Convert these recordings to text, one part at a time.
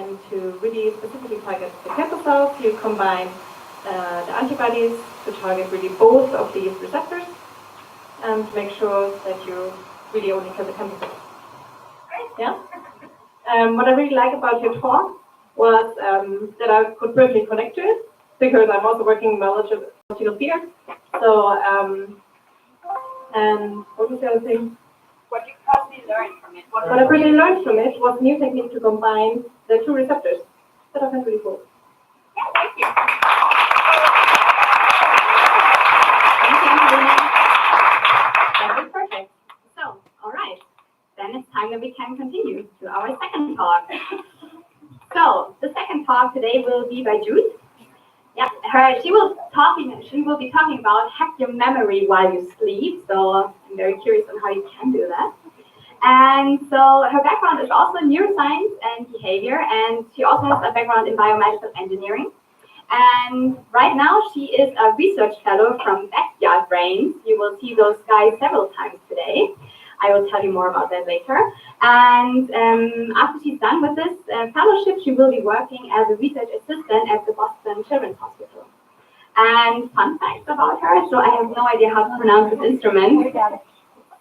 and to really specifically target the cancer cells, you combine the antibodies to target really both of these receptors and make sure that you really only kill the cancer cells. Yeah? What I really like about your talk was that I could personally connect to it, because I'm also working in biological field. So, and what was the other thing? What you probably learned from it. What I really learned from it was a new technique to combine the two receptors. That I find really cool. Yeah, thank you. That is perfect. So, all right. Then it's time that we can continue to our second talk. So, the second talk today will be by Jude. Yeah, she will be talking about hack your memory while you sleep. So I'm very curious on how you can do that. And so her background is also neuroscience and behavior, and she also has a background in biomedical engineering. And right now she is a research fellow from Backyard Brains. You will see those guys several times today. I will tell you more about that later. And after she's done with this fellowship, she will be working as a research assistant at the Boston Children's Hospital. And fun facts about her, so I have no idea how to pronounce this instrument.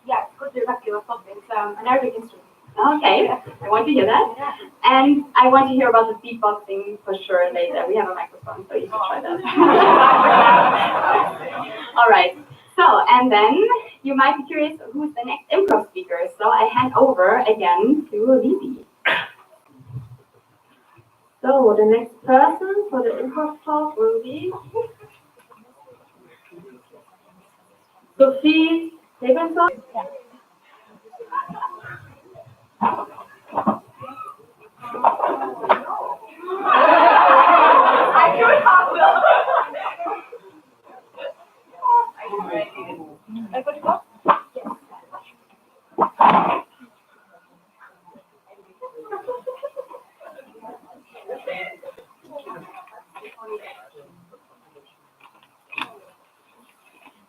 Yeah, good directly or something. It's an Arabic instrument. Okay, I want to hear that. And I want to hear about the beatboxing for sure later. We have a microphone, so you should try that. All right. So, and then you might be curious who's the next improv speaker. So I hand over again to Lizzie. So the next person for the improv talk will be Sophie Stevenson.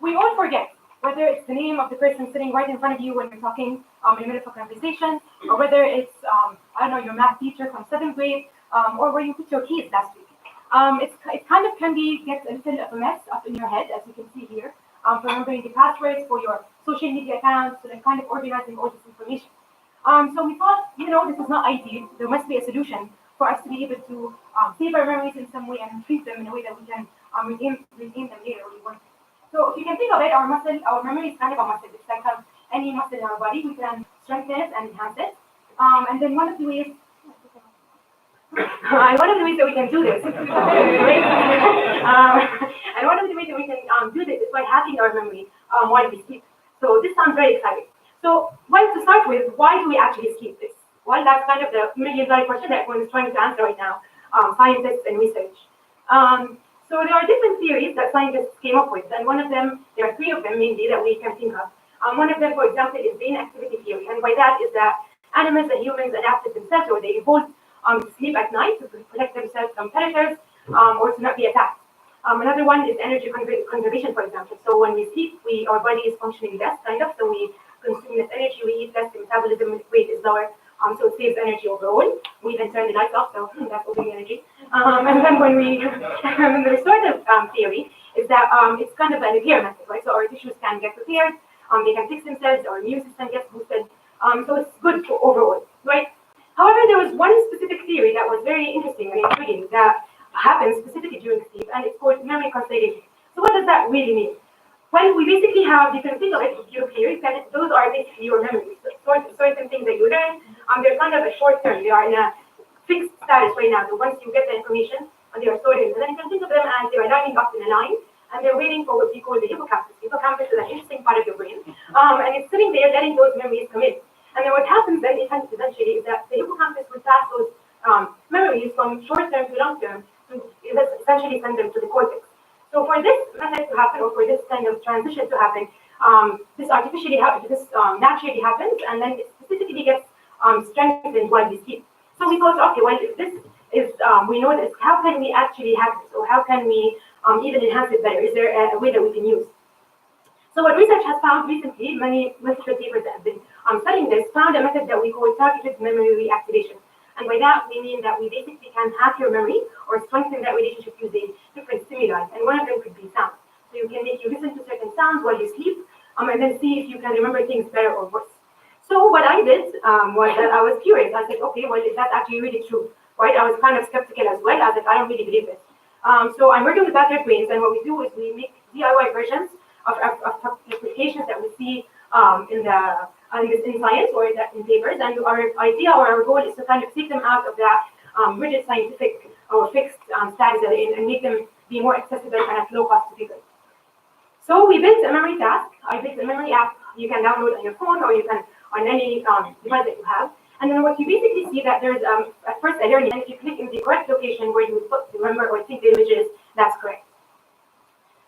We all forget, whether it's the name of the person sitting right in front of you when you're talking in the middle of a conversation, or whether it's, I don't know, your math teacher from 7th grade, or where you put your keys last week. It kind of gets a little of a mess up in your head, as you can see here, for remembering the passwords for your social media accounts, and kind of organizing all this information. So we thought, this is not ideal. There must be a solution for us to be able to save our memories in some way and treat them in a way that we can retain them later when we want. So if you can think of it, our memory is kind of a muscle. It's like any muscle in our body. We can strengthen it and enhance it. And then one of the ways that we can do this, and one of the ways that we can do this is by hacking our memory while we sleep. So this sounds very exciting. So to start with, why do we actually sleep this? Well, that's kind of the million-dollar question that everyone is trying to answer right now, scientists and research. So there are different theories that scientists came up with, and there are 3 of them mainly that we can think of. One of them, for example, is the inactivity theory, and by that is that animals and humans adapted themselves, or they evolved to sleep at night to protect themselves from predators or to not be attacked. Another one is energy conservation, for example. So when we sleep, our body is functioning less, kind of, so we consume less energy, we eat less, the metabolism rate is lower, so it saves energy overall. We even turn the lights off, so that's saving energy. And then the restorative theory is that it's kind of a repair method, right? So our tissues can get repaired, they can fix themselves, our immune system gets boosted, so it's good for overall, right? However, there was one specific theory that was very interesting and intriguing that happens specifically during sleep, and it's called memory consolidation. So what does that really mean? Well, we basically have, you can think of it here, that those are basically your memories. Certain things that you learn, they're kind of a short term. They are in a fixed status right now. So once you get the information, they are stored in. And then you can think of them as they are lining up in a line, and they're waiting for what we call the hippocampus. The hippocampus is an interesting part of your brain, and it's sitting there letting those memories come in. And then what happens then eventually is that the hippocampus will pass those memories from short term to long term to essentially send them to the cortex. So for this method to happen, or for this kind of transition to happen, this naturally happens, and then it specifically gets strengthened while we sleep. So we thought, okay, well, if this is, we know this, how can we actually hack this, or how can we even enhance it better? Is there a way that we can use? So what research has found recently, many research papers that have been studying this, found a method that we call targeted memory reactivation. And by that, we mean that we basically can hack your memory or strengthen that relationship using different stimuli. And one of them could be sound. So you can make you listen to certain sounds while you sleep, and then see if you can remember things better or worse. So what I did was that I was curious. I said, okay, well, is that actually really true? Right? I was kind of skeptical as well. I was like, I don't really believe this. So I'm working with backyard brains, and what we do is we make DIY versions of applications that we see in science or in papers. And our idea or our goal is to kind of take them out of that rigid scientific or fixed status that they're in and make them be more accessible and at low cost to people. So we built a memory task. I built a memory app you can download on your phone or you can on any device that you have. And then what you basically see that there's at first a learning, and if you click in the correct location where you would put, remember or think the images, that's correct.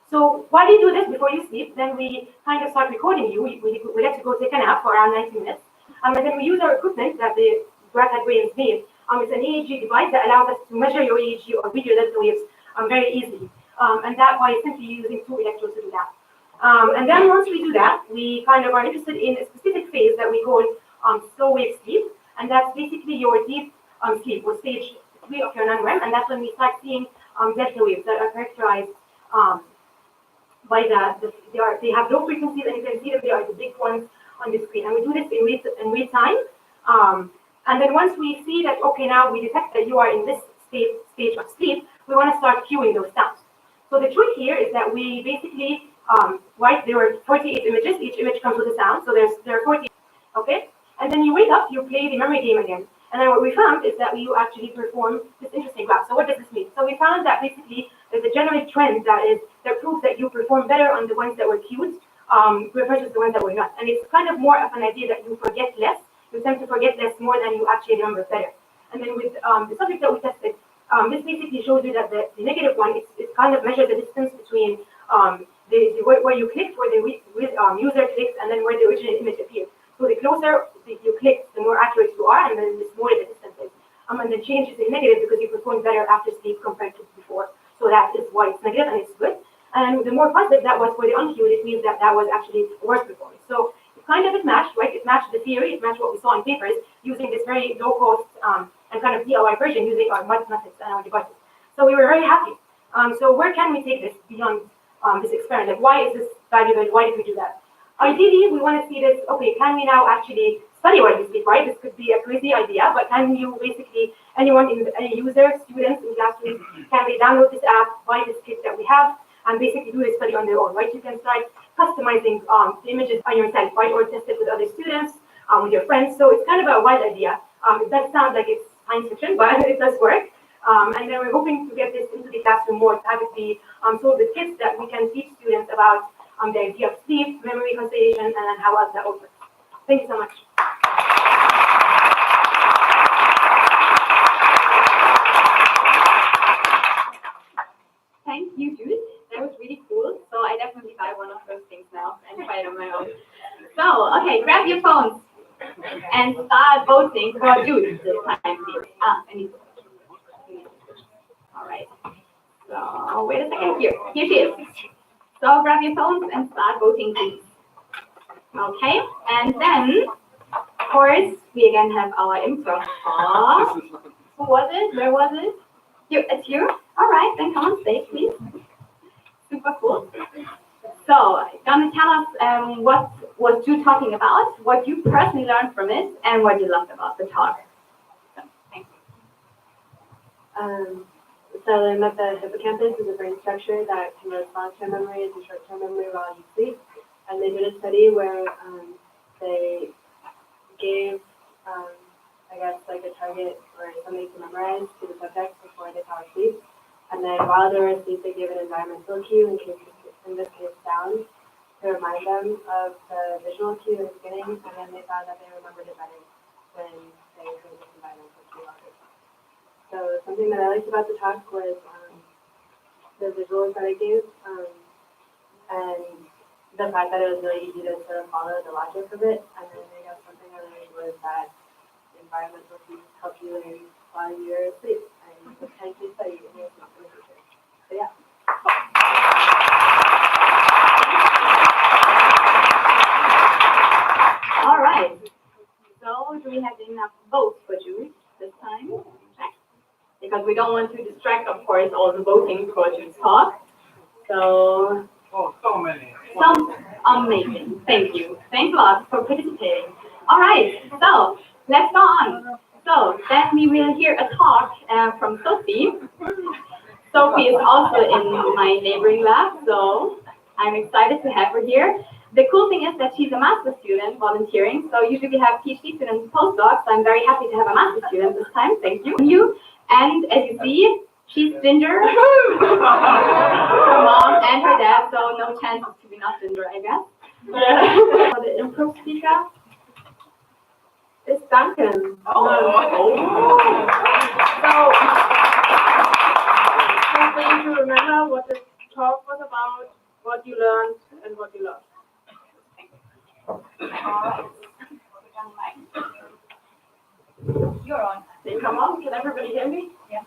So while you do this before you sleep, then we kind of start recording you. We let you go take a nap for around 90 minutes. And then we use our equipment that the backyard brains made. It's an EEG device that allows us to measure your EEG or read your delta waves very easily. And that by simply using 2 electrodes to do that. And then once we do that, we kind of are interested in a specific phase that we call slow wave sleep. And that's basically your deep sleep, or stage 3 of your non-REM. And that's when we start seeing delta waves that are characterized by they have low frequencies, and you can see that they are the big ones on the screen. And we do this in real time. And then once we see that, okay, now we detect that you are in this stage of sleep, we want to start cueing those sounds. So the trick here is that we basically, there were 48 images. Each image comes with a sound. So there are 48, okay? And then you wake up, you play the memory game again. And then what we found is that you actually perform this interesting graph. So what does this mean? So we found that basically there's a general trend that proves that you perform better on the ones that were cued versus the ones that were not. And it's kind of more of an idea that you forget less. You tend to forget less more than you actually remember better. And then with the subject that we tested, this basically shows you that the negative one, it kind of measures the distance between where you clicked, where the user clicks, and then where the original image appears. So the closer you click, the more accurate you are, and then the smaller the distance is. And the change is in negative because you perform better after sleep compared to before. So that is why it's negative and it's good. And the more positive that was for the uncued, it means that was actually worse performance. So it matched, right? It matched the theory, it matched what we saw in papers using this very low cost and kind of DIY version using our methods and our devices. So we were very happy. So where can we take this beyond this experiment? Like, why is this valuable? Why did we do that? Ideally, we want to see this, okay, can we now actually study while we sleep, right? This could be a crazy idea, but can you basically, any user, students in classrooms, can they download this app, buy this kit that we have, and basically do a study on their own, right? You can start customizing the images on yourself, right? Or test it with other students, with your friends. So it's kind of a wild idea. It does sound like it's science fiction, but it does work. And then we're hoping to get this into the classroom more, to have it be sold with kits that we can teach students about the idea of sleep, memory consolidation, and then how else that works. Thank you so much. Thank you, Jude. That was really cool. So I definitely buy one of those things now and try it on my own. So, okay, grab your phones and start voting for Jude this time, please. I need to switch. All right. So, wait a second. Here she is. So, grab your phones and start voting, please. Okay, and then, of course, we again have our improv talk. Who was it? Where was it? You, it's you? All right, then come on stage, please. Super cool. So, gonna tell us what was you talking about, what you personally learned from it, and what you loved about the talk. So, thank you. So I learned that the hippocampus is a brain structure that can both long-term memory and short-term memory while you sleep. And they did a study where they gave, like a target or something to memorize to the subject before they fell asleep. And then while they were asleep, they gave an environmental cue, in this case sound, to remind them of the visual cue in the beginning. And then they found that they remembered it better when they heard this environmental cue. So something that I liked about the talk was the visuals that I gave, and the fact that it was really easy to sort of follow the logic of it. And then I guess something I learned was that environmental cues help you learn while you're asleep and potentially study in your sleep in the future. So yeah. All right. So do we have enough votes for Jude this time? because we don't want to distract, of course, all the voting for Jude's talk. So, so many. sounds amazing. Thank you. Thanks a lot for participating. All right, so let's go on. So then we will hear a talk from Sophie. Sophie is also in my neighboring lab, so I'm excited to have her here. The cool thing is that she's a master's student volunteering, so usually we have PhD students and postdocs, so I'm very happy to have a master's student this time. Thank you. And as you see, she's ginger. Her mom and her dad, so no chance to be not ginger, I guess. For the Improv Speaker, It's Duncan. So, For you to remember what the talk was about, what you learned, and what you lost. you're on. Can you come on? Can everybody hear me? Yeah.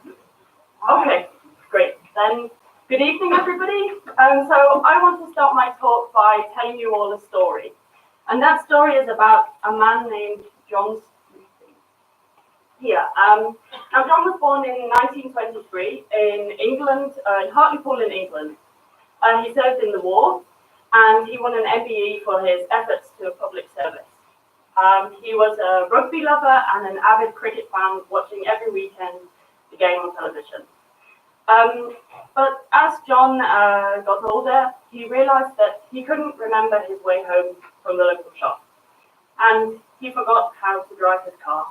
Okay, great. Then, good evening, everybody. So I want to start my talk by telling you all a story. And that story is about a man named John. Here. Now, John was born in 1923 in England, in Hartlepool in England. He served in the war, and he won an MBE for his efforts to public service. He was a rugby lover and an avid cricket fan, watching every weekend the game on television. But as John got older, he realized that he couldn't remember his way home from the local shop, and he forgot how to drive his car.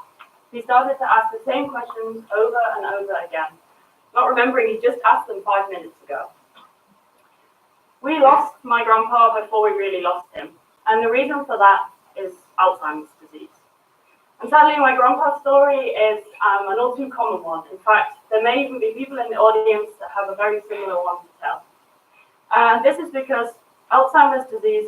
He started to ask the same questions over and over again, not remembering he just asked them 5 minutes ago. We lost my grandpa before we really lost him, and the reason for that is Alzheimer's disease. And sadly, my grandpa's story is an all too common one. In fact, there may even be people in the audience that have a very similar one to tell. And this is because Alzheimer's disease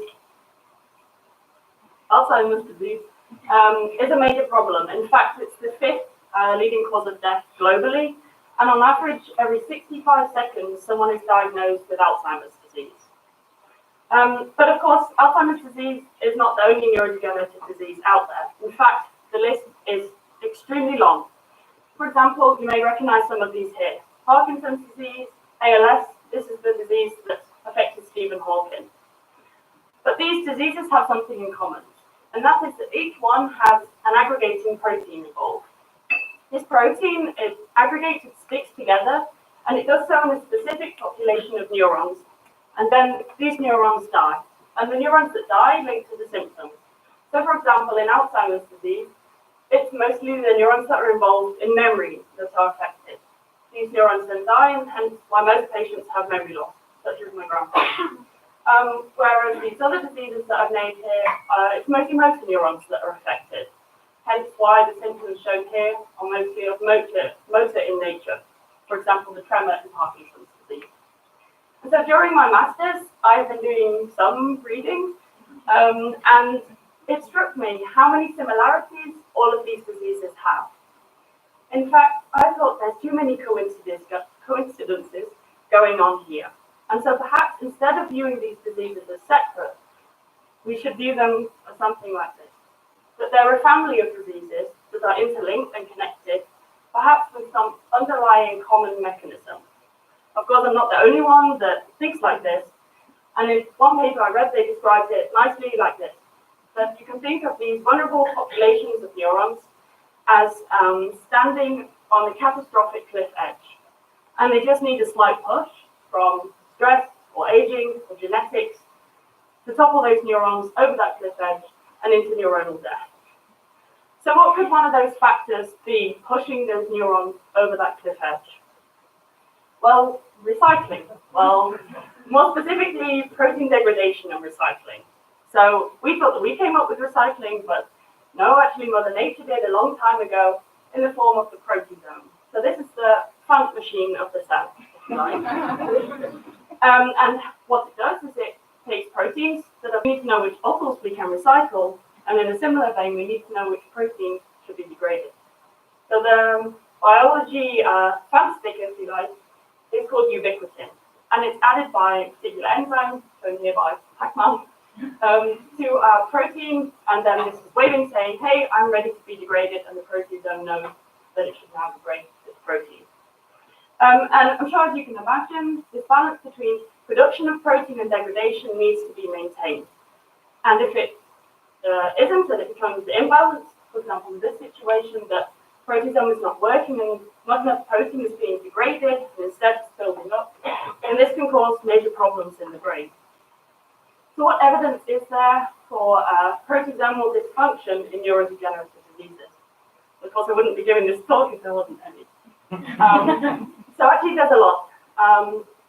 is a major problem. In fact, it's the 5th leading cause of death globally, and on average, every 65 seconds, someone is diagnosed with Alzheimer's disease. But of course, Alzheimer's disease is not the only neurodegenerative disease out there. In fact, the list is extremely long. For example, you may recognize some of these here. Parkinson's disease, ALS, this is the disease that affected Stephen Hawking. But these diseases have something in common, and that is that each one has an aggregating protein involved. This protein, it aggregates, it sticks together, and it does so in a specific population of neurons. And then these neurons die. And the neurons that die link to the symptoms. So for example, in Alzheimer's disease, it's mostly the neurons that are involved in memory that are affected. These neurons then die, and hence why most patients have memory loss, such as my grandpa. Whereas these other diseases that I've named here, it's mostly motor neurons that are affected. Hence why the symptoms shown here are mostly of motor in nature. For example, the tremor in Parkinson's disease. And so during my master's, I've been doing some reading, and it struck me how many similarities all of these diseases have. In fact, I thought there's too many coincidences going on here. And so perhaps instead of viewing these diseases as separate, we should view them as something like this. That they're a family of diseases that are interlinked and connected, perhaps with some underlying common mechanism. Of course, I'm not the only one that thinks like this. And in one paper I read, they described it nicely like this. That you can think of these vulnerable populations of neurons as standing on a catastrophic cliff edge. And they just need a slight push from stress or aging or genetics to topple those neurons over that cliff edge and into neuronal death. So what could one of those factors be pushing those neurons over that cliff edge? Well, recycling. Well, more specifically, protein degradation and recycling. So we thought that we came up with recycling, but no, actually Mother Nature did a long time ago in the form of the proteasome. So this is the plant machine of the cell, right? And what it does is it takes proteins that we need to know which fossils we can recycle, and in a similar vein, we need to know which proteins should be degraded. So the biology fancy stick, if you like, is called ubiquitin, and it's added by a particular enzyme, shown here by Pac-Man, to a protein, and then this is waving saying, hey, I'm ready to be degraded, and the proteasome knows that it should now degrade this protein. And I'm sure, as you can imagine, this balance between production of protein and degradation needs to be maintained. And if it isn't, and it becomes imbalanced, for example, in this situation, that proteasome is not working and not enough protein is being degraded, and instead it's building up, and this can cause major problems in the brain. So what evidence is there for proteasomal dysfunction in neurodegenerative diseases? Of course, I wouldn't be giving this talk if there wasn't any. So actually, there's a lot.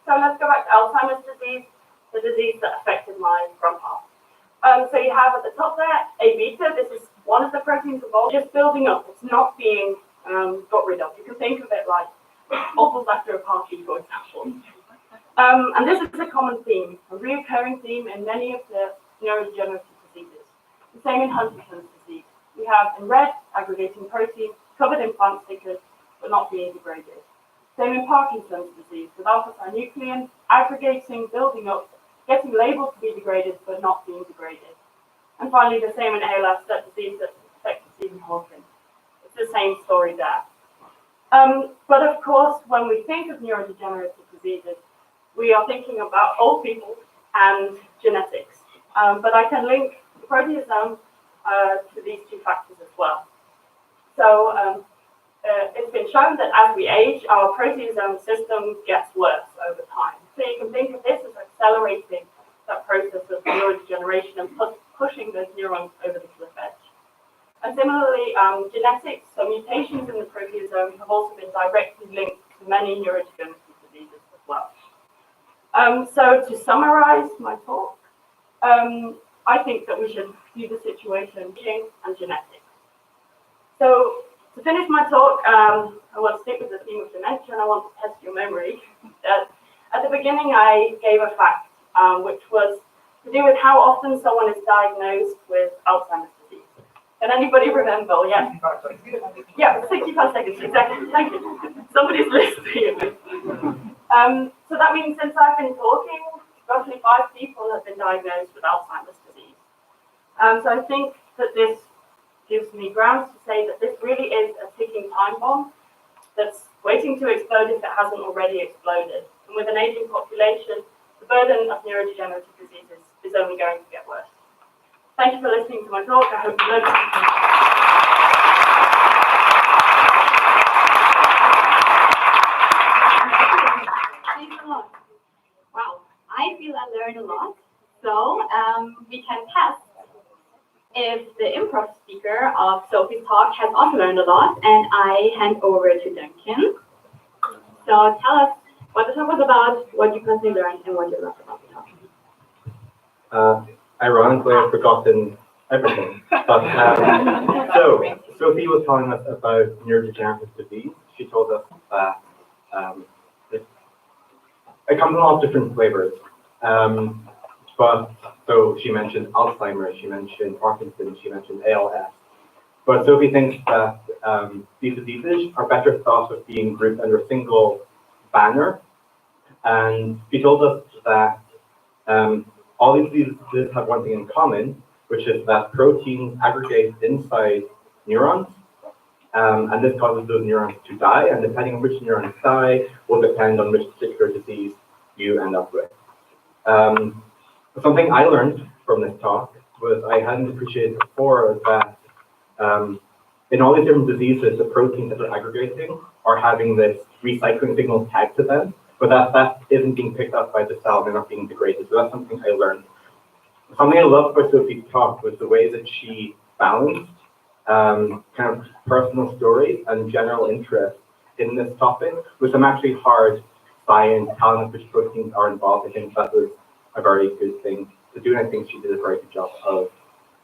So let's go back to Alzheimer's disease, the disease that affected my front half. So you have at the top there, A beta. This is one of the proteins involved, just building up. It's not being got rid of. You can think of it like offals after a party, for example. And this is a common theme, a recurring theme in many of the neurodegenerative diseases. The same in Huntington's disease. We have in red aggregating protein covered in plant stickers, but not being degraded. Same in Parkinson's disease, with alpha-synuclein aggregating, building up, getting labeled to be degraded, but not being degraded. And finally, the same in ALS, that disease that affected Stephen Hawking. It's the same story there. But of course, when we think of neurodegenerative diseases, we are thinking about old people and genetics. But I can link the proteasome to these two factors as well. So it's been shown that as we age, our proteasome system gets worse over time. So you can think of this as accelerating that process of neurodegeneration and pushing those neurons over the cliff edge. And similarly, genetics, so mutations in the proteasome have also been directly linked to many neurodegenerative diseases as well. So to summarize my talk, I think that we should view the situation and genetics. So to finish my talk, I want to stick with the theme of dementia, and I want to test your memory. At the beginning, I gave a fact, which was to do with how often someone is diagnosed with Alzheimer's disease. Can anybody remember? Yes. Yeah, 65 seconds, exactly. Thank you. Somebody's listening. So that means since I've been talking, roughly 5 people have been diagnosed with Alzheimer's disease. So I think that this gives me grounds to say that this really is a ticking time bomb that's waiting to explode if it hasn't already exploded. And with an aging population, the burden of neurodegenerative diseases is only going to get worse. Thank you for listening to my talk. I hope you learned something. Thanks a lot. Wow, I feel I learned a lot. So we can test if the improv speaker of Sophie's talk has also learned a lot, and I hand over to Duncan. So tell us what the talk was about, what you personally learned, and what you loved about the talk. Ironically, I've forgotten everything. But, so, Sophie was telling us about neurodegenerative disease. She told us that it comes in a lot of different flavors. But so she mentioned Alzheimer's, she mentioned Parkinson's, she mentioned ALS. But Sophie thinks that these diseases are better thought of being grouped under a single banner. And she told us that all these diseases have one thing in common, which is that proteins aggregate inside neurons. And this causes those neurons to die. And depending on which neurons die will depend on which particular disease you end up with. Something I learned from this talk was I hadn't appreciated before that in all these different diseases, the proteins that are aggregating are having this recycling signal tagged to them, but that isn't being picked up by the cell, they're not being degraded. So that's something I learned. Something I loved about Sophie's talk was the way that she balanced kind of personal stories and general interest in this topic with some actually hard science, telling us which proteins are involved. I think that was a very good thing to do, and I think she did a very good job of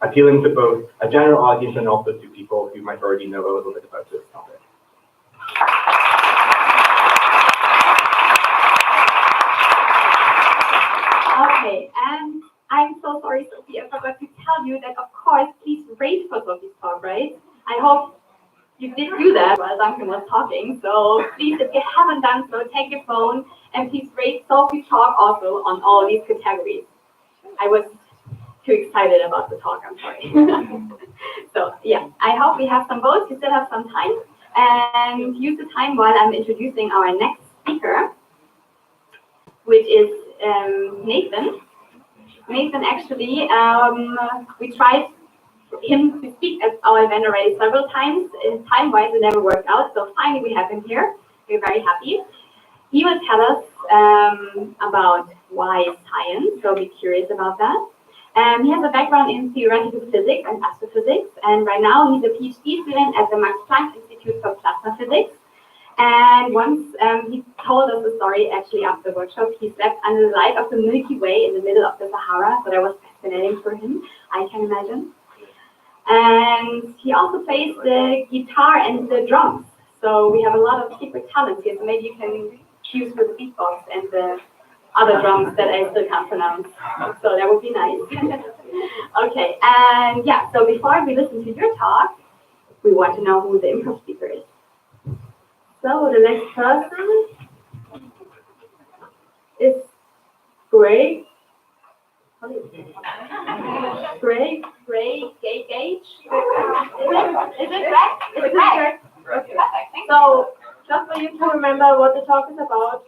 appealing to both a general audience and also to people who might already know a little bit about this topic. Okay, and I'm so sorry, Sophie, I forgot to tell you that, of course, please rate for Sophie's talk, right? I hope you did do that while Duncan was talking, so please, if you haven't done so, take your phone and please rate Sophie's talk also on all these categories. I was too excited about the talk, I'm sorry. So yeah, I hope we have some votes. We still have some time, and use the time while I'm introducing our next speaker, which is Nathan. Nathan actually, we tried him to speak at our event already several times. Time-wise, it never worked out, so finally we have him here. We're very happy. He will tell us about why science, so be curious about that. He has a background in theoretical physics and astrophysics, and right now he's a PhD student at the Max Planck Institute for Plasma Physics. And once he told us a story, actually after the workshop, he slept under the light of the Milky Way in the middle of the Sahara, so that was fascinating for him, I can imagine. And he also plays the guitar and the drums, so we have a lot of secret talents here, so maybe you can choose for the beatbox and the other drums that I still can't pronounce, so that would be nice. Okay, and yeah, so before we listen to your talk, we want to know who the improv speaker is. So the next person is Gage. Is it right? Is it right? Okay. So just for you to remember what the talk is about,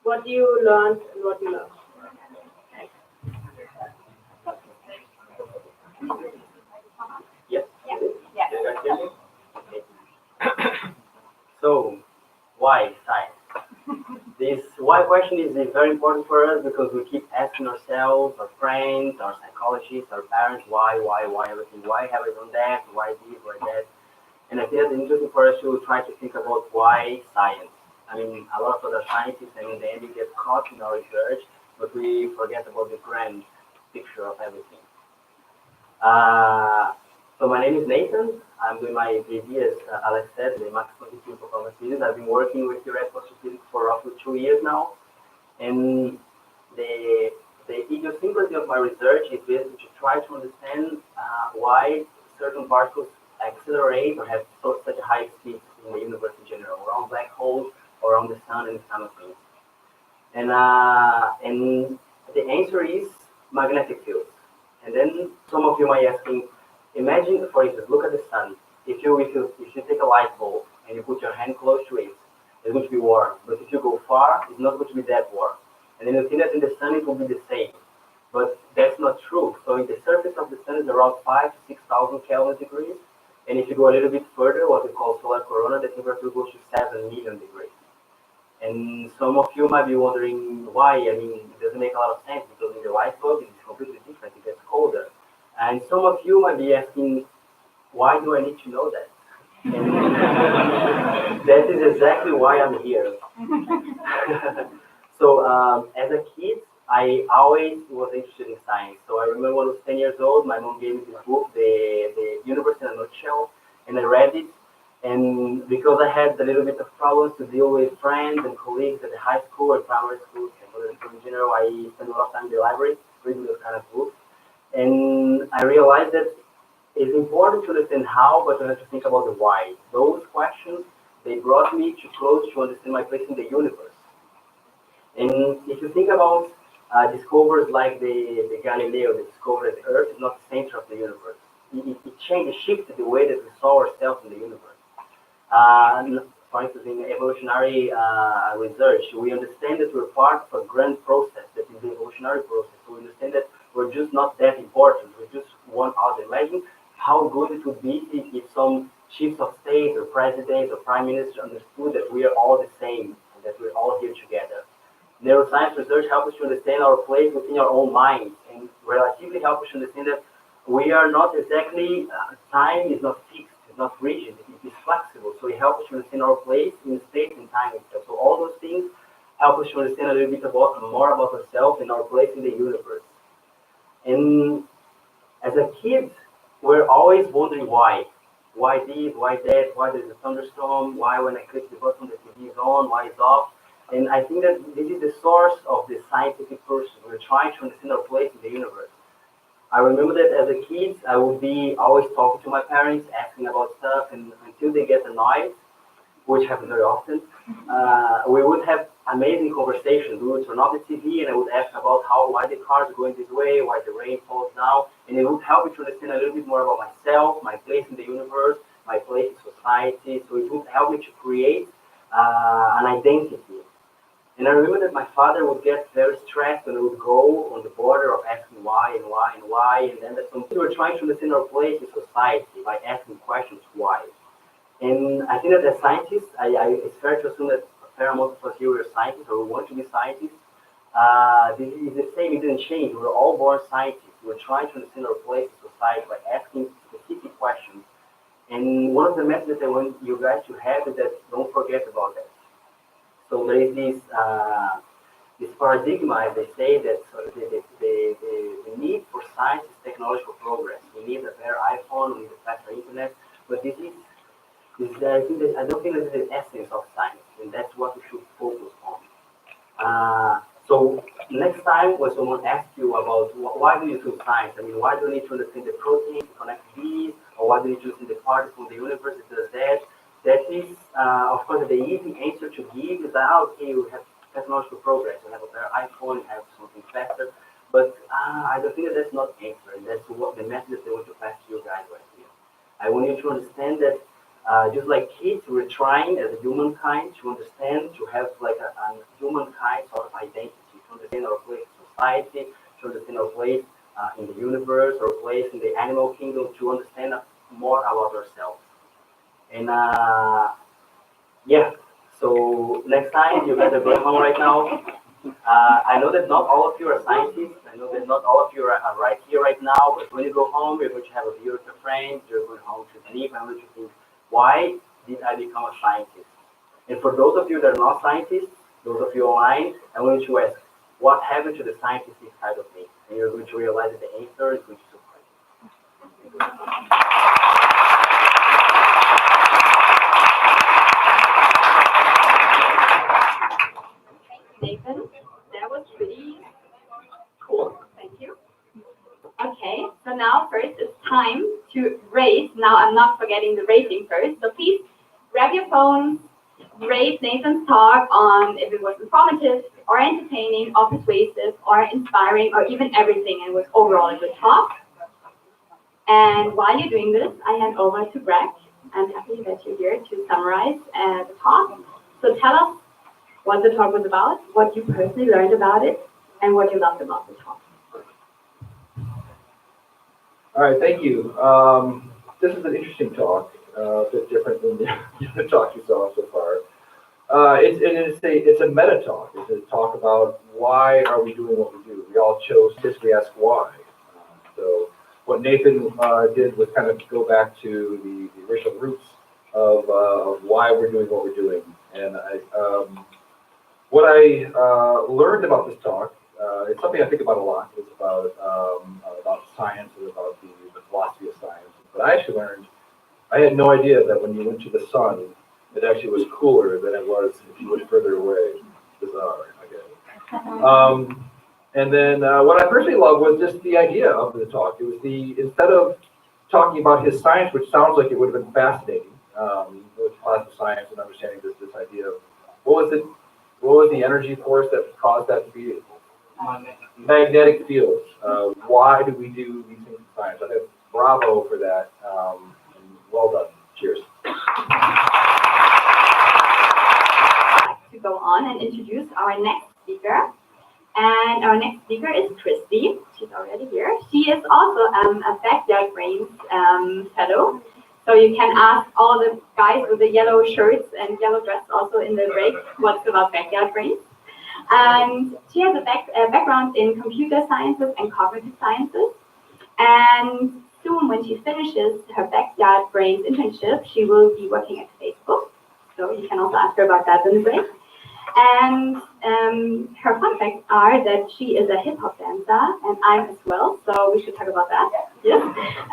what you learned and what you learned. Yes. Yes. So, why science? This why question is very important for us because we keep asking ourselves, our friends, our psychologists, our parents, why everything? Why have I done that? Why this? Why that? And I think it's interesting for us to try to think about why science. I mean, a lot of other scientists, and in the end, we get caught in our research, but we forget about the grand picture of everything. So my name is Nathan. I'm doing my PhD, as Alex said, the Max Planck Institute for Plasma Physics. I've been working with theoretical physics for roughly 2 years now. And the idiosyncrasy of my research is basically to try to understand why certain particles accelerate or have such a high speed in the universe in general, around black holes, or around the sun, and this kind of things. And the answer is magnetic fields. And then some of you might ask me, imagine, for instance, look at the sun. If you take a light bulb and you put your hand close to it, it's going to be warm. But if you go far, it's not going to be that warm. And then you think that in the sun it will be the same. But that's not true. So in the surface of the sun is around 5,000 to 6,000 Kelvin degrees. And if you go a little bit further, what we call solar corona, the temperature goes to 7 million degrees. And some of you might be wondering why. I mean, it doesn't make a lot of sense because in the light bulb it's completely different. It gets colder. And some of you might be asking, why do I need to know that? And that is exactly why I'm here. So as a kid, I always was interested in science. So I remember when I was 10 years old, my mom gave me this book, The Universe in a Nutshell, and I read it. And because I had a little bit of problems to deal with friends and colleagues at the high school and primary school, secondary school in general, I spent a lot of time in the library reading those kind of books. And I realized that it's important to understand how, but you have to think about the why. Those questions, they brought me too close to understand my place in the universe. And if you think about discoveries like the Galileo, the discovery that the Earth is not the center of the universe. It changed, it shifted the way that we saw ourselves in the universe. For instance, in evolutionary research, we understand that we're part of a grand process, that is the evolutionary process. So we understand that we're just not that important. We're just one out. Imagine how good it would be if some chiefs of state or presidents or prime minister understood that we are all the same and that we're all here together. Neuroscience research helps us to understand our place within our own minds and relatively help us to understand that we are not exactly, time is not fixed, it's not rigid, it is flexible. So it helps us to understand our place in space and time itself. So all those things help us to understand a little bit more about ourselves and our place in the universe. And as a kid, we're always wondering why. Why this, why that, why there's a thunderstorm, why when I click the button the TV is on, why it's off. And I think that this is the source of the scientific person. We're trying to understand our place in the universe. I remember that as a kid, I would be always talking to my parents, asking about stuff, and until they get annoyed, which happens very often, we would have amazing conversations. We would turn off the TV, and I would ask about why the cars are going this way, why the rain falls down, and it would help me to understand a little bit more about myself, my place in the universe, my place in society. So it would help me to create an identity. And I remember that my father would get very stressed when we would go on the border of asking why and why and why, and then we were trying to understand our place in society by asking questions why. And I think that as scientists, it's fair to assume that a fair amount of us here are scientists or we want to be scientists. This is the same, it didn't change. We were all born scientists. We were trying to understand our place in society by asking specific questions. And one of the messages I want you guys to have is that don't forget about that. So there is this paradigm, as they say, that the need for science is technological progress. We need a better iPhone, we need a faster internet, but I don't think this is the essence of science, and that's what we should focus on. So next time when someone asks you about why do you choose science, I mean, why do you need to understand the protein to connect these, or why do you choose the particle in the universe that does that? That is, of course, the easy answer to give is that, okay, we have technological progress, we have a better iPhone, we have something faster, but I don't think that's not the answer, and that's what the message they want to pass to you guys right here. I want you to understand that just like kids, we're trying as a humankind to understand, to have like a humankind sort of identity, to understand our place in society, to understand our place in the universe, our place in the animal kingdom, to understand more about ourselves. And yeah, so next time you guys are going home right now. I know that not all of you are scientists. I know that not all of you are right here right now. But when you go home, you're going to have a view with your friends. You're going home to sleep. I'm going to think, why did I become a scientist? And for those of you that are not scientists, those of you online, I want you to ask, what happened to the scientific side of me? And you're going to realize that the answer is going to surprise you. Nathan, that was pretty cool. Thank you. Okay, so now first it's time to rate. Now I'm not forgetting the rating first, so please grab your phone, rate Nathan's talk on if it was informative or entertaining or persuasive or inspiring or even everything and was overall a good talk. And while you're doing this, I hand over to Greg. I'm happy that you're here to summarize the talk. So tell us what the talk was about, what you personally learned about it, and what you loved about the talk. All right, thank you. This is an interesting talk, a bit different than the talk you saw so far. It's a meta talk. It's a talk about why are we doing what we do. We all chose this. We ask why. So what Nathan did was kind of go back to the original roots of why we're doing what we're doing. And what I learned about this talk, it's something I think about a lot. It's about science and about the philosophy of science. But I actually learned, I had no idea that when you went to the sun, it actually was cooler than it was if you went further away. Bizarre, I guess. And then what I personally loved was just the idea of the talk. It was instead of talking about his science, which sounds like it would have been fascinating, with plasma science and understanding this idea of what was the energy force that caused that to be? Magnetic fields. Why do we do these things in science? I think bravo for that. And well done. Cheers. I'd like to go on and introduce our next speaker. And our next speaker is Christy. She's already here. She is also a Backyard Brains fellow. So you can ask all the guys with the yellow shirts and yellow dress also in the break what's about Backyard Brains. And she has a background in computer sciences and cognitive sciences. And soon when she finishes her Backyard Brains internship, she will be working at Facebook. So you can also ask her about that in the break. And her fun facts are that she is a hip-hop dancer, and I'm as well, so we should talk about that. Yes.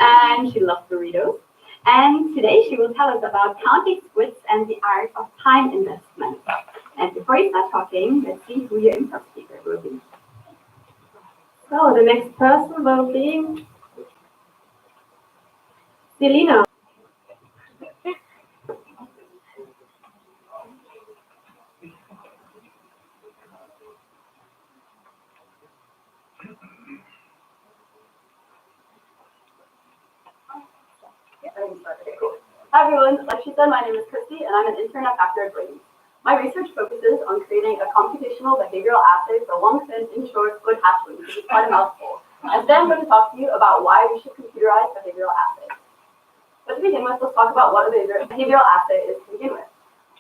And she loves burritos. And today she will tell us about counting squids and the art of time investment. And before you start talking, let's see who your improv speaker will be. So the next person will be Selena. Hi everyone, like she said, my name is Christy and I'm an intern at Backyard Brains. My research focuses on creating a computational behavioral assay for long-fin inshore squid hatchlings, which is quite a mouthful. And today I'm going to talk to you about why we should computerize behavioral assays. But to begin with, let's talk about what a behavioral assay is to begin with.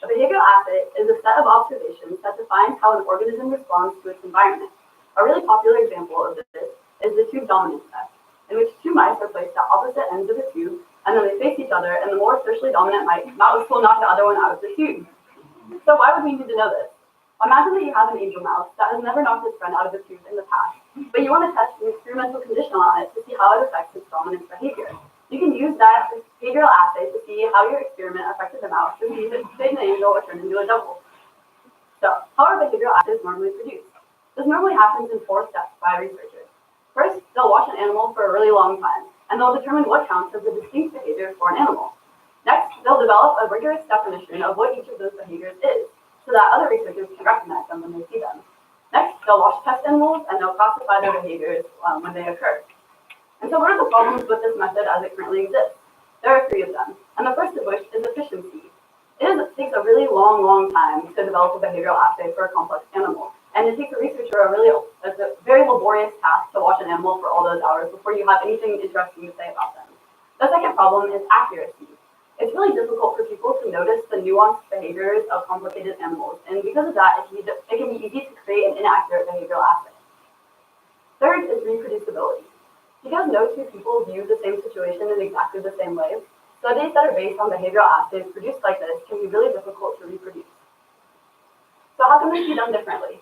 A behavioral assay is a set of observations that defines how an organism responds to its environment. A really popular example of this is the tube dominance test, in which two mice are placed at opposite ends of a tube, and then they face each other, and the more socially dominant mouse will knock the other one out of the tube. So why would we need to know this? Imagine that you have an angel mouse that has never knocked its friend out of the tube in the past, but you want to test an experimental condition on it to see how it affects its dominance behavior. You can use that behavioral assay to see how your experiment affected the mouse and see if it stayed an angel or turned into a devil. So, how are behavioral assays normally produced? This normally happens in 4 steps by researchers. First, they'll watch an animal for a really long time, and they'll determine what counts as a distinct behavior for an animal. Next, they'll develop a rigorous definition of what each of those behaviors is, so that other researchers can recognize them when they see them. Next, they'll watch test animals, and they'll classify their behaviors when they occur. And so what are the problems with this method as it currently exists? There are 3 of them, and the first of which is efficiency. It takes a really long time to develop a behavioral assay for a complex animal, and it takes a researcher a very laborious task to watch an animal for all those hours before you have anything interesting to say about them. The second problem is accuracy. It's really difficult for people to notice the nuanced behaviors of complicated animals, and because of that, it can be easy to create an inaccurate behavioral assay. Third is reproducibility. Because no 2 people view the same situation in exactly the same way, studies that are based on behavioral assays produced like this can be really difficult to reproduce. So how can this be done differently?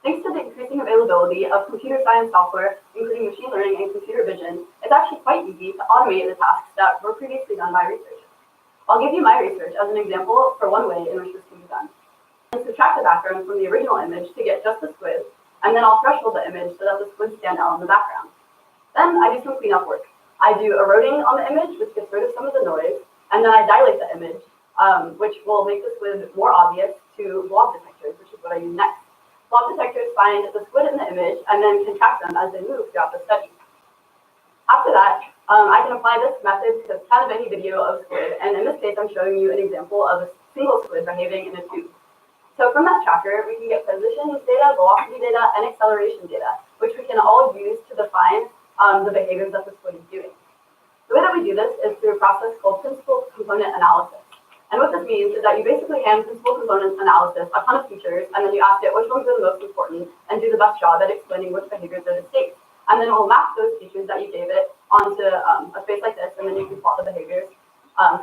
Thanks to the increasing availability of computer science software, including machine learning and computer vision, it's actually quite easy to automate the tasks that were previously done by researchers. I'll give you my research as an example for one way in which this can be done. I subtract the background from the original image to get just the squid, and then I'll threshold the image so that the squid stand out in the background. Then I do some cleanup work. I do eroding on the image, which gets rid of some of the noise, and then I dilate the image, which will make the squid more obvious to blob detectors, which is what I use next. Blob detectors find the squid in the image and then can track them as they move throughout the study. After that, I can apply this method to kind of any video of squid, and in this case, I'm showing you an example of a single squid behaving in a tube. So from that tracker, we can get position data, velocity data, and acceleration data, which we can all use to define the behaviors that the squid is doing. The way that we do this is through a process called principal component analysis. And what this means is that you basically hand principal component analysis a ton of features, and then you ask it which ones are the most important, and do the best job at explaining which behaviors are distinct. And then it will map those features that you gave it onto a space like this, and then you can plot the behaviors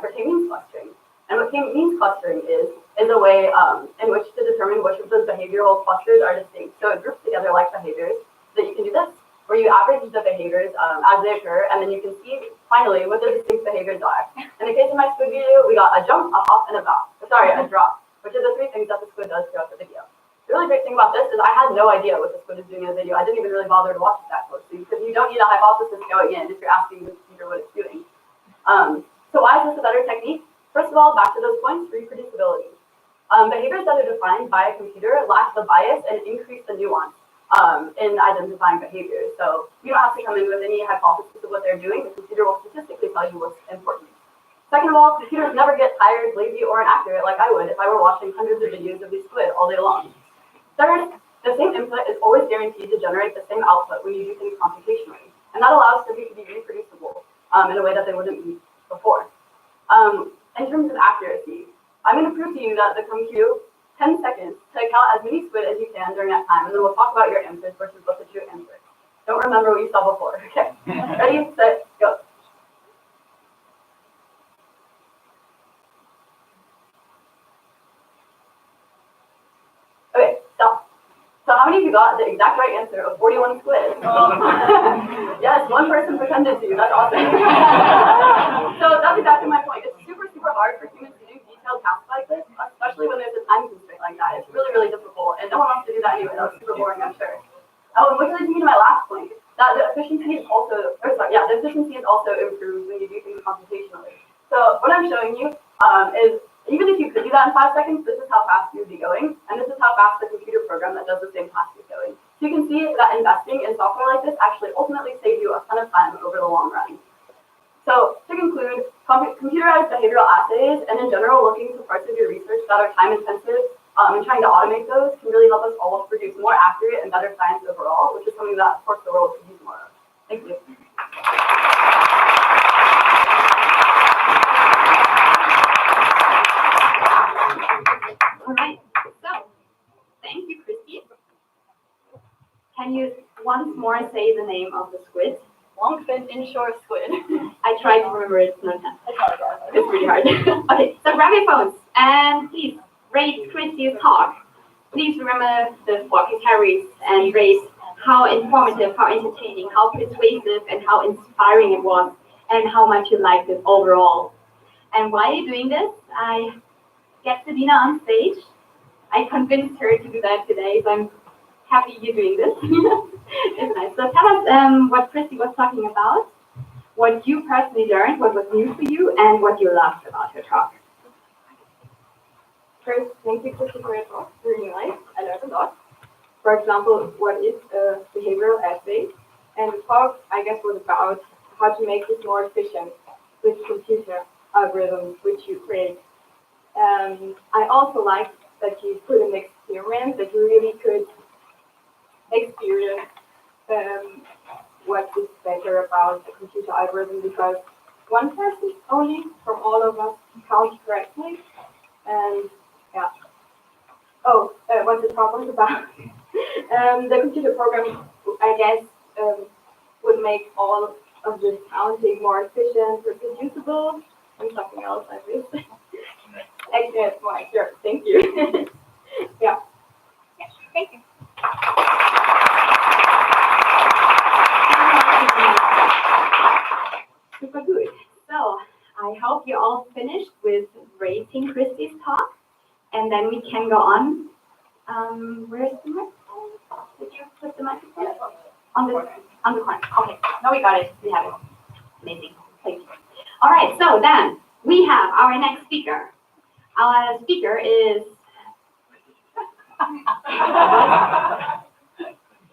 for k-means clustering. And what k-means clustering is a way in which to determine which of those behavioral clusters are distinct. So it groups together like behaviors, so that you can do this, where you average the behaviors as they occur, and then you can see finally what the distinct behaviors are. In the case of my squid video, we got a jump, a hop, and a drop, which are the 3 things that the squid does throughout the video. The really great thing about this is I had no idea what the squid is doing in the video. I didn't even really bother to watch it that closely, because you don't need a hypothesis going in if you're asking the computer what it's doing. So why is this a better technique? First of all, back to those points, reproducibility. Behaviors that are defined by a computer lack the bias and increase the nuance in identifying behaviors. So you don't have to come in with any hypothesis of what they're doing. The computer will statistically tell you what's important. Second of all, computers never get tired, lazy, or inaccurate like I would if I were watching hundreds of videos of these squid all day long. Third, the same input is always guaranteed to generate the same output when you do things computationally. And that allows studies to be reproducible in a way that they wouldn't be before. In terms of accuracy, I'm going to prove to you that the compute 10 seconds to count as many squid as you can during that time, and then we'll talk about your answers versus what the true answer is. Don't remember what you saw before. Okay. Ready, set, go. Okay, stop. So how many of you got the exact right answer of 41 squid? Yes, one person pretended to. That's awesome. So that's exactly my point. It's super hard for humans to do detailed tasks like this, especially when there's a time constraint like that. It's really difficult, and no one wants to do that anyway. That was super boring, I'm sure. Which leads me to my last point, that the efficiency is also improved when you do things computationally. So what I'm showing you is, even if you could do that in 5 seconds, this is how fast you would be going, and this is how fast the computer program that does the same task is going. So you can see that investing in software like this actually ultimately saves you a ton of time over the long run. So to conclude, computerized behavioral assays, and in general looking to parts of your research that are time intensive, and trying to automate those can really help us all produce more accurate and better science overall, which is something that, of course, the world could use more of. Thank you. All right, so thank you, Christy. Can you once more say the name of the squid? Long-fin inshore squid. I tried to remember it, no time. It's really hard. Okay, so grab your phones and please rate Christy's talk. Please remember the 4 categories and rate how informative, how entertaining, how persuasive, and how inspiring it was, and how much you liked it overall. And while you're doing this, I get Sabina on stage. I convinced her to do that today, so I'm happy you're doing this. It's nice. So tell us what Christy was talking about, what you personally learned, what was new for you, and what you loved about her talk. First, thank you, Christy, for your talk. Really nice. I learned a lot. For example, what is a behavioral essay? And the talk, I guess, was about how to make this more efficient with computer algorithms which you create. I also liked that you put an experiment that you really could experience what is better about the computer algorithm, because one person only from all of us counts correctly. And yeah. Oh, what the talk was about. The computer program, I guess, would make all of this counting more efficient, reproducible, and something else I wish. Actually, that's more sure. Thank you. Yeah. Thank you. Super good. So I hope you all finished with rating Christy's talk, and then we can go on. Where's the microphone? Did you put the microphone? On the corner. Okay. No, we got it. We have it. Amazing. Thank you. All right. So then we have our next speaker. Our speaker is.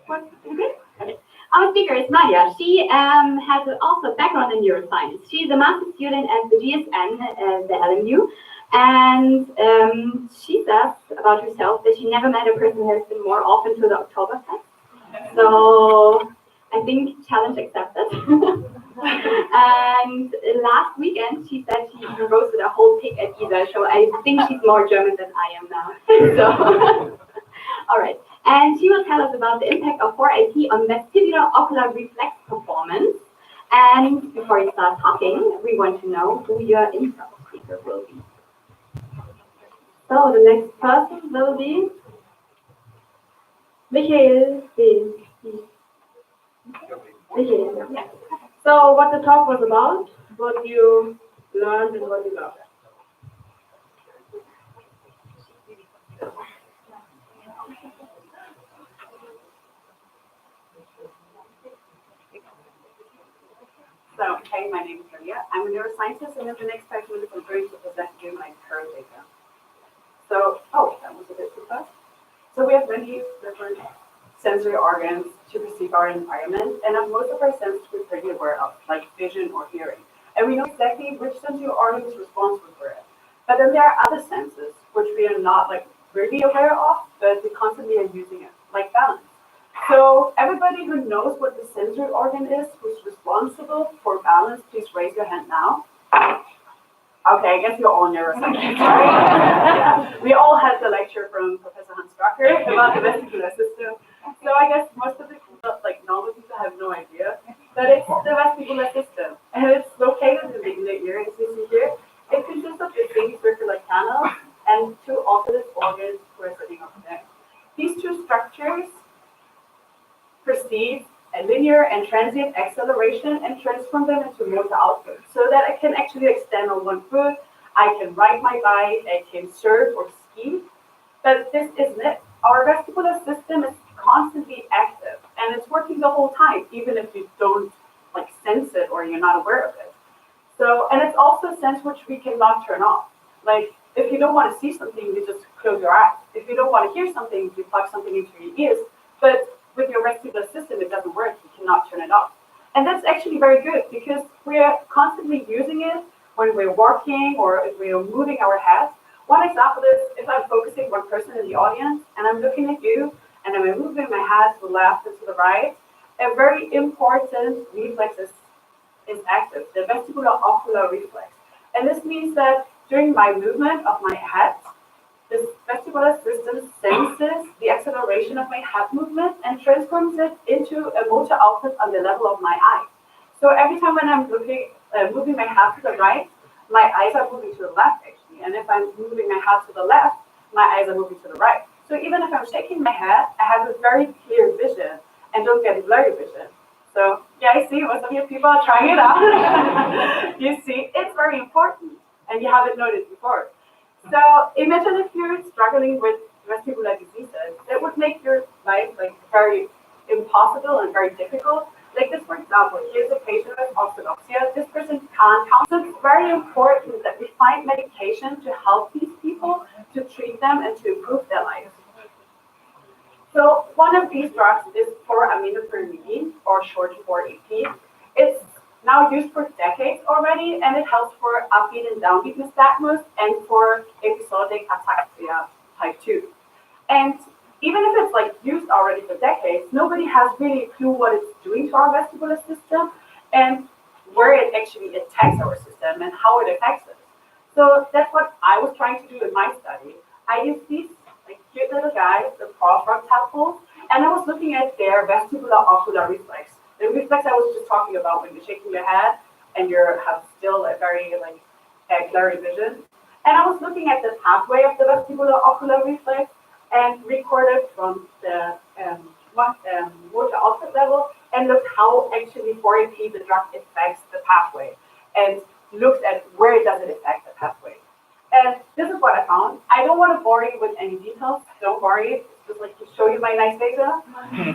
What? Okay. Our speaker is Nadia. She has also a background in neuroscience. She's a master's student at the GSN, the LMU, and she says about herself that she never met a person who has been more often to the Oktoberfest. So I think challenge accepted. And last weekend she said she even roasted a whole pig at Ida, so I think she's more German than I am now. So, all right. And she will tell us about the impact of 4IT on vestibular ocular reflex performance. And before you start talking, we want to know who your improv speaker will be. So the next person will be Michael. Michael. Yeah. So what the talk was about, what you learned and what you loved. So, hey, my name is Maria. I'm a neuroscientist, and in the next 5 minutes, I'm going to present you my current data. So, that was a bit too fast. So we have many different sensory organs to perceive our environment, and most of our senses we're pretty aware of, like vision or hearing. And we know exactly which sensory organ is responsible for it. But then there are other senses which we are not really aware of, but we constantly are using it, like balance. So everybody who knows what the sensory organ is, who's responsible for balance, please raise your hand now. Okay, I guess you're all neuroscientists, right? Yeah. We all had the lecture from Professor Hans Drucker about the vestibular system. So I guess most of the people, normal people, have no idea that it's the vestibular system. And it's located in the ear, as you see here. It consists of the semicircular canal and 2 oculus organs who are sitting up there. These 2 structures perceive a linear and transient acceleration and transform them into motor output, so that I can actually stand on one foot, I can ride my bike, I can surf or ski. But this isn't it. Our vestibular system is constantly active, and it's working the whole time, even if you don't sense it or you're not aware of it. So, and it's also a sense which we cannot turn off. If you don't want to see something, you just close your eyes. If you don't want to hear something, you plug something into your ears. But with your vestibular system, it doesn't work. You cannot turn it off. And that's actually very good, because we're constantly using it when we're walking or if we're moving our head. One example is if I'm focusing one person in the audience and I'm looking at you and I'm moving my head to the left and to the right, a very important reflex is active, the vestibular-ocular reflex. And this means that during my movement of my head, this vestibular system senses the acceleration of my head movement and transforms it into a motor output on the level of my eye. So every time when I'm moving my head to the right, my eyes are moving to the left actually. And if I'm moving my head to the left, my eyes are moving to the right. So even if I'm shaking my head, I have a very clear vision and don't get blurry vision. So yeah, I see most of you people are trying it out. You see, it's very important and you haven't noticed before. So imagine if you're struggling with vestibular diseases, that would make your life like very impossible and very difficult. Like this, for example, here's a patient with orthodoxia. This person can't count. So it's very important that we find medication to help these people, to treat them and to improve their lives. So one of these drugs is 4-aminopyrimidine, or short 4-AP. It's now used for decades already, and it helps for upbeat and downbeat nystagmus and for episodic ataxia type 2. And even if it's like used already for decades, nobody has really a clue what it's doing to our vestibular system and where it actually attacks our system and how it affects us. So that's what I was trying to do in my study. I used these like cute little guys, the frog tadpoles, and I was looking at their vestibular-ocular reflex. The reflex I was just talking about when you're shaking your head and you have still a very blurry vision. And I was looking at the pathway of the vestibular-ocular reflex and recorded from the motor output level and looked how actually 4-AP, the drug, affects the pathway and looked at where does it affect the pathway. And this is what I found. I don't want to bore you with any details. Don't worry. It's just like to show you my nice data.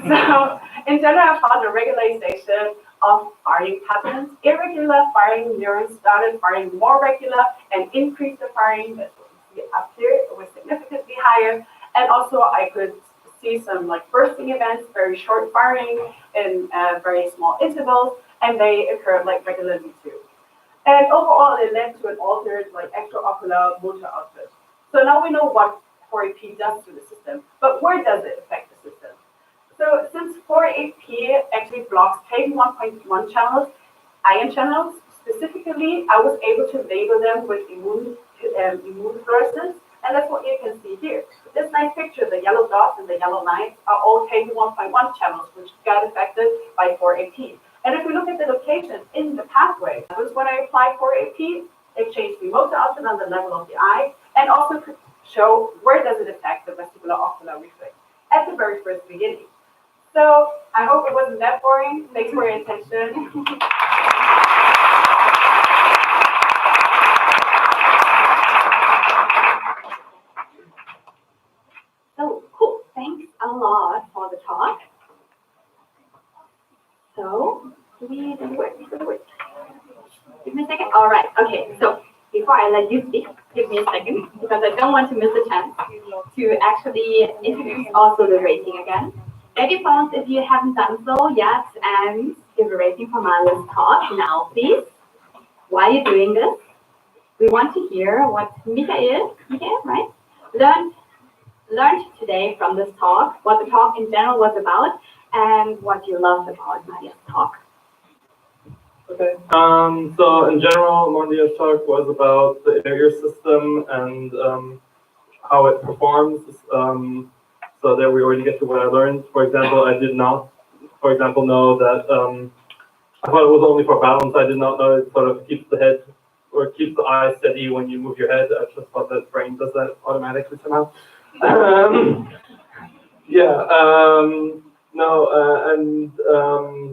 So in general, I found a regularization of firing patterns. Irregular firing neurons started firing more regular and increased the firing. That's what you see up here. It was significantly higher. And also I could see some like bursting events, very short firing in very small intervals, and they occurred like regularly too. And overall, it led to an altered like extraocular motor output. So now we know what 4-AP does to the system, but where does it affect the system? So since 4-AP actually blocks KB1.1 channels, ion channels specifically, I was able to label them with immune fluorescence, and that's what you can see here. This nice picture, the yellow dots and the yellow lines are all KB1.1 channels, which got affected by 4-AP. And if we look at the location in the pathway, that was when I applied 4-AP, it changed the motor output on the level of the eye, and also could show where does it affect the vestibular-ocular reflex at the very first beginning. So I hope it wasn't that boring. Thanks for your attention. So cool. Thanks a lot for the talk. So, does it work? Give me a second. All right. Okay. So before I let you speak, give me a second because I don't want to miss the chance to actually introduce also the rating again. Ready phones if you haven't done so yet, and give a rating for Maria's talk now, please. While you're doing this, we want to hear what Michael, right, learned today from this talk, what the talk in general was about, and what you loved about Maria's talk. Okay. So in general, Maria's talk was about the ear system and how it performs. So there we already get to what I learned. For example, I did not, know that I thought it was only for balance. I did not know it sort of keeps the head or keeps the eye steady when you move your head. I just thought that brain does that automatically somehow.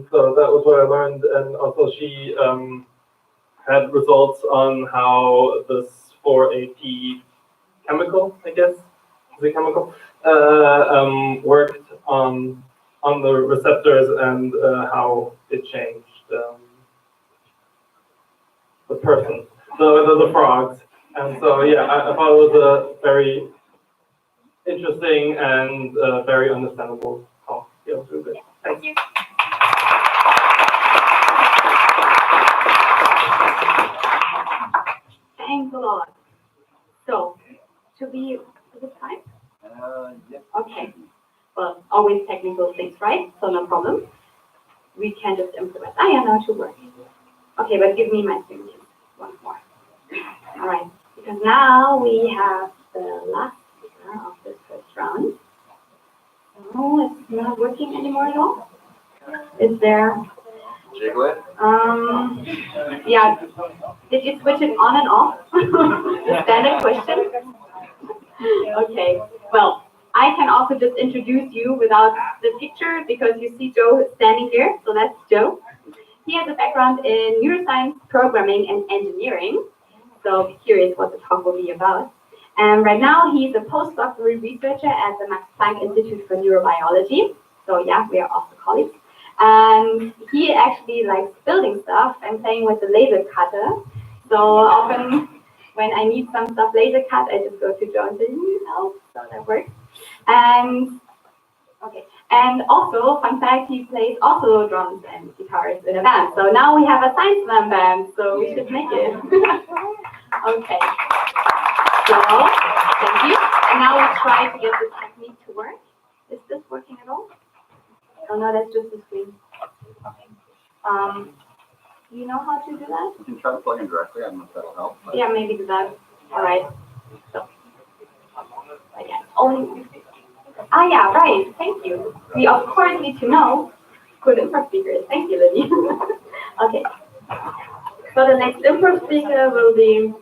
So that was what I learned, and also she had results on how this 4-AP chemical, I guess, is a chemical, worked on the receptors and how it changed the person, the frogs. And so yeah, I thought it was a very interesting and very understandable talk. Yeah, it was really good. Thank you. Thanks a lot. So to be a good time? Yes. Okay. Well, always technical things, right? So no problem. We can just implement. I am now to work. Okay, but give me my screen once more. All right, because now we have the last speaker of this first round. Oh, it's not working anymore at all. Is there? Jiggle it. Yeah. Did you switch it on and off? The standard question. Okay. Well, I can also just introduce you without the picture because you see Joe standing here. So that's Joe. He has a background in neuroscience, programming, and engineering. So be curious what the talk will be about. And right now he's a postdoctoral researcher at the Max Planck Institute for Neurobiology. So yeah, we are also colleagues. And he actually likes building stuff and playing with the laser cutter. So often when I need some stuff laser cut, I just go to Joe and say, help. So that works. And okay. And also, fun fact, he plays also drums and guitars in a band. So now we have a science slam band, so we should make it. Okay. So, thank you. And now we try to get this technique to work. Is this working at all? Oh no, that's just the screen. Do you know how to do that? You can try to plug in directly. I don't know if that'll help. Yeah, maybe do that. All right. So, again, only. Ah, yeah, right. Thank you. We of course need to know who the improv speaker is. Thank you, Lily. Okay. So the next improv speaker will be.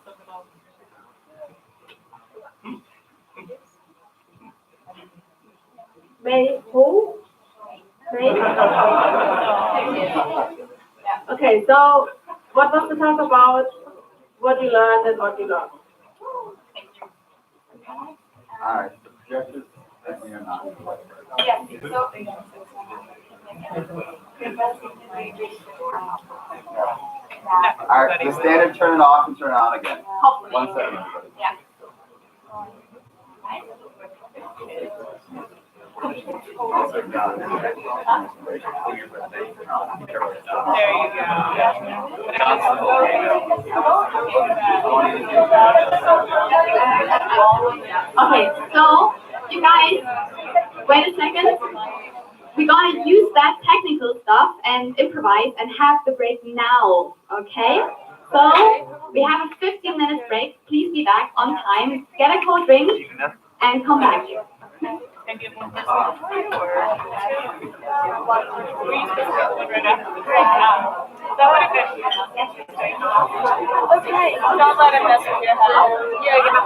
Wait, who? Wait. Okay, so what was the talk about? What you learned and what you lost? All right. The projectors definitely are not. Yes. So. All right. The standard turn it off and turn it on again. Hopefully. 1 second, everybody. Yeah. Okay, so you guys, wait a second. We're gonna use that technical stuff and improvise and have the break now, okay? So we have a 15-minute break. Please be back on time. Get a cold drink and come back. And give one person a break or two? Were you supposed to take one right after the break? That would have been. Okay, don't let it mess with your head. Yeah, yeah.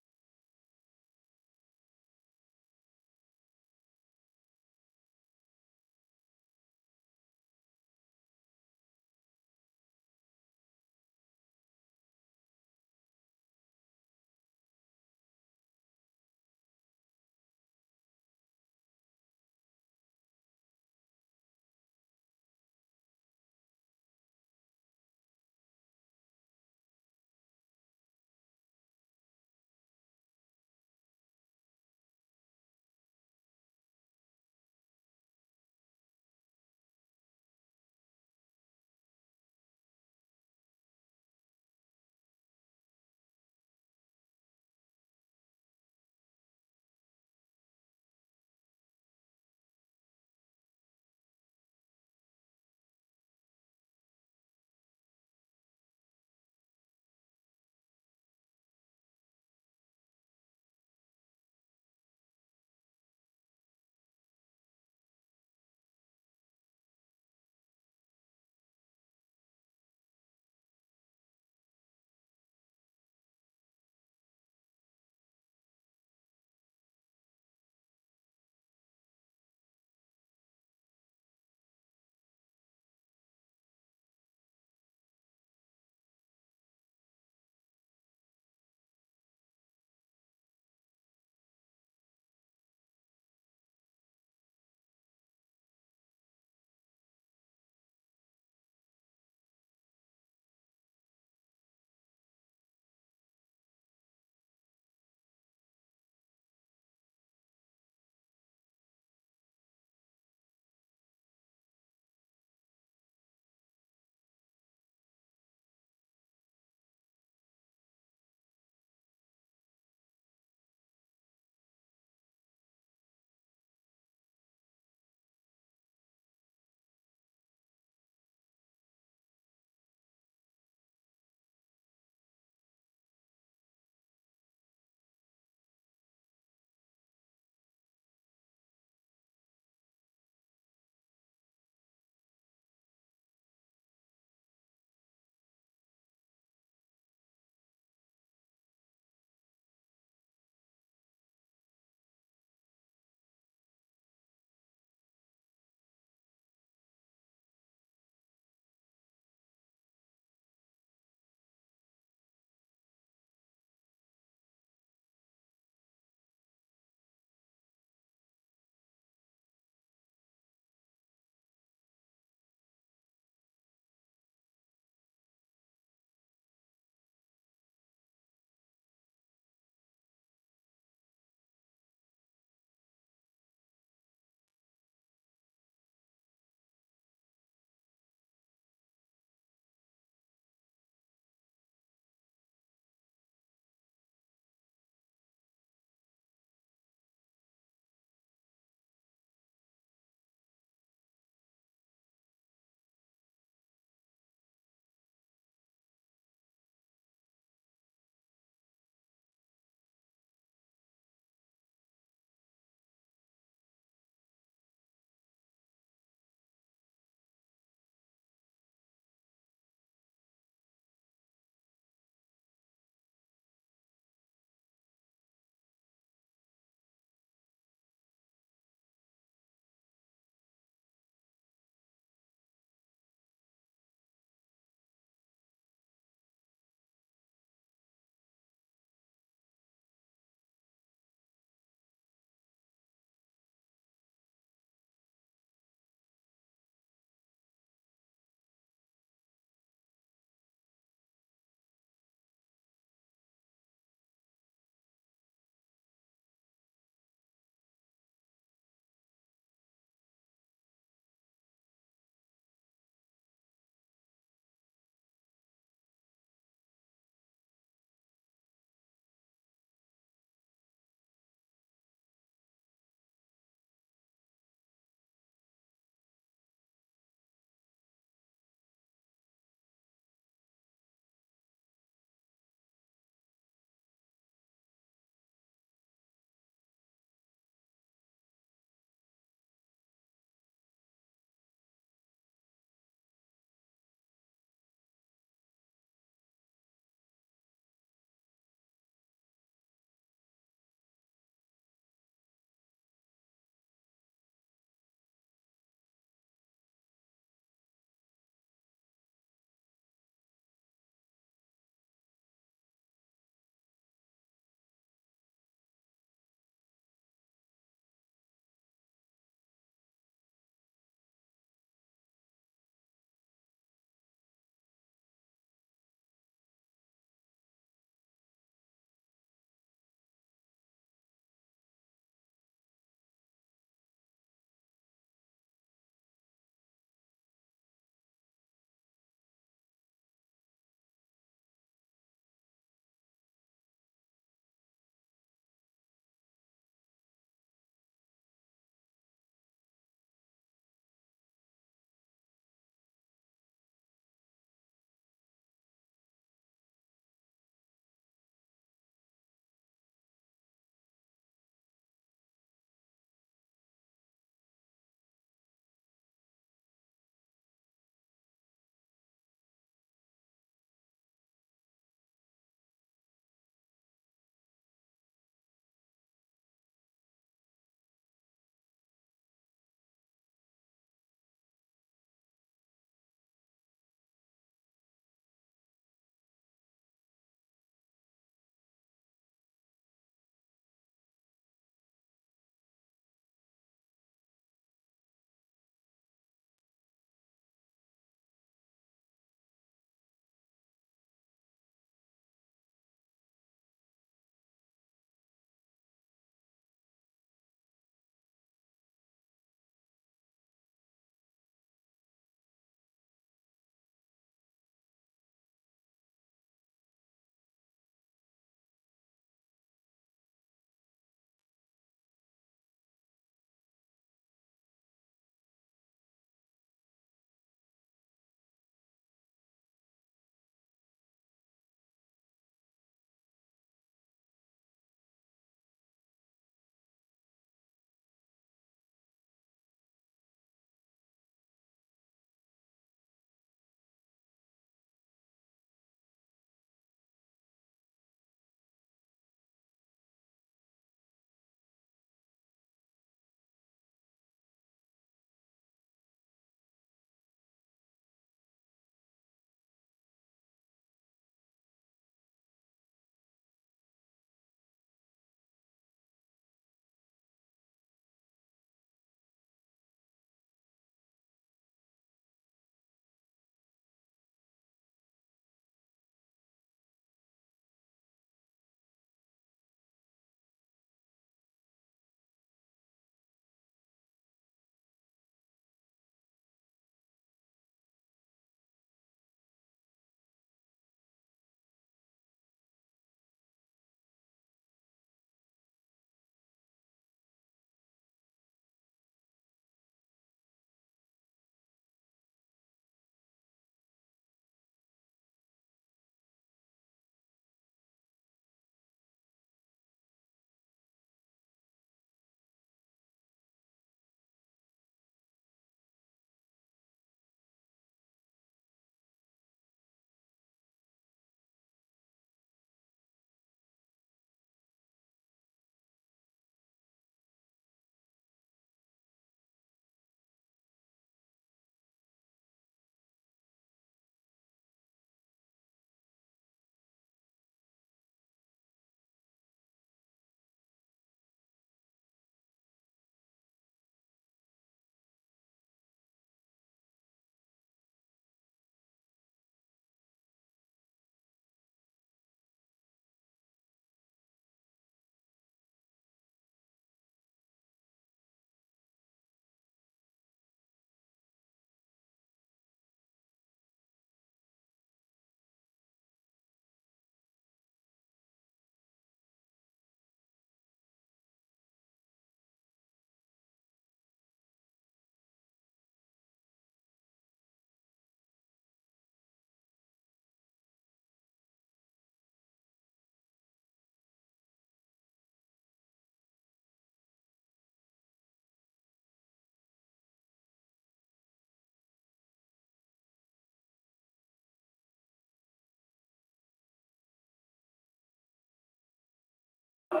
There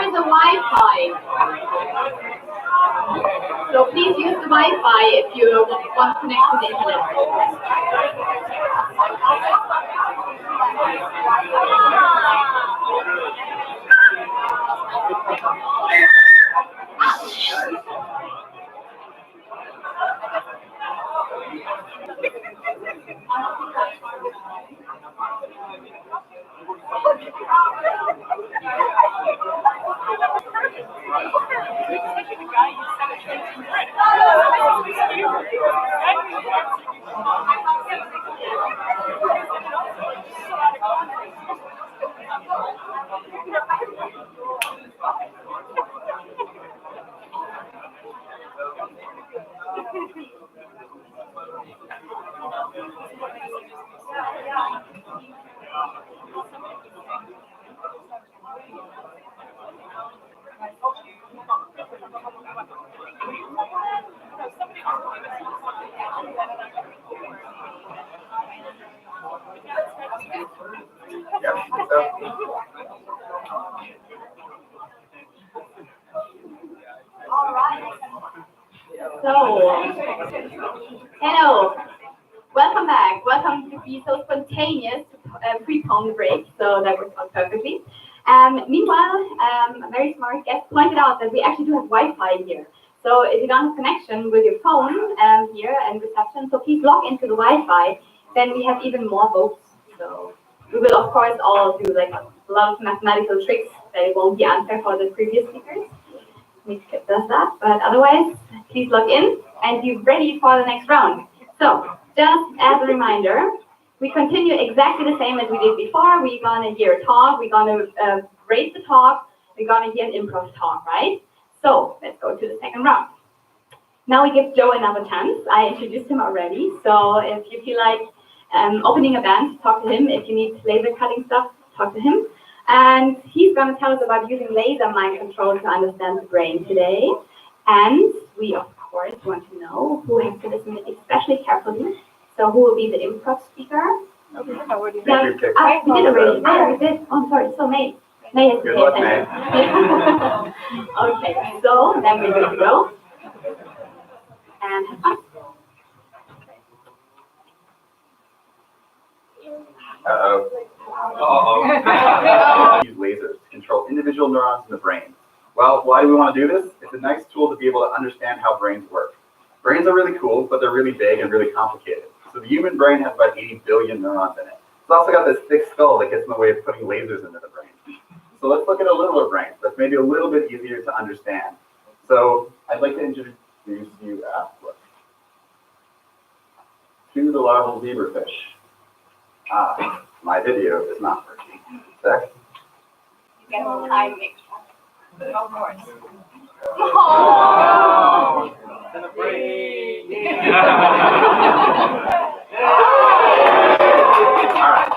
is a Wi-Fi. So please use the Wi-Fi if you want to connect to the internet. So, hello, welcome back. Welcome to be so spontaneous to prepone the break. So that worked out perfectly. Meanwhile, a very smart guest pointed out that we actually do have Wi-Fi here. So if you don't have connection with your phone here and reception, so please log into the Wi-Fi. Then we have even more votes. So we will of course all do like a lot of mathematical tricks that it won't be unfair for the previous speakers. We does that, but otherwise, please log in and be ready for the next round. So, just as a reminder, we continue exactly the same as we did before. We're gonna hear a talk, we're gonna rate the talk, we're gonna hear an improv talk, right? So, let's go to the second round. Now we give Joe another chance. I introduced him already, so if you feel like opening a band, talk to him. If you need laser cutting stuff, talk to him. And he's going to tell us about using laser mind control to understand the brain today. And we, of course, want to know who has to listen especially carefully. So who will be the improv speaker? Yeah, we did already. Yeah, we did. Oh, I'm sorry. So May has to pay attention. Okay, so then we're good to go. And have fun. Use lasers to control individual neurons in the brain. Well, why do we want to do this? It's a nice tool to be able to understand how brains work. Brains are really cool, but they're really big and really complicated. So the human brain has about 80 billion neurons in it. It's also got this thick skull that gets in the way of putting lasers into the brain. So let's look at a littler brain that's maybe a little bit easier to understand. So I'd like to introduce you to the larval zebrafish. My video is not working. Sec. You get a time extra. Of course. Oh! In the brain. Alright.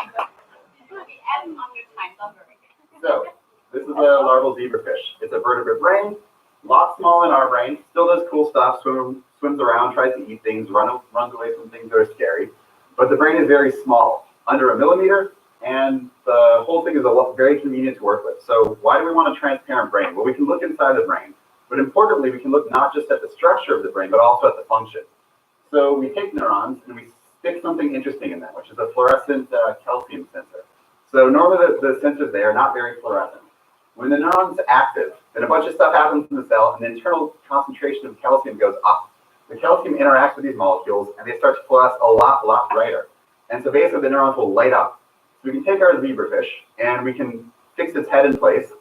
So, this is a larval zebrafish. It's a vertebrate brain, a lot smaller than our brain, still does cool stuff, swims around, tries to eat things, runs away from things that are scary. But the brain is very small, under a millimeter, and the whole thing is very convenient to work with. So why do we want a transparent brain? Well, we can look inside the brain, but importantly, we can look not just at the structure of the brain, but also at the function. So we take neurons and we stick something interesting in them, which is a fluorescent calcium sensor. So normally the sensors there are not very fluorescent. When the neuron's active, then a bunch of stuff happens in the cell, and the internal concentration of calcium goes up. The calcium interacts with these molecules, and they start to fluoresce a lot brighter. And so basically the neurons will light up. So we can take our zebrafish, and we can fix its head in place,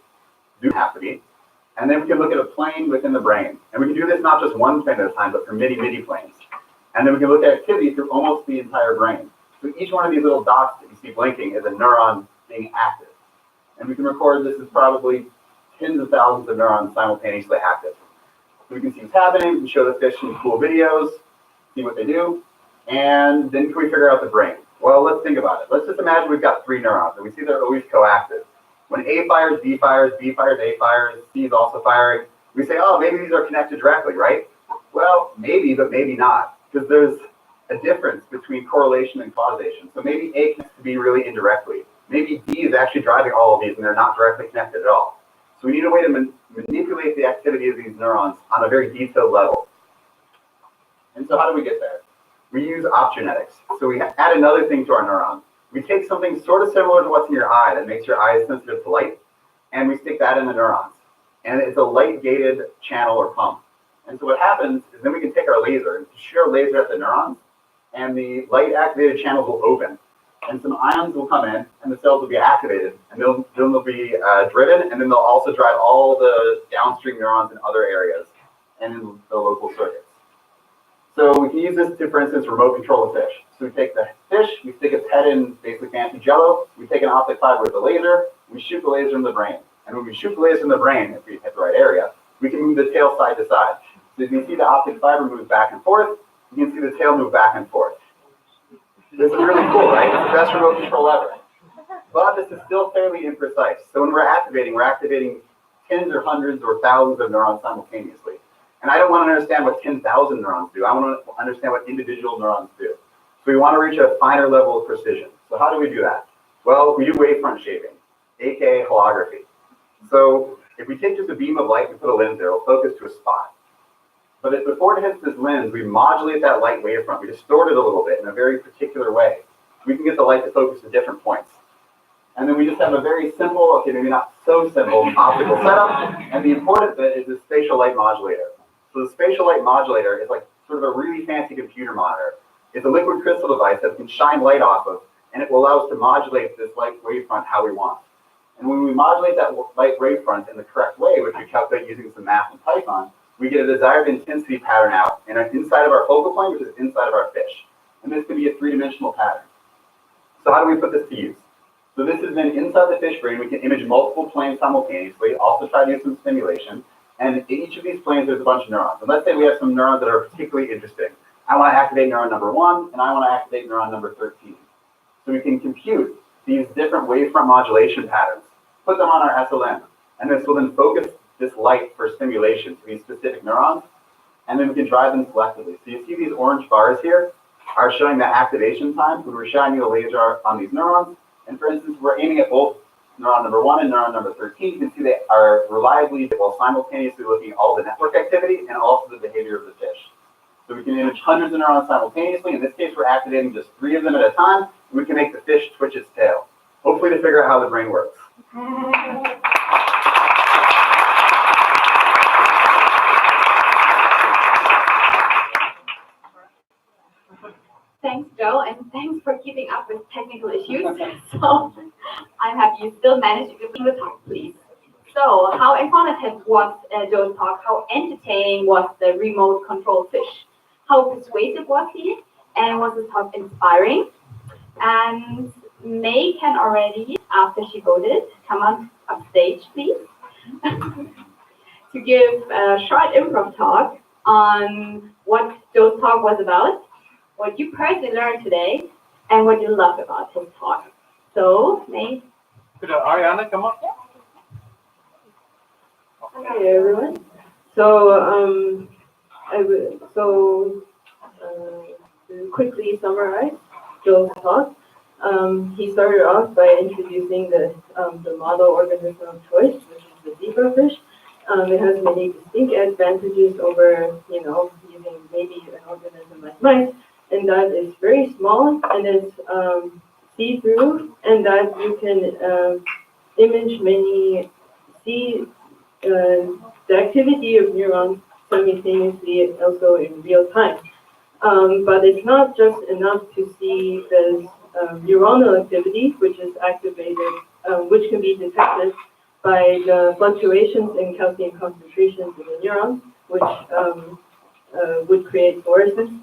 do have to be, and then we can look at a plane within the brain. And we can do this not just one plane at a time, but for many planes. And then we can look at activity through almost the entire brain. So each one of these little dots that you see blinking is a neuron being active. And we can record this as probably tens of thousands of neurons simultaneously active. So we can see what's happening, we can show the fish some cool videos, see what they do, and then can we figure out the brain? Well, let's think about it. Let's just imagine we've got 3 neurons, and we see they're always coactive. When A fires, B fires, B fires, A fires, C is also firing, we say, oh, maybe these are connected directly, right? Well, maybe, but maybe not, because there's a difference between correlation and causation. So maybe A connects to B really indirectly. Maybe D is actually driving all of these and they're not directly connected at all. So we need a way to manipulate the activity of these neurons on a very detailed level. And so how do we get there? We use opgenetics. So we add another thing to our neuron. We take something sort of similar to what's in your eye that makes your eyes sensitive to light, and we stick that in the neurons. And it's a light-gated channel or pump. And so what happens is then we can take our laser and shoot our laser at the neurons, and the light-activated channels will open. And some ions will come in, and the cells will be activated, and then they'll be driven, and then they'll also drive all the downstream neurons in other areas and in the local circuits. So we can use this to, for instance, remote control a fish. So we take the fish, we stick its head in basically fancy jello, we take an optic fiber with a laser, we shoot the laser in the brain. And when we shoot the laser in the brain, if we hit the right area, we can move the tail side to side. So you can see the optic fiber move back and forth, you can see the tail move back and forth. This is really cool, right? It's the best remote control ever. But this is still fairly imprecise. So when we're activating tens or hundreds or thousands of neurons simultaneously. And I don't want to understand what 10,000 neurons do. I want to understand what individual neurons do. So we want to reach a finer level of precision. So how do we do that? Well, we do wavefront shaping, aka holography. So if we take just a beam of light and put a lens there, it'll focus to a spot. But if before it hits this lens, we modulate that light wavefront, we distort it a little bit in a very particular way. We can get the light to focus to different points. And then we just have a very simple, okay, maybe not so simple, optical setup. And the important bit is the spatial light modulator. So the spatial light modulator is like sort of a really fancy computer monitor. It's a liquid crystal device that we can shine light off of, and it will allow us to modulate this light wavefront how we want. And when we modulate that light wavefront in the correct way, which we calculate using some math and Python, we get a desired intensity pattern out inside of our focal point, which is inside of our fish. And this can be a three-dimensional pattern. So how do we put this to use? So this is then inside the fish brain. We can image multiple planes simultaneously, also try to do some stimulation. And in each of these planes, there's a bunch of neurons. And let's say we have some neurons that are particularly interesting. I want to activate neuron number 1, and I want to activate neuron number 13. So we can compute these different wavefront modulation patterns, put them on our SLM, and this will then focus this light for stimulation to these specific neurons, and then we can drive them selectively. So you see these orange bars here are showing the activation time when we're shining a laser on these neurons. And for instance, we're aiming at both neuron number 1 and neuron number 13. You can see they are reliably, while simultaneously looking at all the network activity and also the behavior of the fish. So we can image hundreds of neurons simultaneously. In this case, we're activating just 3 of them at a time. And we can make the fish twitch its tail, hopefully to figure out how the brain works. Thanks, Joe, and thanks for keeping up with technical issues. So I'm happy you still managed to give me the talk, please. So how informative was Joe's talk? How entertaining was the remote control fish? How persuasive was he? And was his talk inspiring? And May can already, after she voted, come on upstage, please, to give a short improv talk on what Joe's talk was about, what you personally learned today, and what you loved about his talk. So, May. Could Ariana come up? Hi everyone. So, to quickly summarize Joe's talk, he started off by introducing the model organism of choice, which is the zebrafish. It has many distinct advantages over, using maybe an organism like mice, and that is very small and it's see-through, and that you can image the activity of neurons simultaneously also in real time. But it's not just enough to see the neuronal activity, which is activated, which can be detected by the fluctuations in calcium concentrations in the neurons, which would create fluorescence.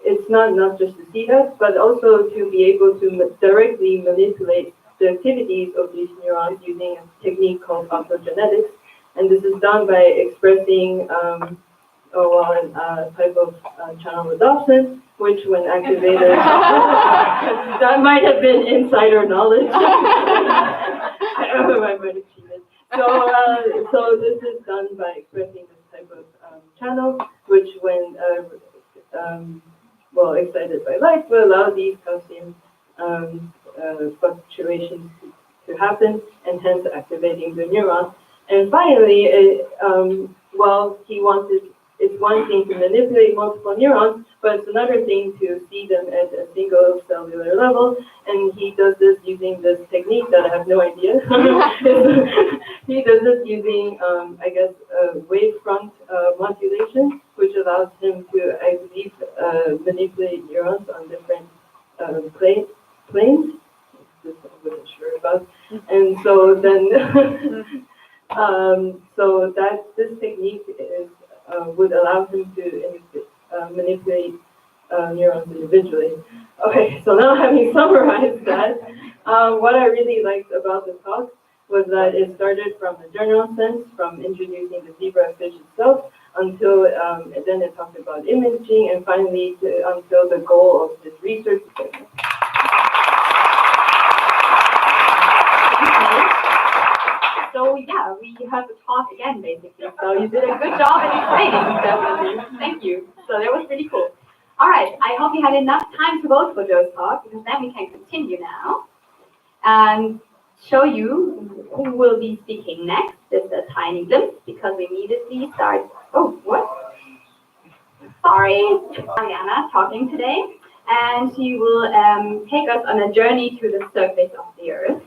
It's not enough just to see that, but also to be able to directly manipulate the activities of these neurons using a technique called optogenetics. And this is done by expressing a type of channel rhodopsin, which when activated, that might have been insider knowledge. I might have cheated. So this is done by expressing this type of channel, which when excited by light will allow these calcium fluctuations to happen, and hence activating the neuron. And finally, it's one thing to manipulate multiple neurons, but it's another thing to see them at a single cellular level. And he does this using this technique that I have no idea. He does this using, wavefront modulation, which allows him to, I believe, manipulate neurons on different planes. This I wasn't sure about. And so then, so that this technique is would allow him to manipulate neurons individually. Okay, so now having summarized that, what I really liked about the talk was that it started from a general sense, from introducing the zebrafish itself, until then it talked about imaging, and finally until the goal of this research. So yeah, we have a talk again, basically. So you did a good job in explaining, definitely. Thank you. So that was pretty cool. All right, I hope you had enough time to vote for Joe's talk, because then we can continue now and show you who will be speaking next. Just a tiny glimpse, because we immediately start. Oh, what? Sorry, Ariana talking today, and she will take us on a journey to the surface of the Earth.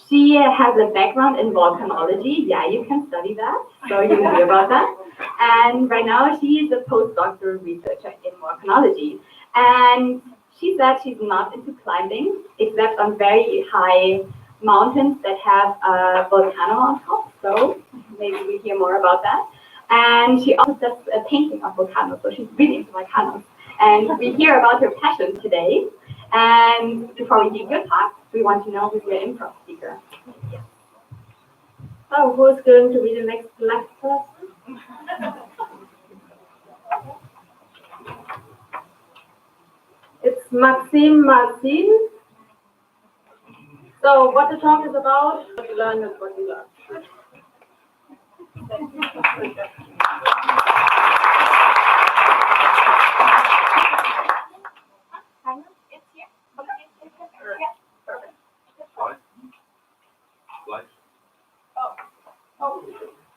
She has a background in volcanology. Yeah, you can study that, so you'll hear about that. And right now, she is a postdoctoral researcher in volcanology. And she said she's not into climbing, except on very high mountains that have a volcano on top. So maybe we hear more about that. And she also does a painting of volcanoes, so she's really into volcanoes. And we hear about her passion today. And before we give your talk, we want to know who's your improv speaker. Oh, who's going to be the next black person? It's Maxime Martin. So what the talk is about, what you learn is what you learn.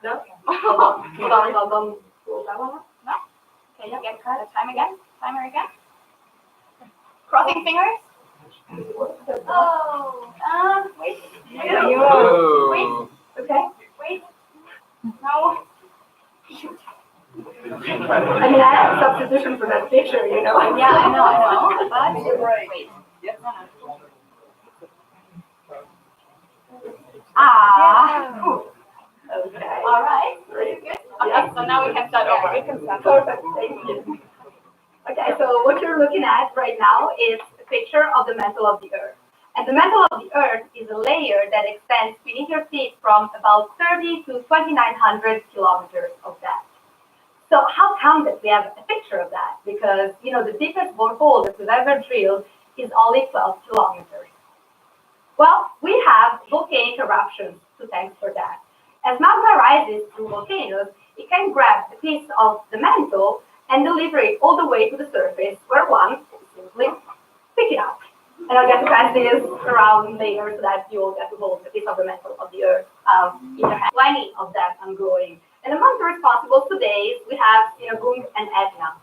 No? Hold on. That one up? No? Okay, you get time again? Timer again? Crossing fingers? Oh, wait. Wait. Okay, wait. No. Shoot. I mean, I have substitution for that picture, you know? Yeah, I know. But, wait. Okay. All right. Very good. Okay, so now we can start over. We can start. Perfect. Thank you. Okay, so what you're looking at right now is a picture of the mantle of the Earth. And the mantle of the Earth is a layer that extends beneath your feet from about 30 to 2,900 kilometers of depth. So how come that we have a picture of that? Because, you know, the deepest borehole that we've ever drilled is only 12 kilometers. Well, we have volcanic eruptions to thank for that. As magma rises through volcanoes, it can grab a piece of the mantle and deliver it all the way to the surface, where one can simply pick it up. And I'll get to pass this around later so that you all get to hold a piece of the mantle of the Earth in your hand. Plenty of that ongoing. And among the responsibles today, we have Boom and Etna.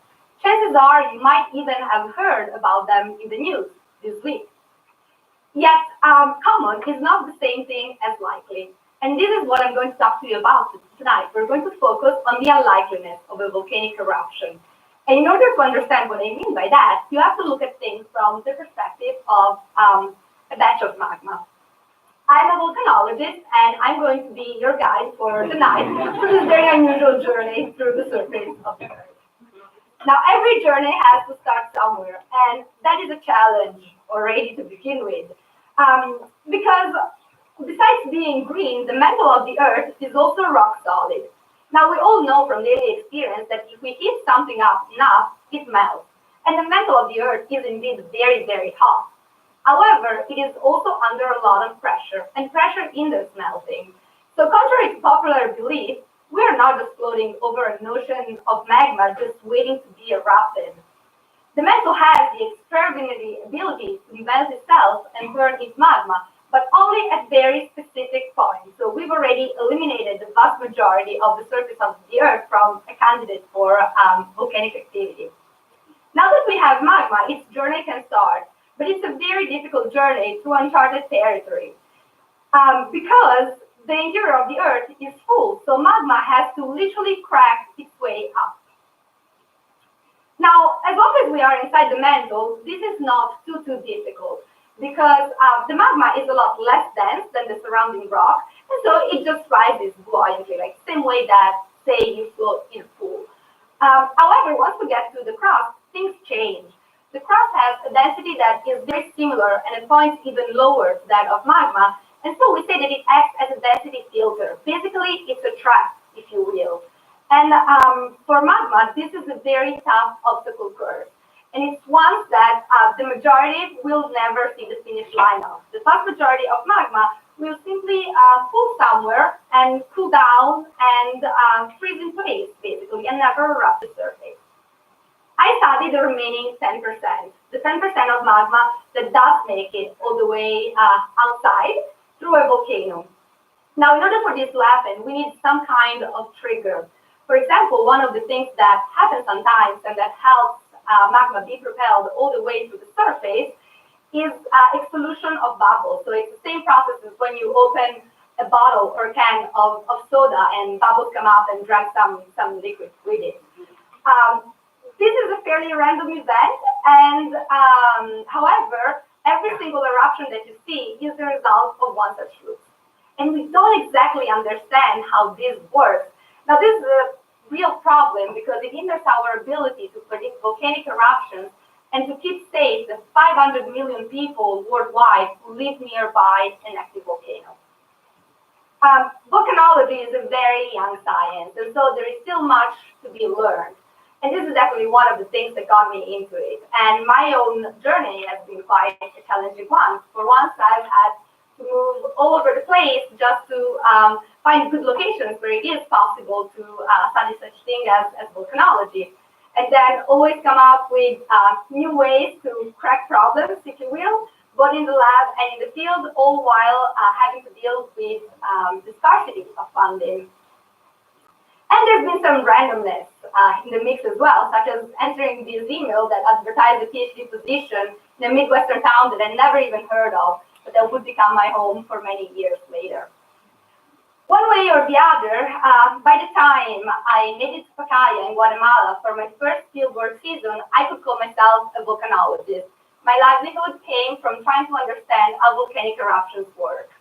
Chances are you might even have heard about them in the news this week. Yet, common is not the same thing as likely. And this is what I'm going to talk to you about tonight. We're going to focus on the unlikeliness of a volcanic eruption. And in order to understand what I mean by that, you have to look at things from the perspective of a batch of magma. I'm a volcanologist, and I'm going to be your guide for tonight for this very unusual journey through the surface of the Earth. Now, every journey has to start somewhere, and that is a challenge already to begin with. Because besides being green, the mantle of the Earth is also rock solid. Now, we all know from daily experience that if we heat something up enough, it melts. And the mantle of the Earth is indeed very, very hot. However, it is also under a lot of pressure, and pressure hinders melting. So contrary to popular belief, we are not just floating over an ocean of magma just waiting to be erupted. The mantle has the extraordinary ability to develop itself and burn its magma, but only at very specific points. So we've already eliminated the vast majority of the surface of the Earth from a candidate for volcanic activity. Now that we have magma, its journey can start, but it's a very difficult journey through uncharted territory because the interior of the Earth is full, so magma has to literally crack its way up. Now, as long as we are inside the mantle, this is not too difficult because the magma is a lot less dense than the surrounding rock, and so it just rises buoyantly, like the same way that, say, you float in a pool. However, once we get to the crust, things change. The crust has a density that is very similar and at points even lower to that of magma, and so we say that it acts as a density filter. Basically, it's a trap, if you will. And for magma, this is a very tough obstacle course. And it's one that the majority will never see the finish line of. The vast majority of magma will simply pool somewhere and cool down and freeze in place, basically, and never erupt the surface. I studied the remaining 10%, the 10% of magma that does make it all the way outside through a volcano. Now, in order for this to happen, we need some kind of trigger. For example, one of the things that happens sometimes and that helps magma be propelled all the way to the surface is exsolution of bubbles. So it's the same process as when you open a bottle or can of soda and bubbles come out and drag some liquid with it. This is a fairly random event, and however, every single eruption that you see is the result of one such loop. And we don't exactly understand how this works. Now, this is a real problem because it hinders our ability to predict volcanic eruptions and to keep safe the 500 million people worldwide who live nearby an active volcano. Volcanology is a very young science, and so there is still much to be learned. And this is definitely one of the things that got me into it. And my own journey has been quite a challenging one. For once, I've had to move all over the place just to find good locations where it is possible to study such thing as volcanology. And then always come up with new ways to crack problems, if you will, both in the lab and in the field, all while having to deal with the scarcity of funding. And there's been some randomness in the mix as well, such as entering this email that advertised a PhD position in a Midwestern town that I never even heard of, but that would become my home for many years later. One way or the other, by the time I made it to Pacaya in Guatemala for my first fieldwork season, I could call myself a volcanologist. My livelihood came from trying to understand how volcanic eruptions work.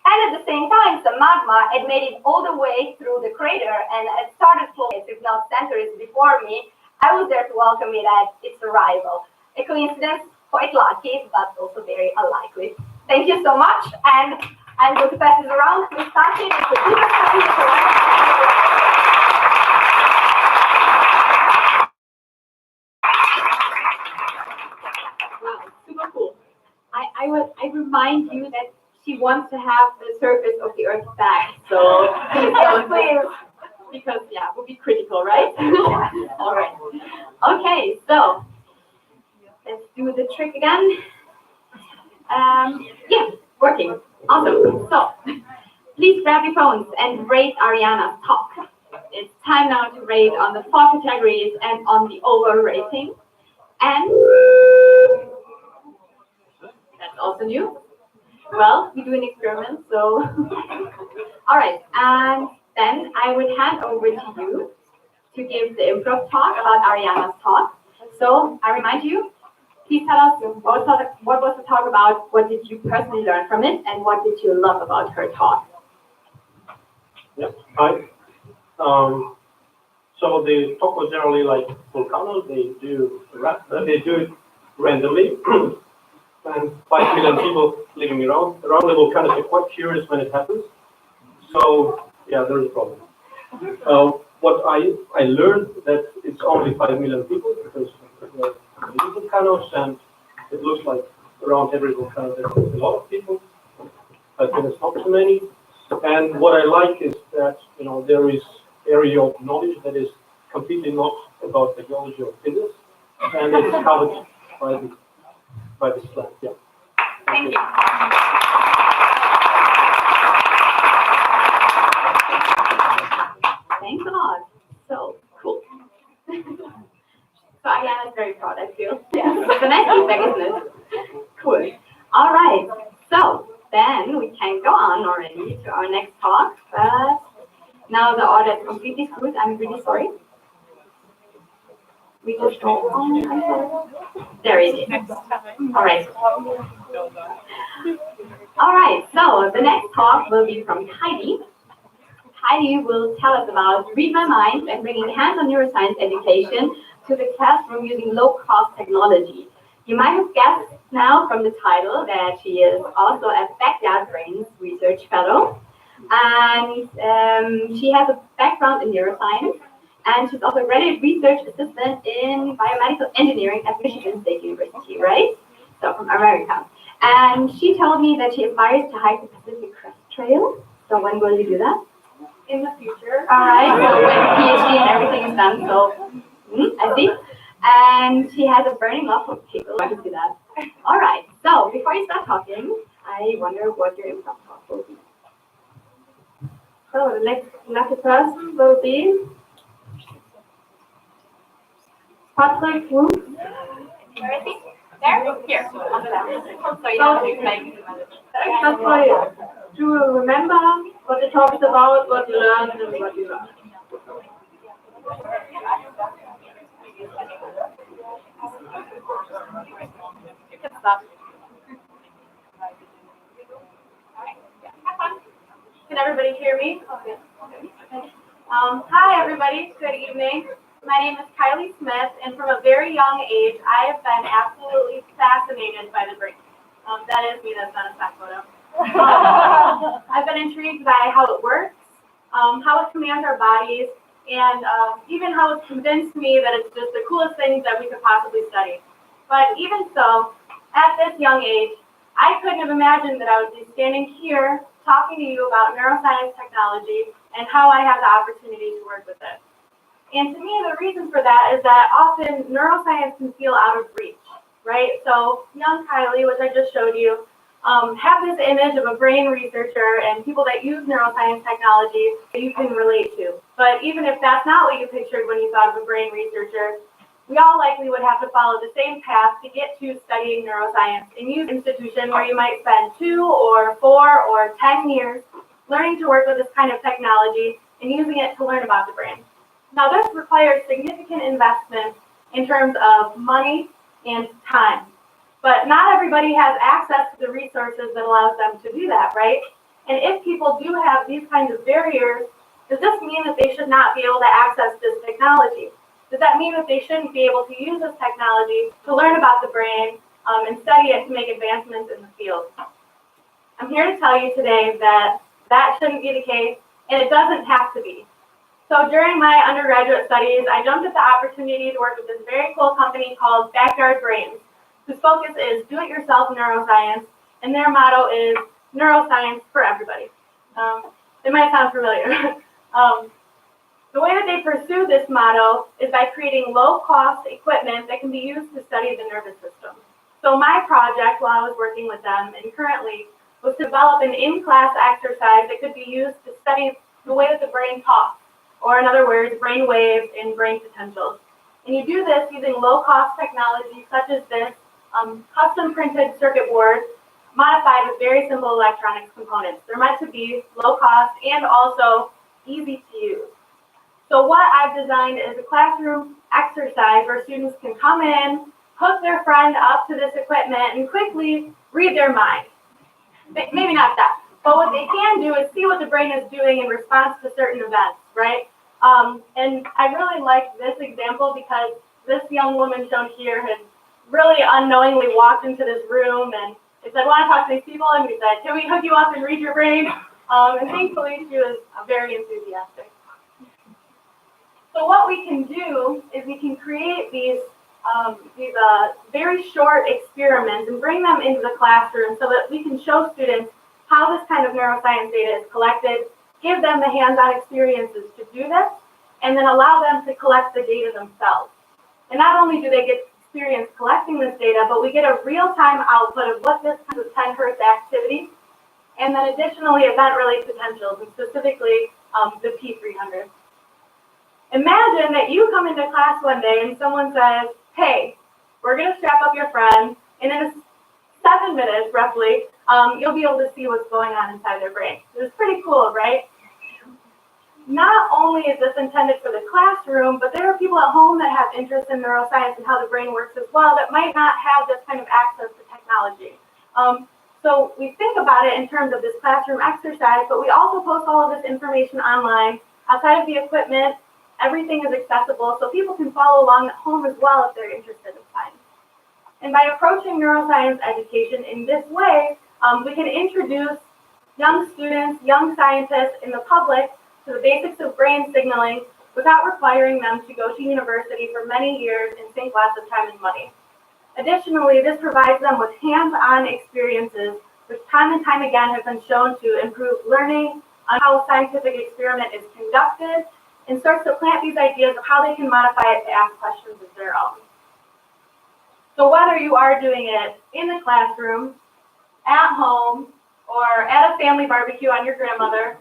And at the same time, some magma had made it all the way through the crater and had started flowing, if not centuries before me. I was there to welcome it at its arrival. A coincidence, quite lucky, but also very unlikely. Thank you so much, and I'm going to pass this around to Santi. Wow, super cool. I remind you that she wants to have the surface of the Earth back. So please, because yeah, it would be critical, right? All right. Okay, so let's do the trick again. Yeah, working. Awesome. So please grab your phones and rate Ariana's talk. It's time now to rate on the 4 categories and on the overrating. And that's also new. Well, we do an experiment, so. All right, and then I would hand over to you to give the improv talk about Ariana's talk. So I remind you, please tell us what was the talk about, what did you personally learn from it, and what did you love about her talk? Yeah, hi. So the talk was generally like volcanoes. They do it randomly. And 5 million people living around the volcano are quite curious when it happens. So yeah, there's a problem. What I learned that it's only 5 million people because there are volcanoes and it looks like around every volcano there's a lot of people. I think it's not too many. And what I like is that there is area of knowledge that is completely not about the geology or physics. And it's covered by this slide. Yeah. Thank you. Thanks a lot. So cool. So again, I'm very proud, I feel. Yeah. The next feedback, isn't it? Cool. All right. So then we can go on already to our next talk. But now the order is completely screwed. I'm really sorry. We just go on. I'm sorry. There it is. All right. All right. So the next talk will be from Kylie. Kylie will tell us about Read My Mind and bringing hands-on neuroscience education to the classroom using low-cost technology. You might have guessed now from the title that she is also a Backyard Brains Research Fellow. And she has a background in neuroscience. And she's also a graduate research assistant in biomedical engineering at Michigan State University, right? So from America. And she told me that she aspires to hike the Pacific Crest Trail. So when will you do that? In the future. All right, so when PhD and everything is done, so I see. And she has a burning love for people. I can see that. All right, so before you start talking, I wonder what your improv talk will be. So the next lucky person will be Patrick Wu. Where is he? There? Here. On the left. So you have to make the message. Just for you to remember what the talk is about, what you learned, and what you learned. You can stop. Can everybody hear me? Okay. Hi, everybody. Good evening. My name is Kylie Smith, and from a very young age, I have been absolutely fascinated by the brain. That is me. That's not a stock photo. I've been intrigued by how it works, how it commands our bodies, and even how it's convinced me that it's just the coolest things that we could possibly study. But even so, at this young age, I couldn't have imagined that I would be standing here talking to you about neuroscience technology and how I have the opportunity to work with it. And to me, the reason for that is that often neuroscience can feel out of reach, right? So young Kylie, which I just showed you, have this image of a brain researcher and people that use neuroscience technology that you can relate to. But even if that's not what you pictured when you thought of a brain researcher, we all likely would have to follow the same path to get to studying neuroscience and use an institution where you might spend 2 or 4 or 10 years learning to work with this kind of technology and using it to learn about the brain. Now, this requires significant investment in terms of money and time. But not everybody has access to the resources that allows them to do that, right? And if people do have these kinds of barriers, does this mean that they should not be able to access this technology? Does that mean that they shouldn't be able to use this technology to learn about the brain and study it to make advancements in the field? I'm here to tell you today that that shouldn't be the case, and it doesn't have to be. So during my undergraduate studies, I jumped at the opportunity to work with this very cool company called Backyard Brains, whose focus is do-it-yourself neuroscience, and their motto is neuroscience for everybody. It might sound familiar. The way that they pursue this motto is by creating low-cost equipment that can be used to study the nervous system. So my project, while I was working with them, and currently, was to develop an in-class exercise that could be used to study the way that the brain talks, or in other words, brain waves and brain potentials. And you do this using low-cost technology such as this custom-printed circuit board modified with very simple electronics components. They're meant to be low-cost and also easy to use. So what I've designed is a classroom exercise where students can come in, hook their friend up to this equipment, and quickly read their mind. Maybe not that, but what they can do is see what the brain is doing in response to certain events, right? And I really like this example because this young woman shown here had really unknowingly walked into this room and they said, want to talk to these people? And we said, can we hook you up and read your brain? And thankfully, she was very enthusiastic. So what we can do is we can create these very short experiments and bring them into the classroom so that we can show students how this kind of neuroscience data is collected, give them the hands-on experiences to do this, and then allow them to collect the data themselves. And not only do they get experience collecting this data, but we get a real-time output of what this kind of 10 Hertz activity, and then additionally event-related potentials, and specifically the P300. Imagine that you come into class one day and someone says, hey, we're going to strap up your friend, and in 7 minutes, roughly, you'll be able to see what's going on inside their brain. It's pretty cool, right? Not only is this intended for the classroom, but there are people at home that have interest in neuroscience and how the brain works as well that might not have this kind of access to technology. So we think about it in terms of this classroom exercise, but we also post all of this information online. Outside of the equipment, everything is accessible, so people can follow along at home as well if they're interested in science. And by approaching neuroscience education in this way, we can introduce young students, young scientists, and the public to the basics of brain signaling without requiring them to go to university for many years and sink lots of time and money. Additionally, this provides them with hands-on experiences, which time and time again have been shown to improve learning on how a scientific experiment is conducted, and starts to plant these ideas of how they can modify it to ask questions of their own. So whether you are doing it in the classroom, at home, or at a family barbecue on your grandmother,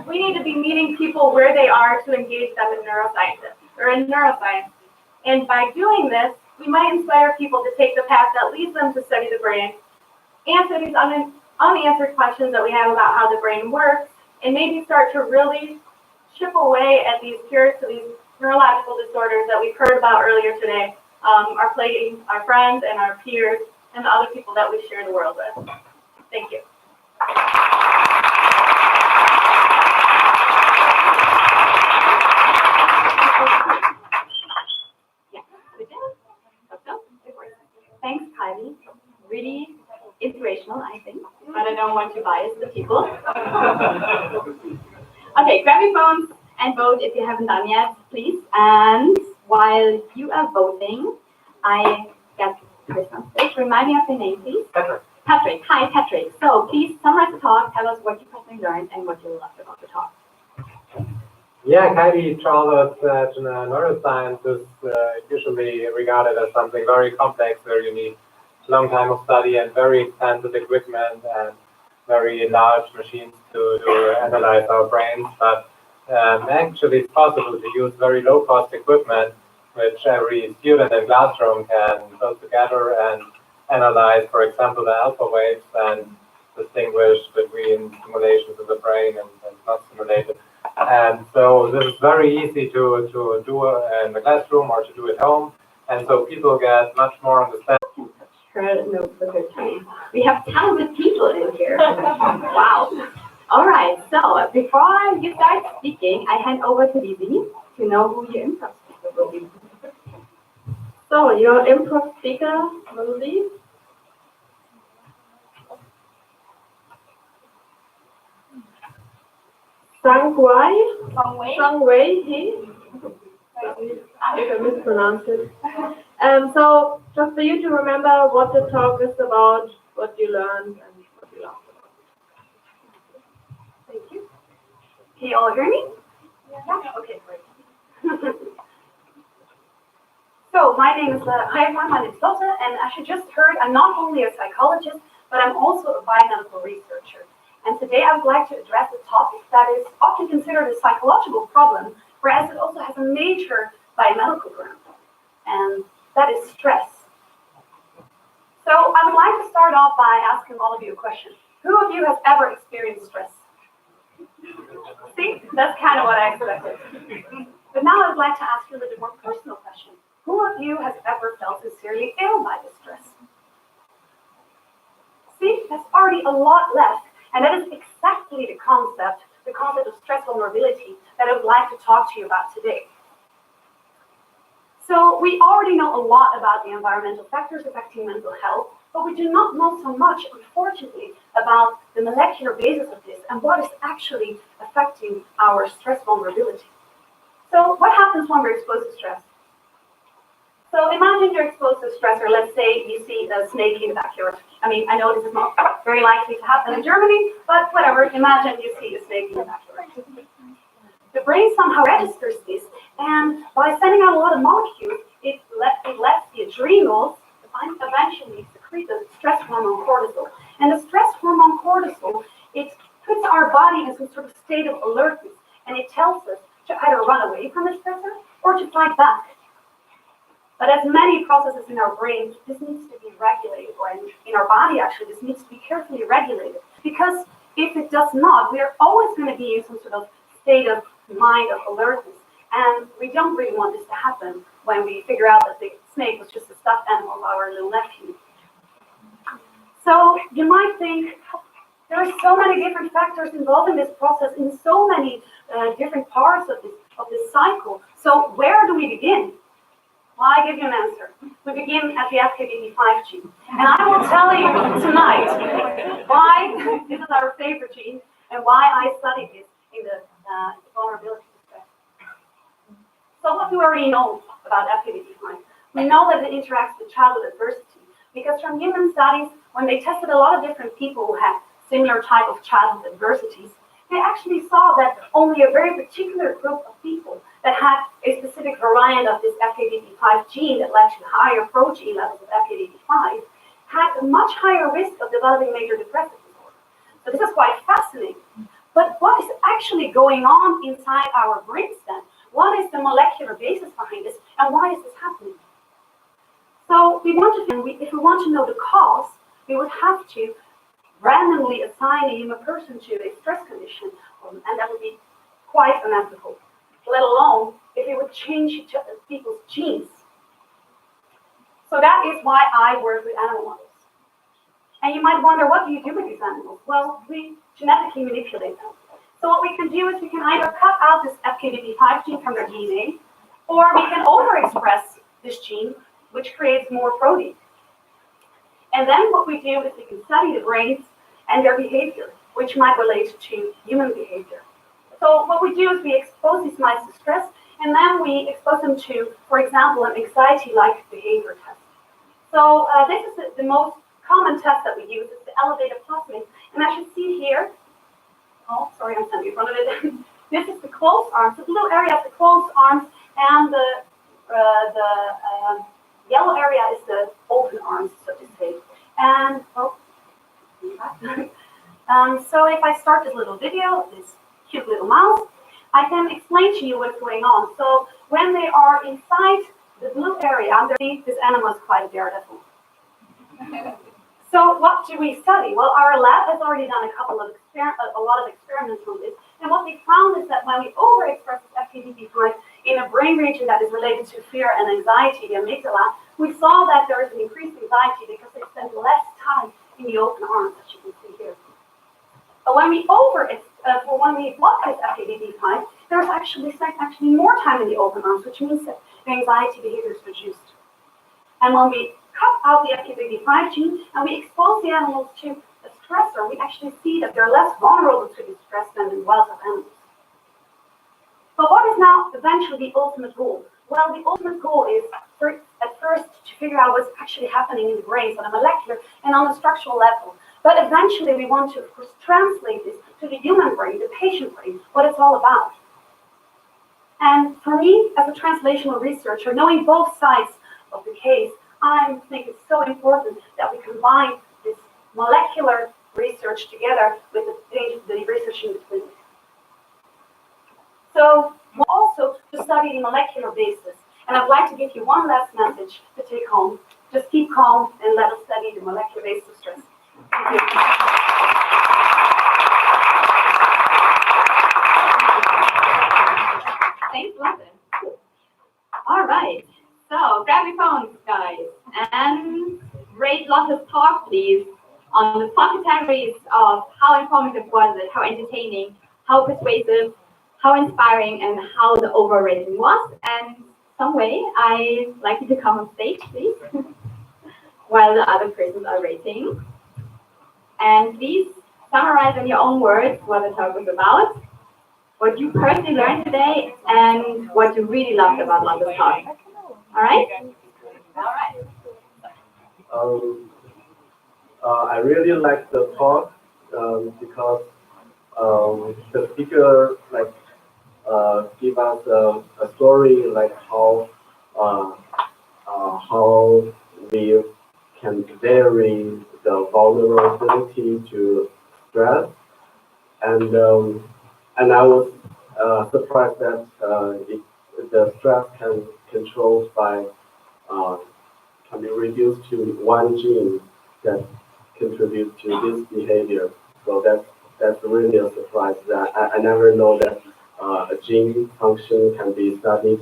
we need to be meeting people where they are to engage them in neuroscience. And by doing this, we might inspire people to take the path that leads them to study the brain, answer these unanswered questions that we have about how the brain works, and maybe start to really chip away at these cures to these neurological disorders that we've heard about earlier today, are plaguing our friends and our peers and the other people that we share the world with. Thank you. Thanks, Kylie. Really inspirational, I think, but I don't want to bias the people. Okay, grab your phones and vote if you haven't done yet, please. And while you are voting, I get Chris on stage. Remind me of your name, please. Patrick. Patrick. Hi, Patrick. So please summarize the talk. Tell us what you personally learned and what you loved about the talk. Yeah, Kylie told us that neuroscience is usually regarded as something very complex, where you need a long time of study and very expensive equipment and very large machines to analyze our brains. But actually, it's possible to use very low-cost equipment, which every student in classroom can put together and analyze, for example, the alpha waves and distinguish between stimulations in the brain and not stimulated. And so this is very easy to do in the classroom or to do at home. And so people get much more understanding. We have talented people in here. Wow. All right. So before you start speaking, I hand over to Lizzie to know who your improv speaker will be. So your improv speaker will be Wei He. If I mispronounced it. So just for you to remember what the talk is about, what you learned, and what you loved about it. Thank you. Can you all hear me? Yeah. Okay, great. So my name is, hi everyone, my name is Lotte, and as you just heard, I'm not only a psychologist, but I'm also a biomedical researcher. And today I would like to address a topic that is often considered a psychological problem, whereas it also has a major biomedical ground, and that is stress. So I would like to start off by asking all of you a question. Who of you has ever experienced stress? See, that's kind of what I expected. But now I would like to ask you a little bit more personal question. Who of you has ever felt sincerely ill by this stress? See, that's already a lot less. And that is exactly the concept of stress vulnerability that I would like to talk to you about today. So we already know a lot about the environmental factors affecting mental health, but we do not know so much, unfortunately, about the molecular basis of this and what is actually affecting our stress vulnerability. So what happens when we're exposed to stress? So imagine you're exposed to stress, or let's say you see a snake in the backyard. I mean, I know this is not very likely to happen in Germany, but whatever, imagine you see a snake in the backyard. The brain somehow registers this, and by sending out a lot of molecules, it lets the adrenals eventually secrete the stress hormone cortisol. And the stress hormone cortisol, it puts our body in some sort of state of alertness, and it tells us to either run away from the stressor or to fight back. But as many processes in our brain, this needs to be regulated, or in our body actually, this needs to be carefully regulated. Because if it does not, we are always going to be in some sort of state of mind of alertness. And we don't really want this to happen when we figure out that the snake was just a stuffed animal of our little nephew. So you might think, there are so many different factors involved in this process, in so many different parts of this cycle. So where do we begin? Well, I give you an answer. We begin at the FKBP5 gene. And I will tell you tonight why this is our favorite gene and why I studied this in the vulnerability stress. So what do we already know about FKBP5? We know that it interacts with childhood adversity, because from human studies, when they tested a lot of different people who had similar type of childhood adversities, they actually saw that only a very particular group of people that had a specific variant of this FKBP5 gene that led to higher protein levels of FKBP5 had a much higher risk of developing major depressive disorder. So this is quite fascinating. But what is actually going on inside our brains then? What is the molecular basis behind this, and why is this happening? So if we want to know the cause, we would have to randomly assign a human person to a stress condition, and that would be quite unethical, let alone if it would change people's genes. So that is why I work with animal models. And you might wonder, what do you do with these animals? Well, we genetically manipulate them. So what we can do is we can either cut out this FKBP5 gene from their DNA, or we can overexpress this gene, which creates more protein. And then what we do is we can study the brains and their behavior, which might relate to human behavior. So what we do is we expose these mice to stress, and then we expose them to, for example, an anxiety-like behavior test. So this is the most common test that we use. It's the elevated plasmid. And as you see here, oh, sorry, I'm standing in front of it. This is the closed arms. The blue area is the closed arms, and the yellow area is the open arms, so to say. And so if I start this little video, this cute little mouse, I can explain to you what's going on. So when they are inside the blue area, this animal is quite a daredevil. So what do we study? Well, our lab has already done a lot of experiments on this, and what we found is that when we overexpress FKBP5 in a brain region that is related to fear and anxiety, the amygdala, we saw that there is an increased anxiety because they spend less time in the open arms, as you can see here. But when we block this FKBP5, there's actually more time in the open arms, which means that the anxiety behavior is reduced. And when we cut out the FKBP5 gene and we expose the animals to a stressor, we actually see that they're less vulnerable to this stress than in wild animals. But what is now eventually the ultimate goal? Well, the ultimate goal is at first to figure out what's actually happening in the brains on a molecular and on a structural level. But eventually we want to, of course, translate this to the human brain, the patient brain, what it's all about. And for me, as a translational researcher, knowing both sides of the case, I think it's so important that we combine this molecular research together with the research in the clinic. So also to study the molecular basis. And I'd like to give you one last message to take home. Just keep calm and let us study the molecular basis of stress. Thank you. Thanks, London. All right. So grab your phones, guys, and rate Lotte's talk, please, on the 4 categories of how informative was it, how entertaining, how persuasive, how inspiring, and how the overrating was. And some way, I'd like you to come on stage, please, while the other persons are rating. And please summarize in your own words what the talk was about, what you personally learned today, and what you really loved about Lotte's talk. All right? All right. I really like the talk because the speaker give us a story like how how we can vary the vulnerability to stress, and I was surprised that the stress controlled by can be reduced to one gene that contributes to this behavior. So that's really a surprise. That I never know that a gene function can be studied,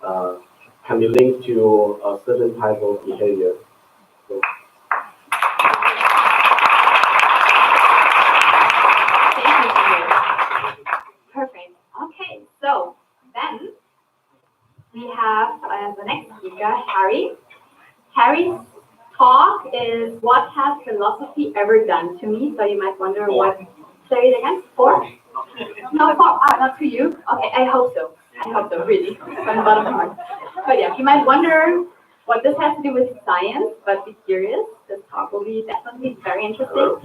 can be linked to a certain type of behavior. So, Perfect. Okay, so then we have the next speaker, Harry. Harry's talk is "What has philosophy ever done to me?" So you might wonder what. Say it again. 4? No, 4. Not to you. Okay, I hope so. I hope so, really, from the bottom of my heart. But yeah, you might wonder what this has to do with science, but be curious. This talk will be definitely very interesting.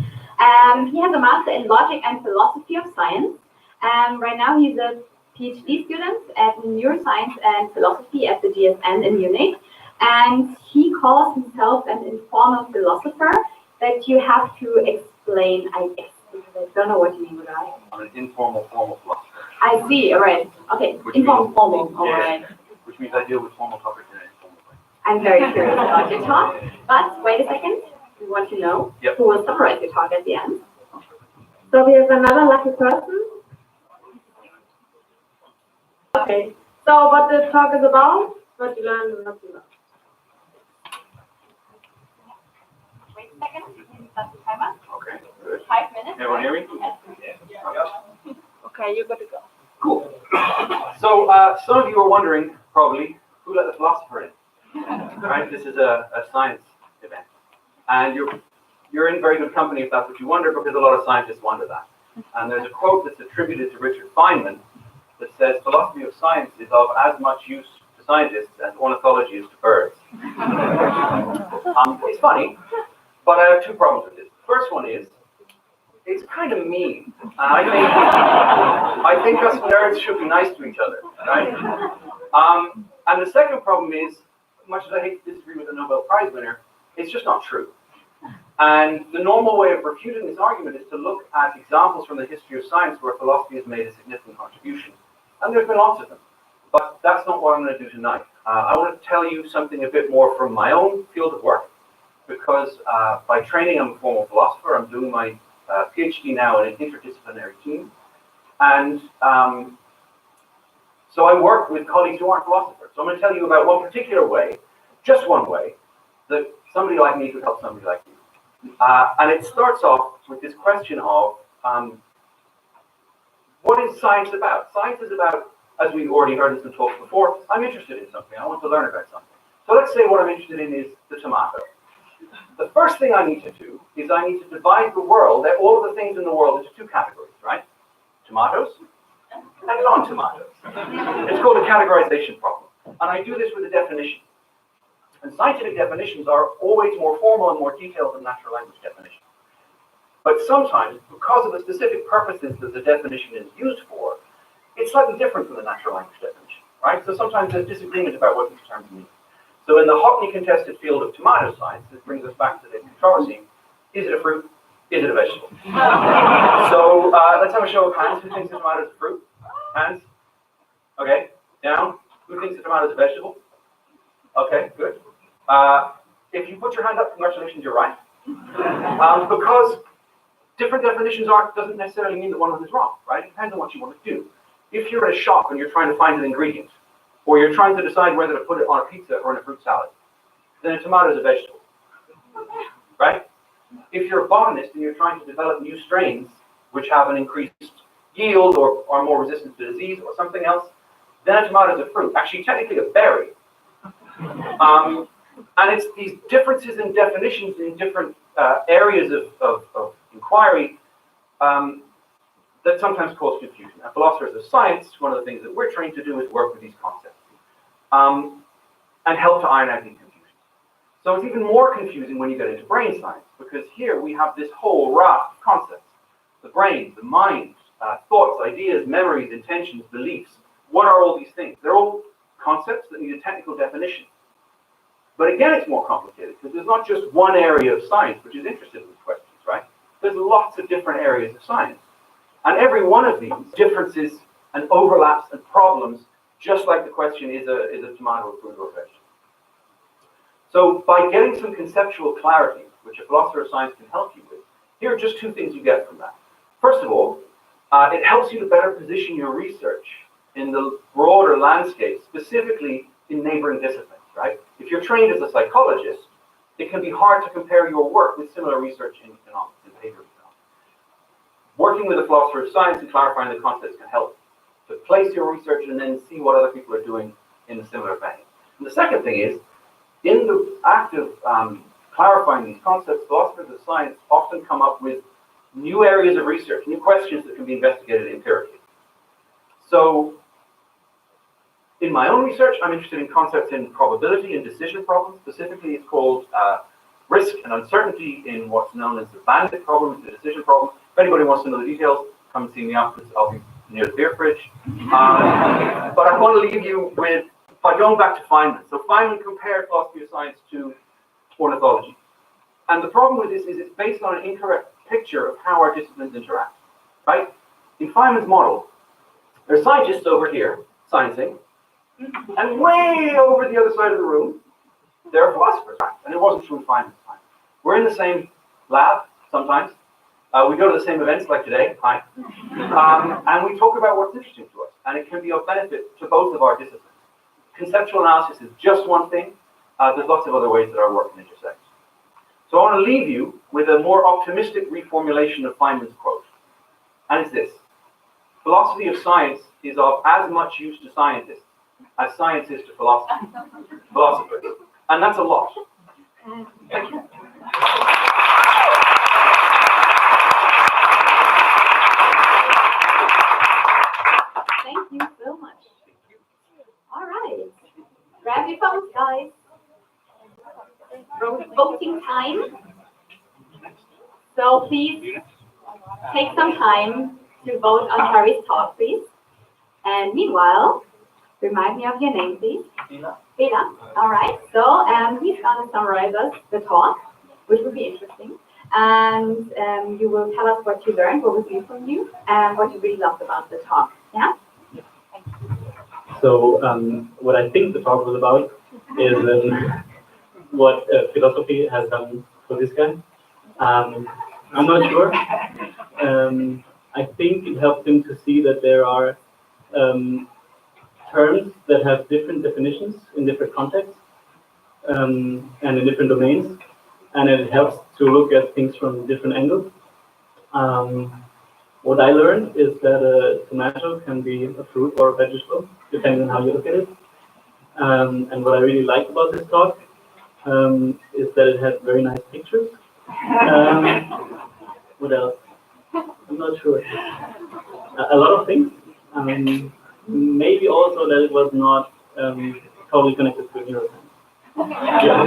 He has a master in logic and philosophy of science. Right now he's a PhD student at neuroscience and philosophy at the GSN in Munich. And he calls himself an informal philosopher that you have to explain, I guess, because I don't know what you mean by that. I'm an informal, formal philosopher. I see, all right. Okay, informal, formal, all right. Which means I deal with formal topics in an informal way. I'm very curious about your talk, but wait a second. We want to know who will summarize your talk at the end. So we have another lucky person. Okay, so what the talk is about, what you learned and what you learned. Wait a second. That's the timer. Okay, good. 5 minutes. Everyone hear me? Yes. Okay, you got to go. Cool. So some of you are wondering, probably, who let the philosopher in? Right? This is a science event. And you're in very good company if that's what you wonder, because a lot of scientists wonder that. And there's a quote that's attributed to Richard Feynman that says, philosophy of science is of as much use to scientists as ornithology is to birds. It's funny, but I have 2 problems with this. The first one is, it's kind of mean. And I think us nerds should be nice to each other, right? And the second problem is, much as I hate to disagree with a Nobel Prize winner, it's just not true. And the normal way of refuting this argument is to look at examples from the history of science where philosophy has made a significant contribution. And there's been lots of them. But that's not what I'm going to do tonight. I want to tell you something a bit more from my own field of work, because by training I'm a formal philosopher. I'm doing my PhD now in an interdisciplinary team. And so I work with colleagues who aren't philosophers. So I'm going to tell you about one particular way, just one way, that somebody like me could help somebody like you. And it starts off with this question of, what is science about? Science is about, as we've already heard in some talks before, I'm interested in something. I want to learn about something. So let's say what I'm interested in is the tomato. The first thing I need to do is I need to divide the world, all of the things in the world, into 2 categories, right? Tomatoes and non-tomatoes. It's called a categorization problem. And I do this with a definition. And scientific definitions are always more formal and more detailed than natural language definitions. But sometimes, because of the specific purposes that the definition is used for, it's slightly different from the natural language definition, right? So sometimes there's disagreement about what these terms mean. So in the hotly contested field of tomato science, this brings us back to the controversy: is it a fruit? Is it a vegetable? So let's have a show of hands. Who thinks the tomato is a fruit? Hands. Okay, down. Who thinks the tomato is a vegetable? Okay, good. If you put your hand up, congratulations, you're right. Because different definitions doesn't necessarily mean that one of them is wrong, right? It depends on what you want to do. If you're at a shop and you're trying to find an ingredient, or you're trying to decide whether to put it on a pizza or in a fruit salad, then a tomato is a vegetable, right? If you're a botanist and you're trying to develop new strains which have an increased yield or are more resistant to disease or something else, then a tomato is a fruit, actually technically a berry. And it's these differences in definitions in different areas of inquiry that sometimes cause confusion. And philosophers of science, one of the things that we're trained to do is work with these concepts and help to iron out these confusions. So it's even more confusing when you get into brain science, because here we have this whole raft of concepts: the brain, the mind, thoughts, ideas, memories, intentions, beliefs. What are all these things? They're all concepts that need a technical definition. But again, it's more complicated because there's not just one area of science which is interested in these questions, right? There's lots of different areas of science. And every one of these differences and overlaps and problems, just like the question, is a tomato or fruit or vegetable? So by getting some conceptual clarity, which a philosopher of science can help you with, here are just two things you get from that. First of all, it helps you to better position your research in the broader landscape, specifically in neighboring disciplines, right? If you're trained as a psychologist, it can be hard to compare your work with similar research in economics and behavioral economics. Working with a philosopher of science and clarifying the concepts can help to place your research and then see what other people are doing in a similar vein. And the second thing is, in the act of clarifying these concepts, philosophers of science often come up with new areas of research, new questions that can be investigated empirically. So, in my own research, I'm interested in concepts in probability and decision problems. Specifically, it's called risk and uncertainty in what's known as the bandit problem, the decision problem. If anybody wants to know the details, come and see me afterwards. I'll be near the beer fridge. But I want to leave you with, by going back to Feynman. So Feynman compared philosophy of science to ornithology. And the problem with this is it's based on an incorrect picture of how our disciplines interact, right? In Feynman's model, there are scientists over here, sciencing, and way over the other side of the room, there are philosophers. And it wasn't true in Feynman's time. We're in the same lab sometimes. We go to the same events like today, hi. And we talk about what's interesting to us. And it can be of benefit to both of our disciplines. Conceptual analysis is just one thing. There's lots of other ways that our work can intersect. So I want to leave you with a more optimistic reformulation of Feynman's quote. And it's this: philosophy of science is of as much use to scientists as science is to philosophers. And that's a lot. Thank you. Thank you so much. All right. Grab your phones, guys. Voting time. So please take some time to vote on Harry's talk, please. And meanwhile, remind me of your name, please. Bela. All right. So he's going to summarize us the talk, which will be interesting. And you will tell us what you learned, what was new from you, and what you really loved about the talk. Yeah? So what I think the talk was about is what philosophy has done for this guy. I'm not sure. I think it helped him to see that there are terms that have different definitions in different contexts and in different domains, and it helps to look at things from different angles. What I learned is that a tomato can be a fruit or a vegetable, depending on how you look at it. And what I really liked about this talk is that it had very nice pictures. What else? I'm not sure. A lot of things. Maybe also that it was not totally connected to neuroscience. Yeah.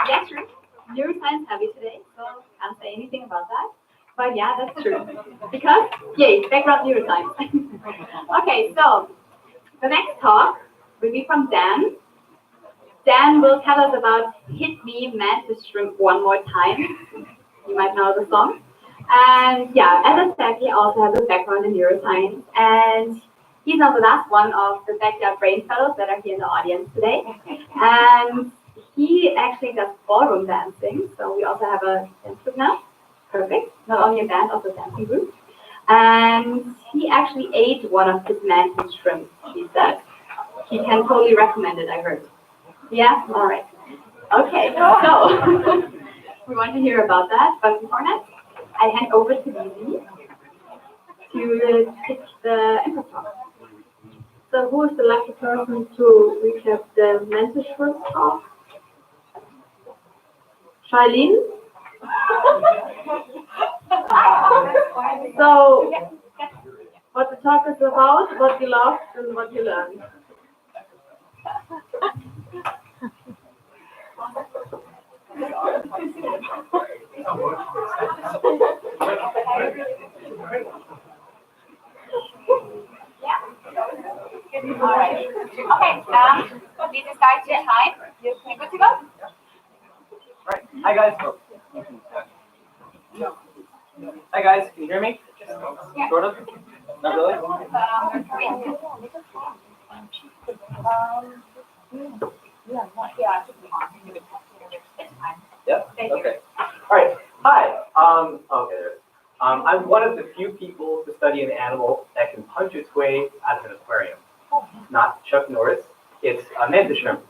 Yes, true. Neuroscience heavy today, so can't say anything about that. But yeah, that's true. Because, yay, background neuroscience. Okay, so the next talk will be from Dan. Dan will tell us about Hit Me, Mantis Shrimp One More Time. You might know the song. And yeah, as I said, he also has a background in neuroscience. And he's not the last one of the Backyard Brain Fellows that are here in the audience today. And he actually does ballroom dancing. So we also have a dance group now. Perfect. Not only a band, also a dancing group. And he actually ate one of his mantis shrimp, he said. He can totally recommend it, I heard. Yeah? All right. Okay, so we want to hear about that. But before that, I hand over to Lizzie to pitch the improv talk. So who is the lucky person to recap the mantis shrimp talk? Shailene? So, what the talk is about, what you loved, and what you learned. Okay, this is guys your time. You're good to go? Right. Hi guys. Hi guys, can you hear me? Yeah. Sort of? Not really? Yeah? Okay. All right. Hi. Okay, there it is. I'm one of the few people to study an animal that can punch its way out of an aquarium. Not Chuck Norris. It's a mantis shrimp.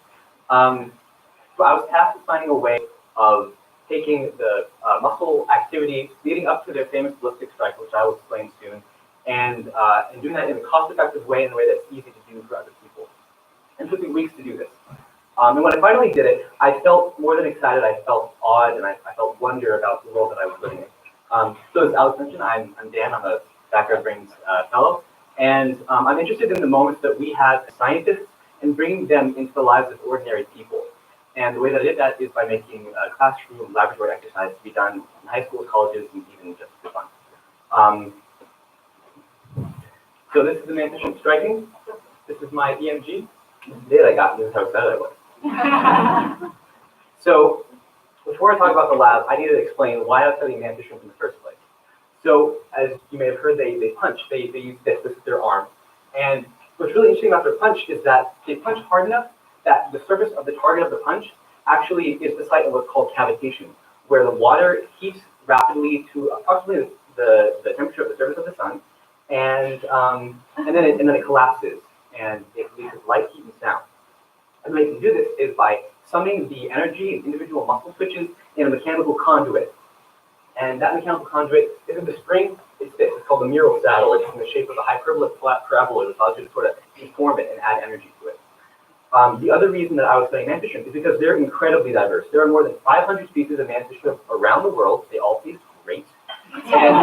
So I was tasked with finding a way of taking the muscle activity leading up to their famous ballistic strike, which I will explain soon, and doing that in a cost-effective way, in a way that's easy to do for other people. And it took me weeks to do this. And when I finally did it, I felt more than excited. I felt awed, and I felt wonder about the world that I was living in. So as Alex mentioned, I'm Dan. I'm a Backyard Brains fellow, and I'm interested in the moments that we have as scientists and bringing them into the lives of ordinary people. And the way that I did that is by making classroom laboratory exercises to be done in high schools, colleges, and even just for fun. So this is the mantis shrimp striking. This is my EMG. This is the data I got, and this is how excited I was. So before I talk about the lab, I need to explain why I was studying mantis shrimp in the first place. So as you may have heard, they punch. They use this is their arm. And what's really interesting about their punch is that they punch hard enough that the surface of the target of the punch actually is the site of what's called cavitation, where the water heats rapidly to approximately the temperature of the surface of the sun, and then it collapses, and it releases light, heat, and sound. And the way you can do this is by summing the energy in individual muscle switches in a mechanical conduit. And that mechanical conduit isn't the spring, it's this. It's called the mural saddle. It's in the shape of a hyperbolic flat parabola that allows you to sort of deform it and add energy to it. The other reason that I was studying mantis shrimp is because they're incredibly diverse. There are more than 500 species of mantis shrimp around the world. They all taste great. And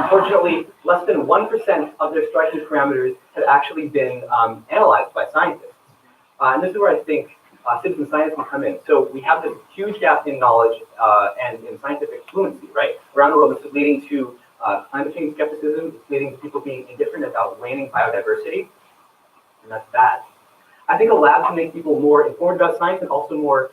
unfortunately, less than 1% of their striking parameters have actually been analyzed by scientists. And this is where I think citizen science can come in. So we have this huge gap in knowledge and in scientific fluency, right? Around the world, this is leading to climate change skepticism. It's leading to people being indifferent about waning biodiversity, and that's bad. I think a lab can make people more informed about science and also more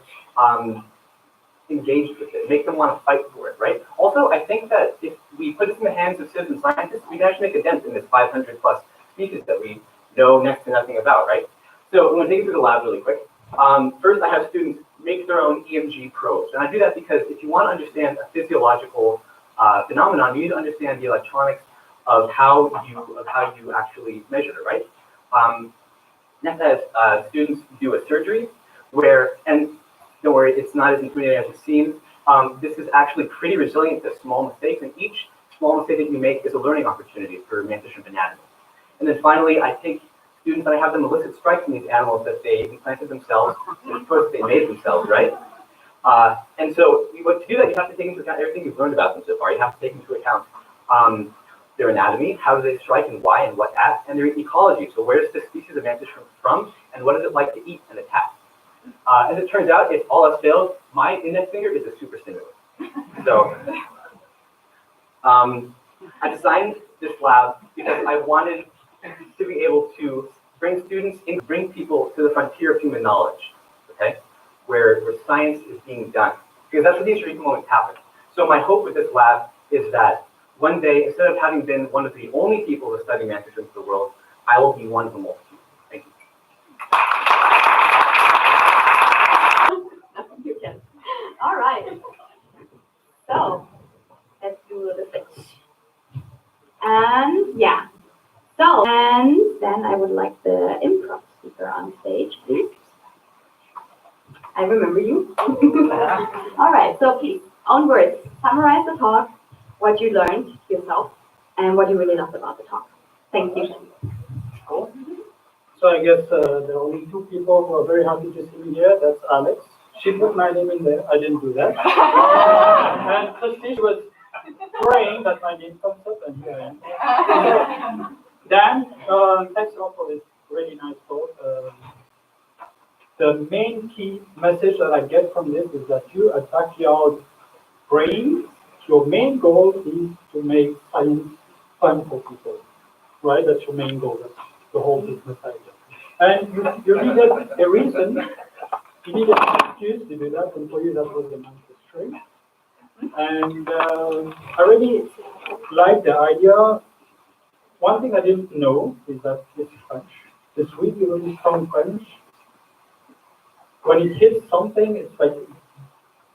engaged with it, make them want to fight for it, right? Also, I think that if we put this in the hands of citizen scientists, we can actually make a dent in this 500 plus species that we know next to nothing about, right? So I'm going to take you through the lab really quick. First, I have students make their own EMG probes, and I do that because if you want to understand a physiological phenomenon, you need to understand the electronics of how you actually measure it, right? Next, I have students do a surgery where, and don't worry, it's not as intimidating as it seems. This is actually pretty resilient to small mistakes, and each small mistake that you make is a learning opportunity for mantis shrimp anatomy. And then finally, I take students and I have them elicit strikes from these animals that they implanted themselves, and of course they made themselves, right? And so to do that, you have to take into account everything you've learned about them so far. You have to take into account their anatomy, how do they strike and why and what at, and their ecology. So where is this species of mantis shrimp from, and what is it like to eat and attack? As it turns out, if all else fails, my index finger is a super stimulant. So I designed this lab because I wanted to be able to bring students in, bring people to the frontier of human knowledge, okay, where science is being done, because that's where these freak moments happen. So my hope with this lab is that one day, instead of having been one of the only people to study mantis shrimp in the world, I will be one of the multitude. Thank you. All right. So let's do the switch. And yeah. So and then I would like the improv speaker on stage, please. I remember you. All right. So please, own words, summarize the talk, what you learned yourself, and what you really loved about the talk. Thank you. Cool. So I guess there are only two people who are very happy to see me here. That's Alex. She put my name in there. I didn't do that. And Christy was praying that my name comes up, and here I am. Dan, thanks a lot for this really nice talk. The main key message that I get from this is that you at Backyard Brains, your main goal is to make science fun for people, right? That's your main goal. That's the whole business idea. And you needed a reason, you needed an excuse to do that, and for you that was the mantis string. And I really liked the idea. One thing I didn't know is that this crunch, this really, really strong crunch, when it hits something, it's like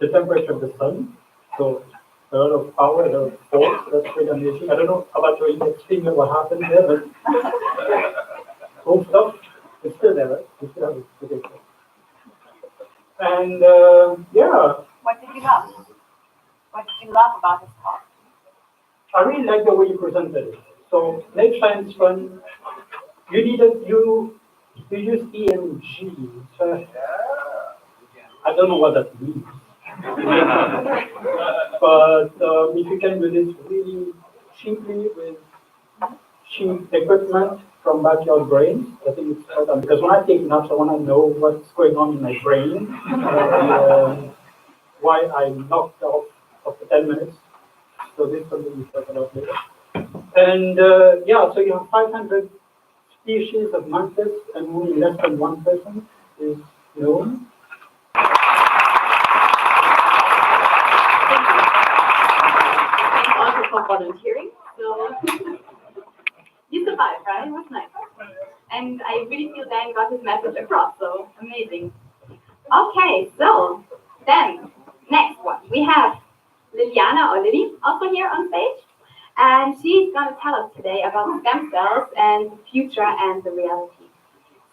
the temperature of the sun. So a lot of power, a lot of force, that's pretty amazing. I don't know about your index finger, what happened there, but cool stuff. It's still there, right? You still have it. Okay. And yeah. What did you love? What did you love about his talk? I really like the way you presented it. So make science fun. You use EMG. So I don't know what that means. But if you can do this really cheaply with cheap equipment from backyard brains, I think it's quite because when I take naps, I want to know what's going on in my brain, why I knocked off after 10 minutes. So this is something we talk about later. And yeah, so you have 500 species of mantis, and only less than 1% is known. Thanks also for volunteering. So you survived, right? It was nice. And I really feel Dan got his message across, so amazing. Okay, so then next one. We have Liliana or Lily also here on stage. And she's going to tell us today about stem cells and the future and the reality.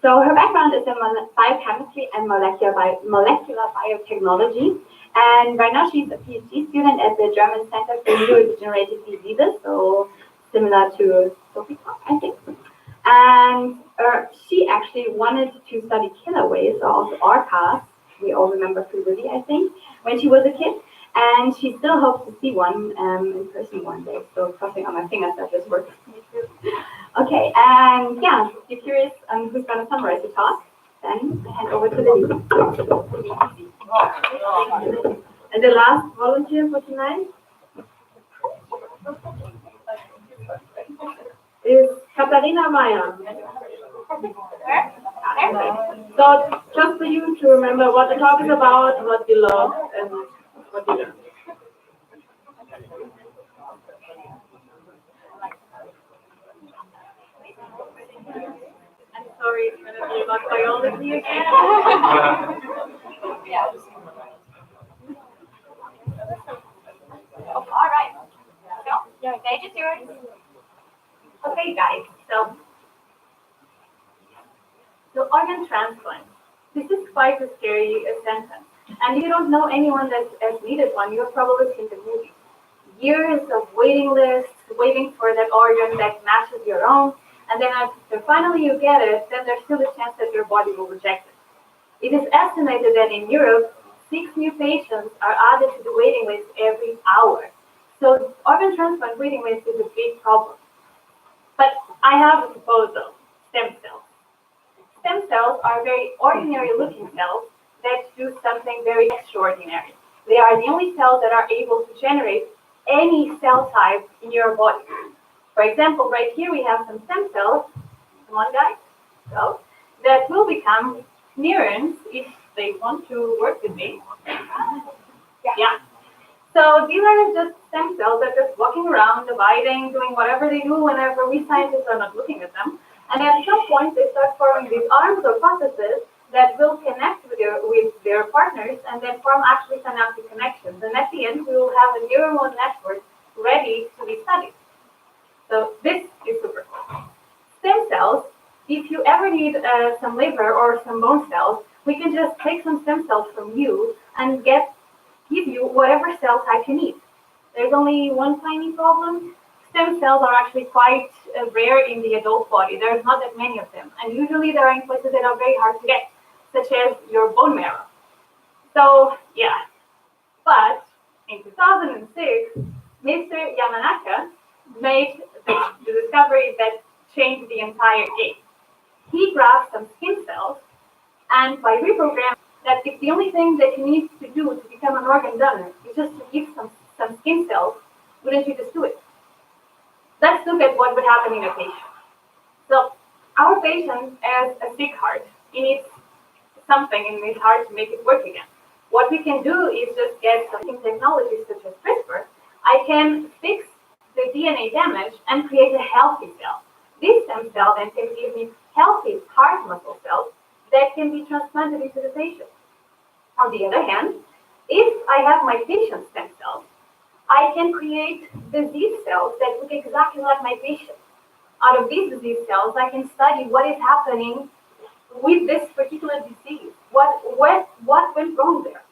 So her background is in biochemistry and molecular biotechnology. And right now she's a PhD student at the German Center for Neurodegenerative Diseases, so similar to Sophie, I think. And she actually wanted to study killer whales, or also orcas. We all remember Free Willy, I think, when she was a kid. And she still hopes to see one in person one day. So crossing on my fingers that this works. Okay, and yeah, if you're curious who's going to summarize the talk, then I hand over to Lily. And the last volunteer for tonight is Katharina Meyer. So just for you to remember what the talk is about, what you love, and what you learn. I'm sorry, it's going to be about biology again. All right. So, stage is yours. Okay, guys. So organ transplant. This is quite a scary sentence. And if you don't know anyone that has needed one, you have probably seen the movie. Years of waiting lists, waiting for that organ that matches your own, and then after finally you get it, then there's still a chance that your body will reject it. It is estimated that in Europe, 6 new patients are added to the waiting list every hour. So organ transplant waiting list is a big problem. But I have a proposal, stem cells. Stem cells are very ordinary looking cells that do something very extraordinary. They are the only cells that are able to generate any cell type in your body. For example, right here we have some stem cells, come on guys, so, that will become neurons if they want to work with me. Yeah. So these are just stem cells that are just walking around, dividing, doing whatever they do whenever we scientists are not looking at them. And at some point they start forming these arms or processes that will connect with their partners and then form actually synaptic connections. And at the end we will have a neuronal network ready to be studied. So this is super cool. Stem cells, if you ever need some liver or some bone cells, we can just take some stem cells from you and give you whatever cell type you need. There's only one tiny problem. Stem cells are actually quite rare in the adult body. There's not that many of them. And usually they're in places that are very hard to get, such as your bone marrow. So, yeah. But in 2006, Mr. Yamanaka made the discovery that changed the entire game. He grabbed some skin cells, and by reprogramming that if the only thing that you need to do to become an organ donor is just to give some skin cells, wouldn't you just do it? Let's look at what would happen in a patient. So our patient has a sick heart. He needs something in his heart to make it work again. What we can do is just get some technologies such as CRISPR. I can fix the DNA damage and create a healthy cell. This stem cell then can give me healthy heart muscle cells that can be transplanted into the patient. On the other hand, if I have my patient's stem cells, I can create disease cells that look exactly like my patient. Out of these disease cells, I can study what is happening with this particular disease. What went wrong there?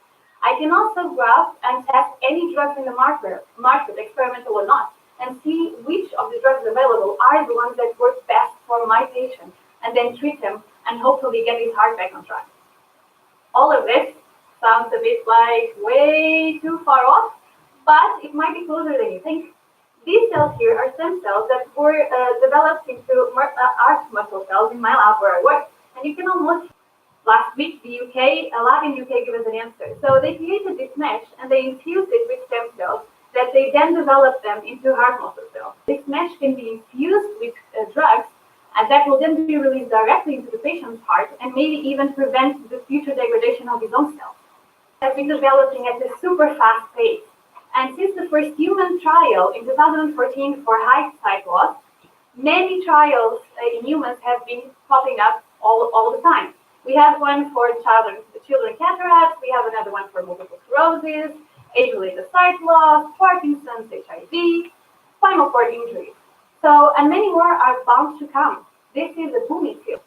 I can also grab and test any drugs in the market, experimental or not, and see which of the drugs available are the ones that work best for my patient, and then treat him and hopefully get his heart back on track. All of this sounds a bit like way too far off, but it might be closer than you think. These cells here are stem cells that were developed into heart muscle cells in my lab where I work. And you can almost, last week, a lab in the UK gave us an answer. So they created this mesh and they infused it with stem cells that they then developed them into heart muscle cells. This mesh can be infused with drugs, and that will then be released directly into the patient's heart and maybe even prevent the future degradation of his own cells. Has been developing at a super fast pace. And since the first human trial in 2014 for height loss, many trials in humans have been popping up all the time. We have one for children cataracts, we have another one for multiple sclerosis, age-related sight loss, Parkinson's, HIV, spinal cord injury. So, and many more are bound to come. This is a booming field.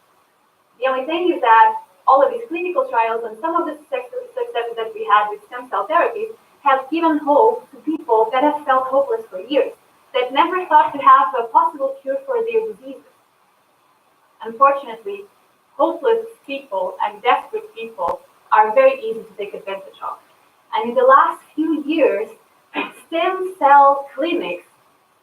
The only thing is that all of these clinical trials and some of the successes that we had with stem cell therapies have given hope to people that have felt hopeless for years, that never thought to have a possible cure for their diseases. Unfortunately, hopeless people and desperate people are very easy to take advantage of. And in the last few years, stem cell clinics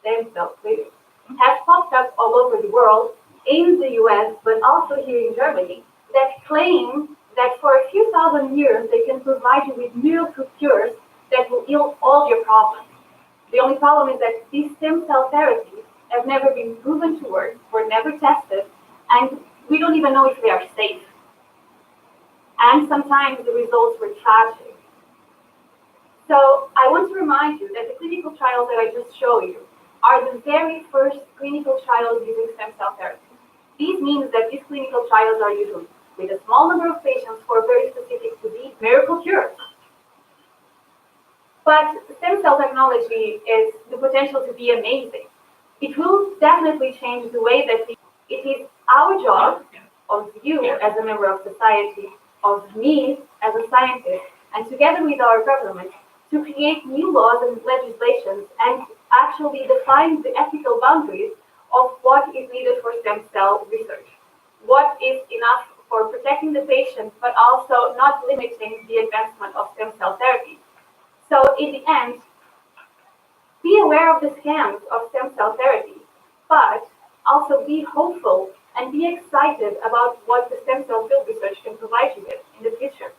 have popped up all over the world, in the US, but also here in Germany, that claim that for a few thousand years, they can provide you with miracle cures that will heal all your problems. The only problem is that these stem cell therapies have never been proven to work, were never tested, and we don't even know if they are safe. And sometimes the results were tragic. So I want to remind you that the clinical trials that I just showed you are the very first clinical trials using stem cell therapy. This means that these clinical trials are usually with a small number of patients for a very specific disease, miracle cures. But stem cell technology is the potential to be amazing. It will definitely change the way that it is our job, of you as a member of society, of me as a scientist, and together with our government, to create new laws and legislations and actually define the ethical boundaries of what is needed for stem cell research. What is enough for protecting the patient, but also not limiting the advancement of stem cell therapy. So in the end, be aware of the scams of stem cell therapy, but also be hopeful and be excited about what the stem cell field research can provide you with in the future.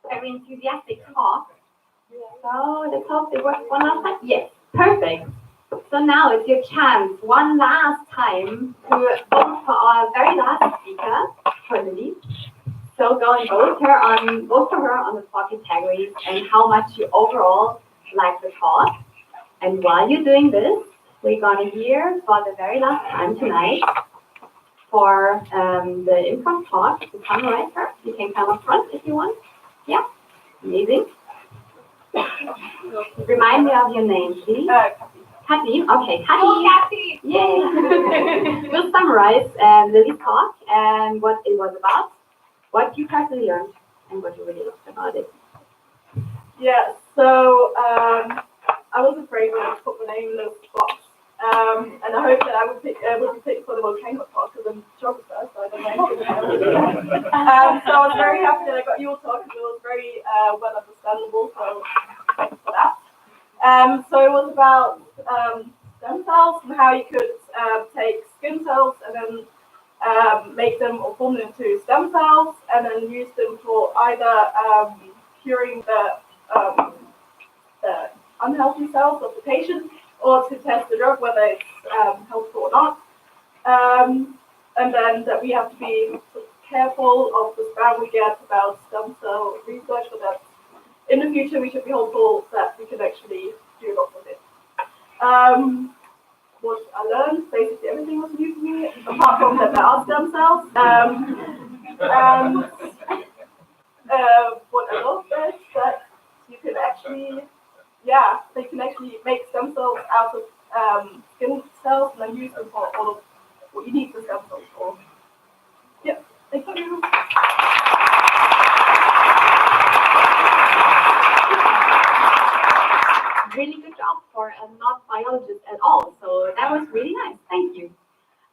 Very enthusiastic talk. So let's hope it works one last time. Yes, perfect. So now it's your chance, one last time, to vote for our very last speaker, for Lily. So go and vote for her on the 4 categories and how much you overall like the talk. And while you're doing this, we're going to hear for the very last time tonight for the improv talk to summarize her. You can come up front if you want. Yeah, amazing. Remind me of your name, please. Kathleen. Okay, Kathleen. Oh, Kathy! Yay! We'll summarize Lily's talk and what it was about, what you personally learned, and what you really loved about it. Yeah, so I was afraid when I put my name in the box, and I hoped that I would be picked for the volcano talk because I'm a geographer, so I don't know anything about it. So I was very happy that I got your talk because it was very well understandable, so thanks for that. So it was about stem cells and how you could take skin cells and then make them or form them into stem cells and then use them for either curing the unhealthy cells of the patient or to test the drug, whether it's helpful or not. And then that we have to be careful of the spam we get about stem cell research, but that in the future we should be hopeful that we can actually do a lot with it. What I learned, basically everything was new to me, apart from that there are stem cells. And what I love is that you can actually, they can actually make stem cells out of skin cells and then use them for all of what you need the stem cells for. Yeah, thank you. Really good job for a not biologist at all. So that was really nice. Thank you.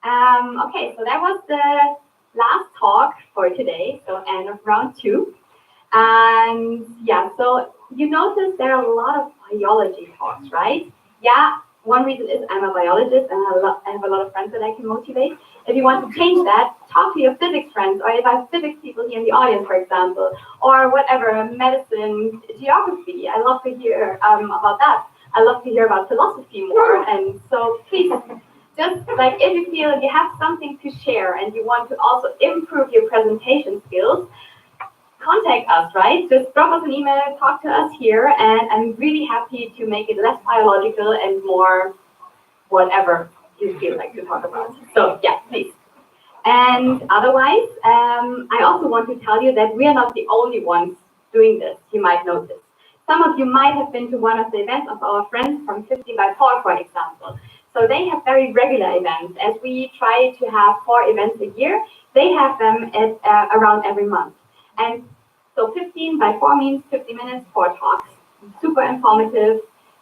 Okay, so that was the last talk for today. So end of round 2. And yeah, so you notice there are a lot of biology talks, right? Yeah, one reason is I'm a biologist and I have a lot of friends that I can motivate. If you want to change that, talk to your physics friends, or if I have physics people here in the audience, for example, or whatever, medicine, geography. I love to hear about that. I love to hear about philosophy more. And so please, just like if you feel you have something to share and you want to also improve your presentation skills, contact us, right? Just drop us an email, talk to us here, and I'm really happy to make it less biological and more whatever you feel like to talk about. So yeah, please. And otherwise, I also want to tell you that we are not the only ones doing this, you might notice. Some of you might have been to one of the events of our friends from 15 by 4, for example. So they have very regular events. As we try to have 4 events a year, they have them at around every month. And so 15 by 4 means 50 minutes, 4 talks. Super informative.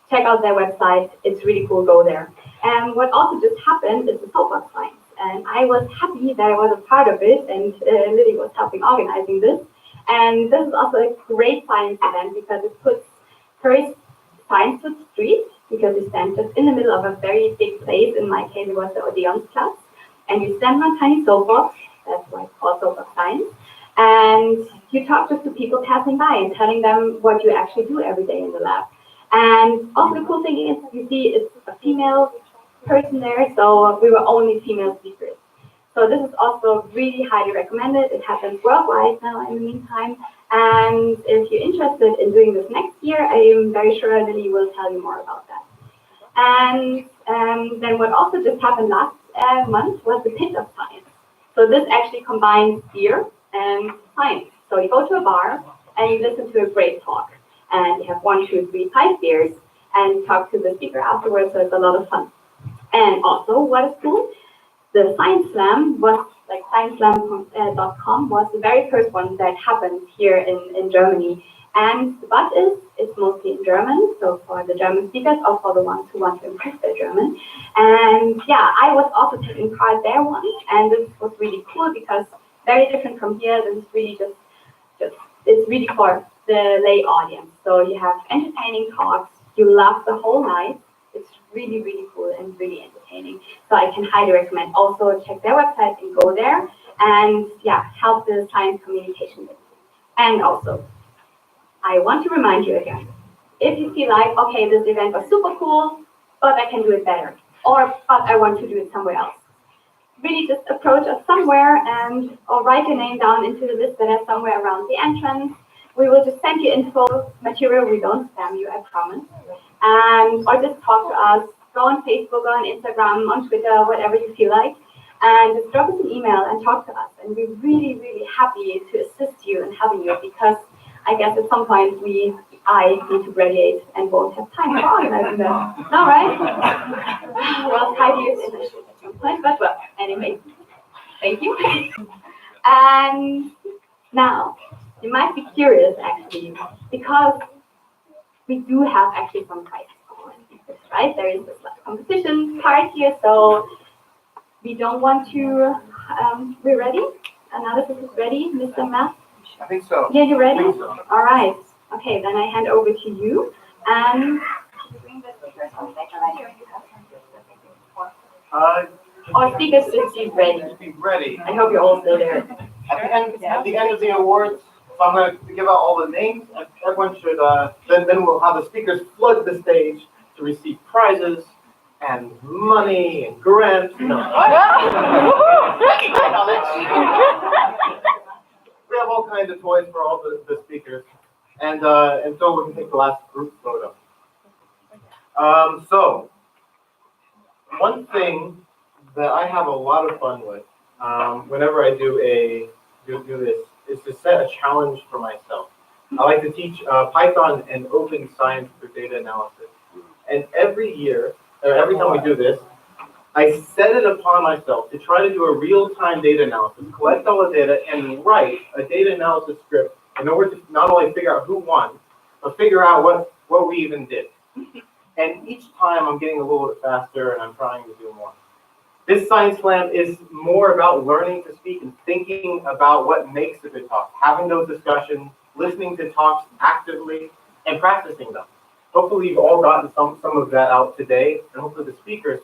Check out their website. It's really cool. Go there. And what also just happened is the soapbox science. And I was happy that I was a part of it, and Lily was helping organizing this. And this is also a great science event because it puts first science to the street, because you stand just in the middle of a very big place. In my case, it was the Odeonsplatz. And you stand on a tiny soapbox. That's why it's called soapbox science. And you talk just to people passing by and telling them what you actually do every day in the lab. And also the cool thing is, you see, it's a female person there, so we were only female speakers. So this is also really highly recommended. It happens worldwide now in the meantime. And if you're interested in doing this next year, I am very sure Lily will tell you more about that. And then what also just happened last month was the Pitch of Science. So this actually combines beer and science. So you go to a bar and you listen to a great talk. And you have 1, 2, 3, 5 beers and talk to the speaker afterwards, so it's a lot of fun. And also, what is cool, the Science Slam was, like scienceslam.com was the very first one that happened here in Germany. And the but is, it's mostly in German, so for the German speakers or for the ones who want to improve their German. And yeah, I was also taking part there once, and this was really cool because very different from here. This is really just it's really for the lay audience. So you have entertaining talks, you laugh the whole night. It's really, really cool and really entertaining. So I can highly recommend. Also check their website and go there and yeah, help the science communication. And also, I want to remind you again, if you feel like, okay, this event was super cool, but I can do it better, or but I want to do it somewhere else. Really just approach us somewhere and or write your name down into the list that is somewhere around the entrance. We will just send you info material. We don't spam you, I promise. And or just talk to us. Go on Facebook, go on Instagram, on Twitter, whatever you feel like. And just drop us an email and talk to us. And we're really, really happy to assist you in helping you because I guess at some point I need to graduate and won't have time for organizing that. No, right? Well, 5 years in at some point, but well, anyway, thank you. And now, you might be curious actually, because we do have actually some prizes for our speakers, right? There is this competition part here, so we don't want to, we're ready? Analysis is ready, Mr. Matt? I think so. Yeah, you ready? So. All right. Okay, then I hand over to you. And our speakers should be ready. Be ready. I hope you're all still there. At the end of the awards, so I'm going to give out all the names. Everyone should, then we'll have the speakers flood the stage to receive prizes. and money and grants. No. We have all kinds of toys for all the speakers. And so we can take the last group photo. So, one thing that I have a lot of fun with whenever I do this is to set a challenge for myself. I like to teach Python and open science for data analysis. And every year, or every time we do this, I set it upon myself to try to do a real-time data analysis, collect all the data, and write a data analysis script in order to not only figure out who won, but figure out what we even did. And each time I'm getting a little bit faster and I'm trying to do more. This Science Slam is more about learning to speak and thinking about what makes a good talk, having those discussions, listening to talks actively, and practicing them. Hopefully you've all gotten some of that out today, and hopefully the speakers,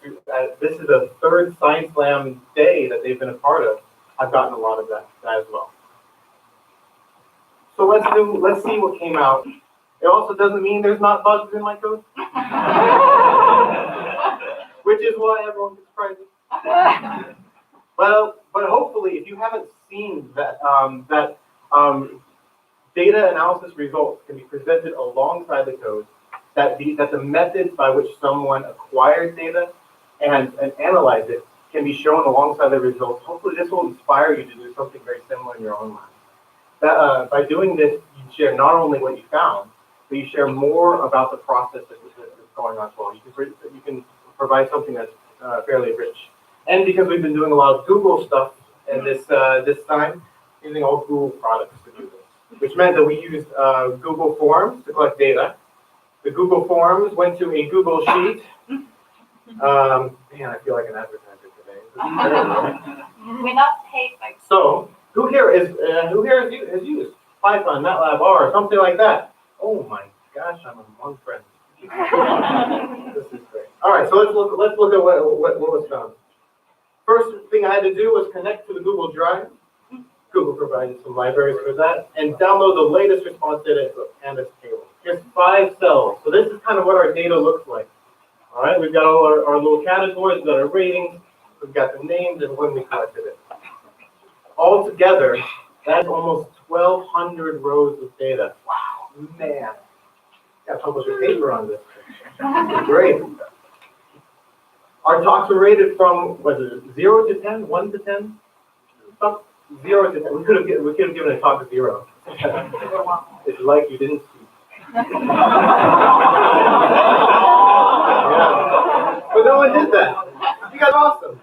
this is the third Science Slam day that they've been a part of, I've gotten a lot of that as well. So let's see what came out. It also doesn't mean there's not bugs in my code, which is why everyone gets prizes. Well, but hopefully, if you haven't seen that, data analysis results can be presented alongside the code, that the methods by which someone acquired data and analyzed it can be shown alongside the results. Hopefully, this will inspire you to do something very similar in your own life. By doing this, you share not only what you found, but you share more about the process that's going on as well. You can provide something that's fairly rich. And because we've been doing a lot of Google stuff and this time, using all Google products to do this, which meant that we used Google Forms to collect data. The Google Forms went to a Google Sheet. Man, I feel like an advertiser today. We're not paid by. So, who here has used Python, MATLAB, R, something like that? Oh my gosh, I'm among friends. This is great. All right, so let's look at what was found. First thing I had to do was connect to the Google Drive. Google provided some libraries for that, and download the latest response data into a Pandas table. Here's 5 cells. So this is kind of what our data looks like. All right, we've got all our little categories, we've got our ratings, we've got the names and when we collected it. All together, that's almost 1,200 rows of data. Wow, man. Got to publish a paper on this. Great. Our talks were rated from, was it 0 to 10, 1 to 10? 0 to 10. We could have given a talk of 0. It's like you didn't see. Yeah. But no one did that. You guys are awesome.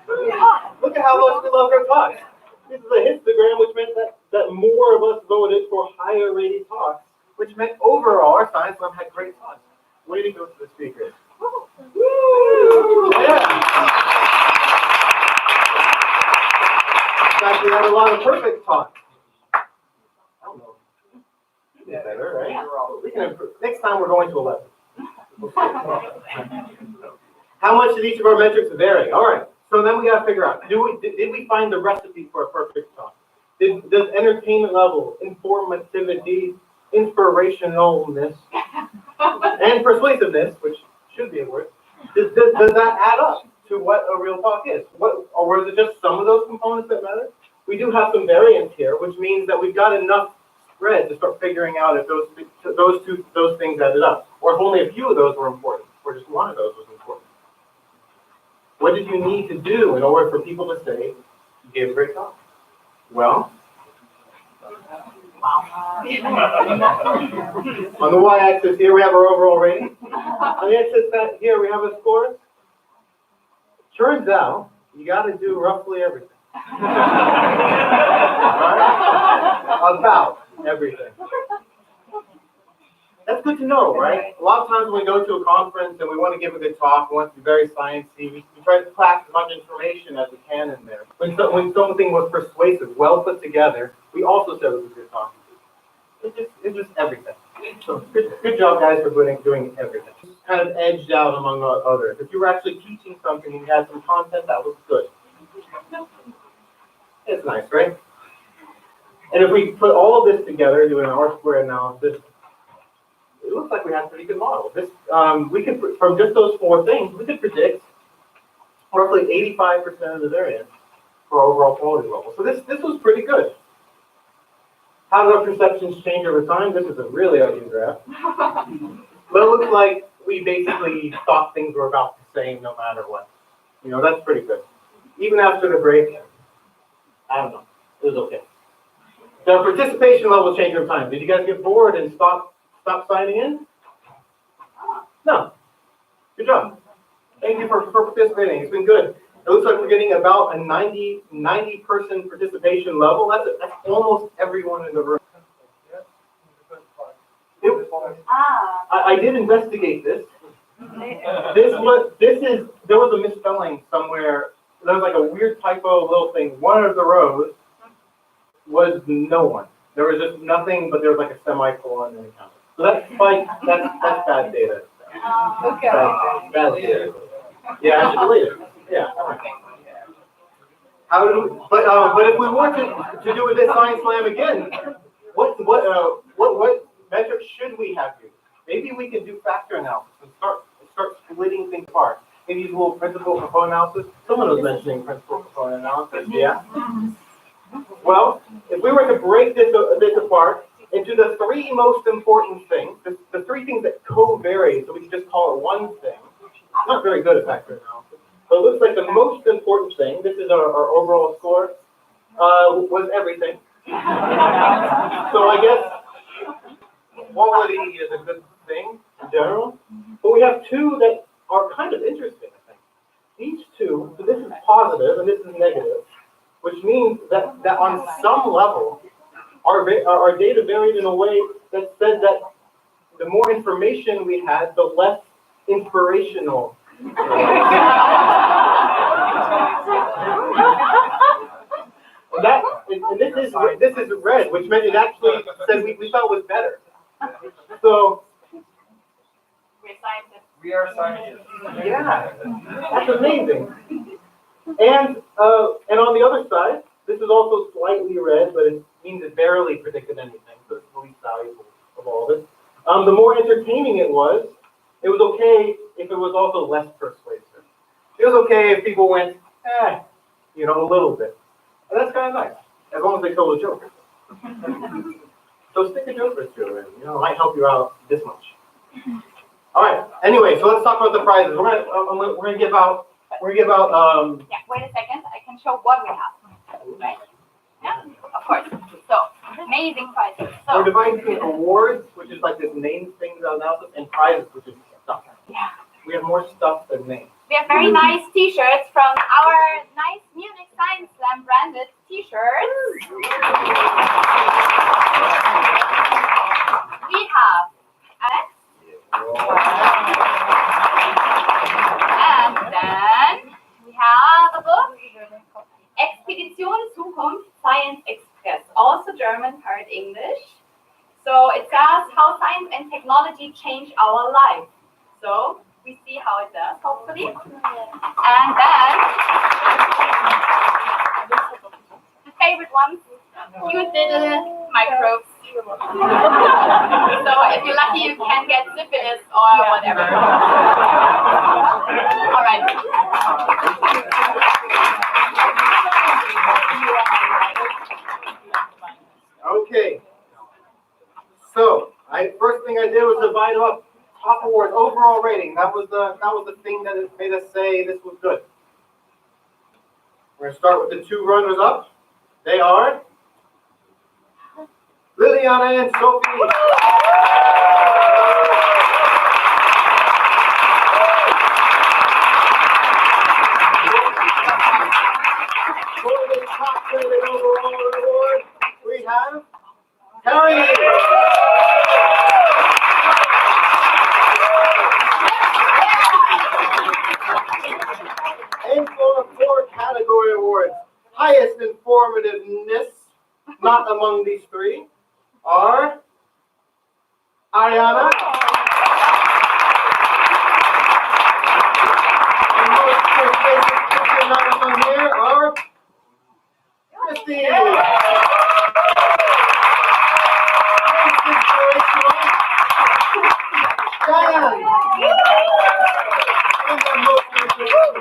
Look at how much we love our talks. This is a histogram, which meant that more of us voted for higher rated talks, which meant overall our Science Lab had great talks. Way to go to the speakers. Woo! Yeah. In fact, we had a lot of perfect talks. I don't know. Yeah, better, right? We can improve. Next time we're going to 11. How much did each of our metrics vary? All right. So then we got to figure out, did we find the recipe for a perfect talk? Does entertainment level, informativity, inspirationalness, and persuasiveness, which should be a word, does that add up to what a real talk is? Or was it just some of those components that matter? We do have some variance here, which means that we've got enough spread to start figuring out if those things added up, or if only a few of those were important, or just one of those was important. What did you need to do in order for people to say you gave a great talk? Well, on the y-axis here we have our overall rating. On the x-axis here we have a score. Turns out you got to do roughly everything. Right? About everything. That's good to know, right? A lot of times when we go to a conference and we want to give a good talk, we want to be very sciencey, we try to pack as much information as we can in there. When something was persuasive, well put together, we also said it was a good talk. It's just everything. So good job, guys, for doing everything. It's kind of edged out among others. If you were actually teaching something and you had some content, that was good. It's nice, right? And if we put all of this together, do an R-squared analysis, it looks like we have a pretty good model. We could, from just those 4 things, we could predict roughly 85% of the variance for overall quality level. So this was pretty good. How do our perceptions change over time? This is a really ugly graph. But it looks like we basically thought things were about the same no matter what. You know, that's pretty good. Even after the break, I don't know, it was okay. The participation level changed over time. Did you guys get bored and stop signing in? No. Good job. Thank you for participating. It's been good. It looks like we're getting about a 90 person participation level. That's almost everyone in the room. I did investigate this. There was a misspelling somewhere. There was like a weird typo little thing. One of the rows was no one. There was just nothing, but there was like a semicolon and a comma. So that's bad data. Okay. Bad data. Yeah, I should delete it. Yeah. But if we were to do this Science Slam again, what metrics should we have used? Maybe we could do factor analysis and start splitting things apart. Maybe use a little principal component analysis. Someone was mentioning principal component analysis. Yeah. Well, if we were to break this apart into the three most important things, the three things that co-vary, so we can just call it one thing. Not very good at factor analysis. So it looks like the most important thing, this is our overall score, was everything. So I guess quality is a good thing in general. But we have two that are kind of interesting, I think. These two, so this is positive and this is negative, which means that on some level, our data varied in a way that said that the more information we had, the less inspirational. This is red, which meant it actually said we thought was better. So We're scientists. We are scientists. yeah, that's amazing. And on the other side, this is also slightly red, but it means it barely predicted anything, so it's the least valuable of all of it. The more entertaining it was okay if it was also less persuasive. It was okay if people went, a little bit. And that's kind of nice, as long as they told a joke. So stick a joke or two in, it might help you out this much. All right. Anyway, so let's talk about the prizes. We're gonna give out. Yeah. Wait a second. I can show what we have. Right? Yeah. Of course. So amazing prizes. So we're dividing between awards, which is like this name things analysis, and prizes, which is stuff. Yeah. We have more stuff than names. We have very nice T-shirts from our nice Munich Science Slam branded T-shirts. We have Alex. And then we have a book, Expedition Zukunft Science Express, also German, part English. So it says how science and technology change our life. So we see how it does, hopefully. And then the favorite ones, cute little microbes. So if you're lucky, you can get syphilis or whatever. All right. Okay. So first thing I did was divide up top awards, overall rating. That was the thing that made us say this was good. We're gonna start with the two runners up. They are Liliana and Sophie. For the top rated overall award, we have Harry. And for 4 category awards, highest informativeness, not among these three, are Ariana. And most persuasive speaker not among here are Christy. Most inspirational, Diane. And the most inspirational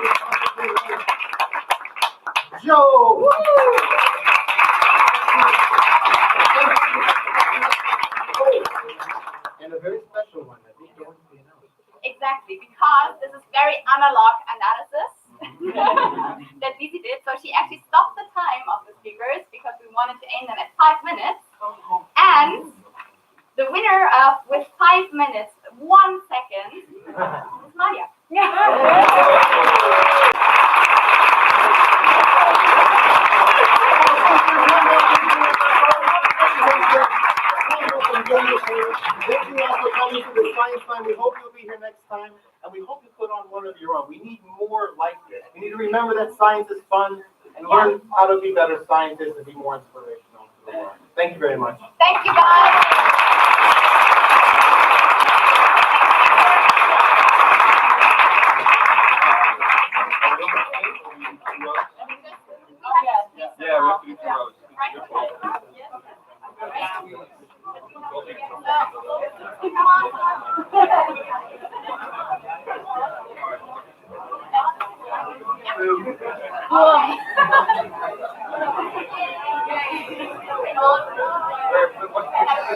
exactly, because this is very analog analysis that Lizzie did. So she actually stopped the time of the speakers because we wanted to aim them at 5 minutes. And the winner of with 5 minutes, 1 second is Maria. Thank you all for coming to the Science Time. We hope you'll be here next time, and we hope you put on one of your own. We need more like this. We need to remember that science is fun and learn how to be better scientists and be more inspirational to the world. Thank you very much. Thank you, guys. Yeah, we have to do 2 rows.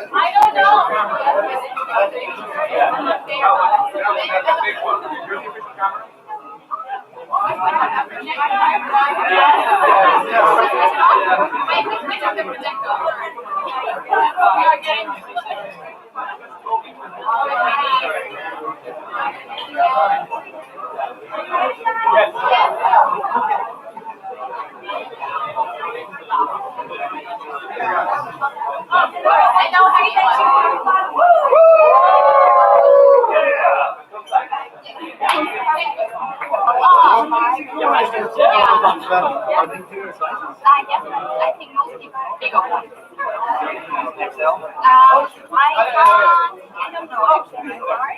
I don't know. I know how you I think mostly bigger ones. I don't know. Sorry.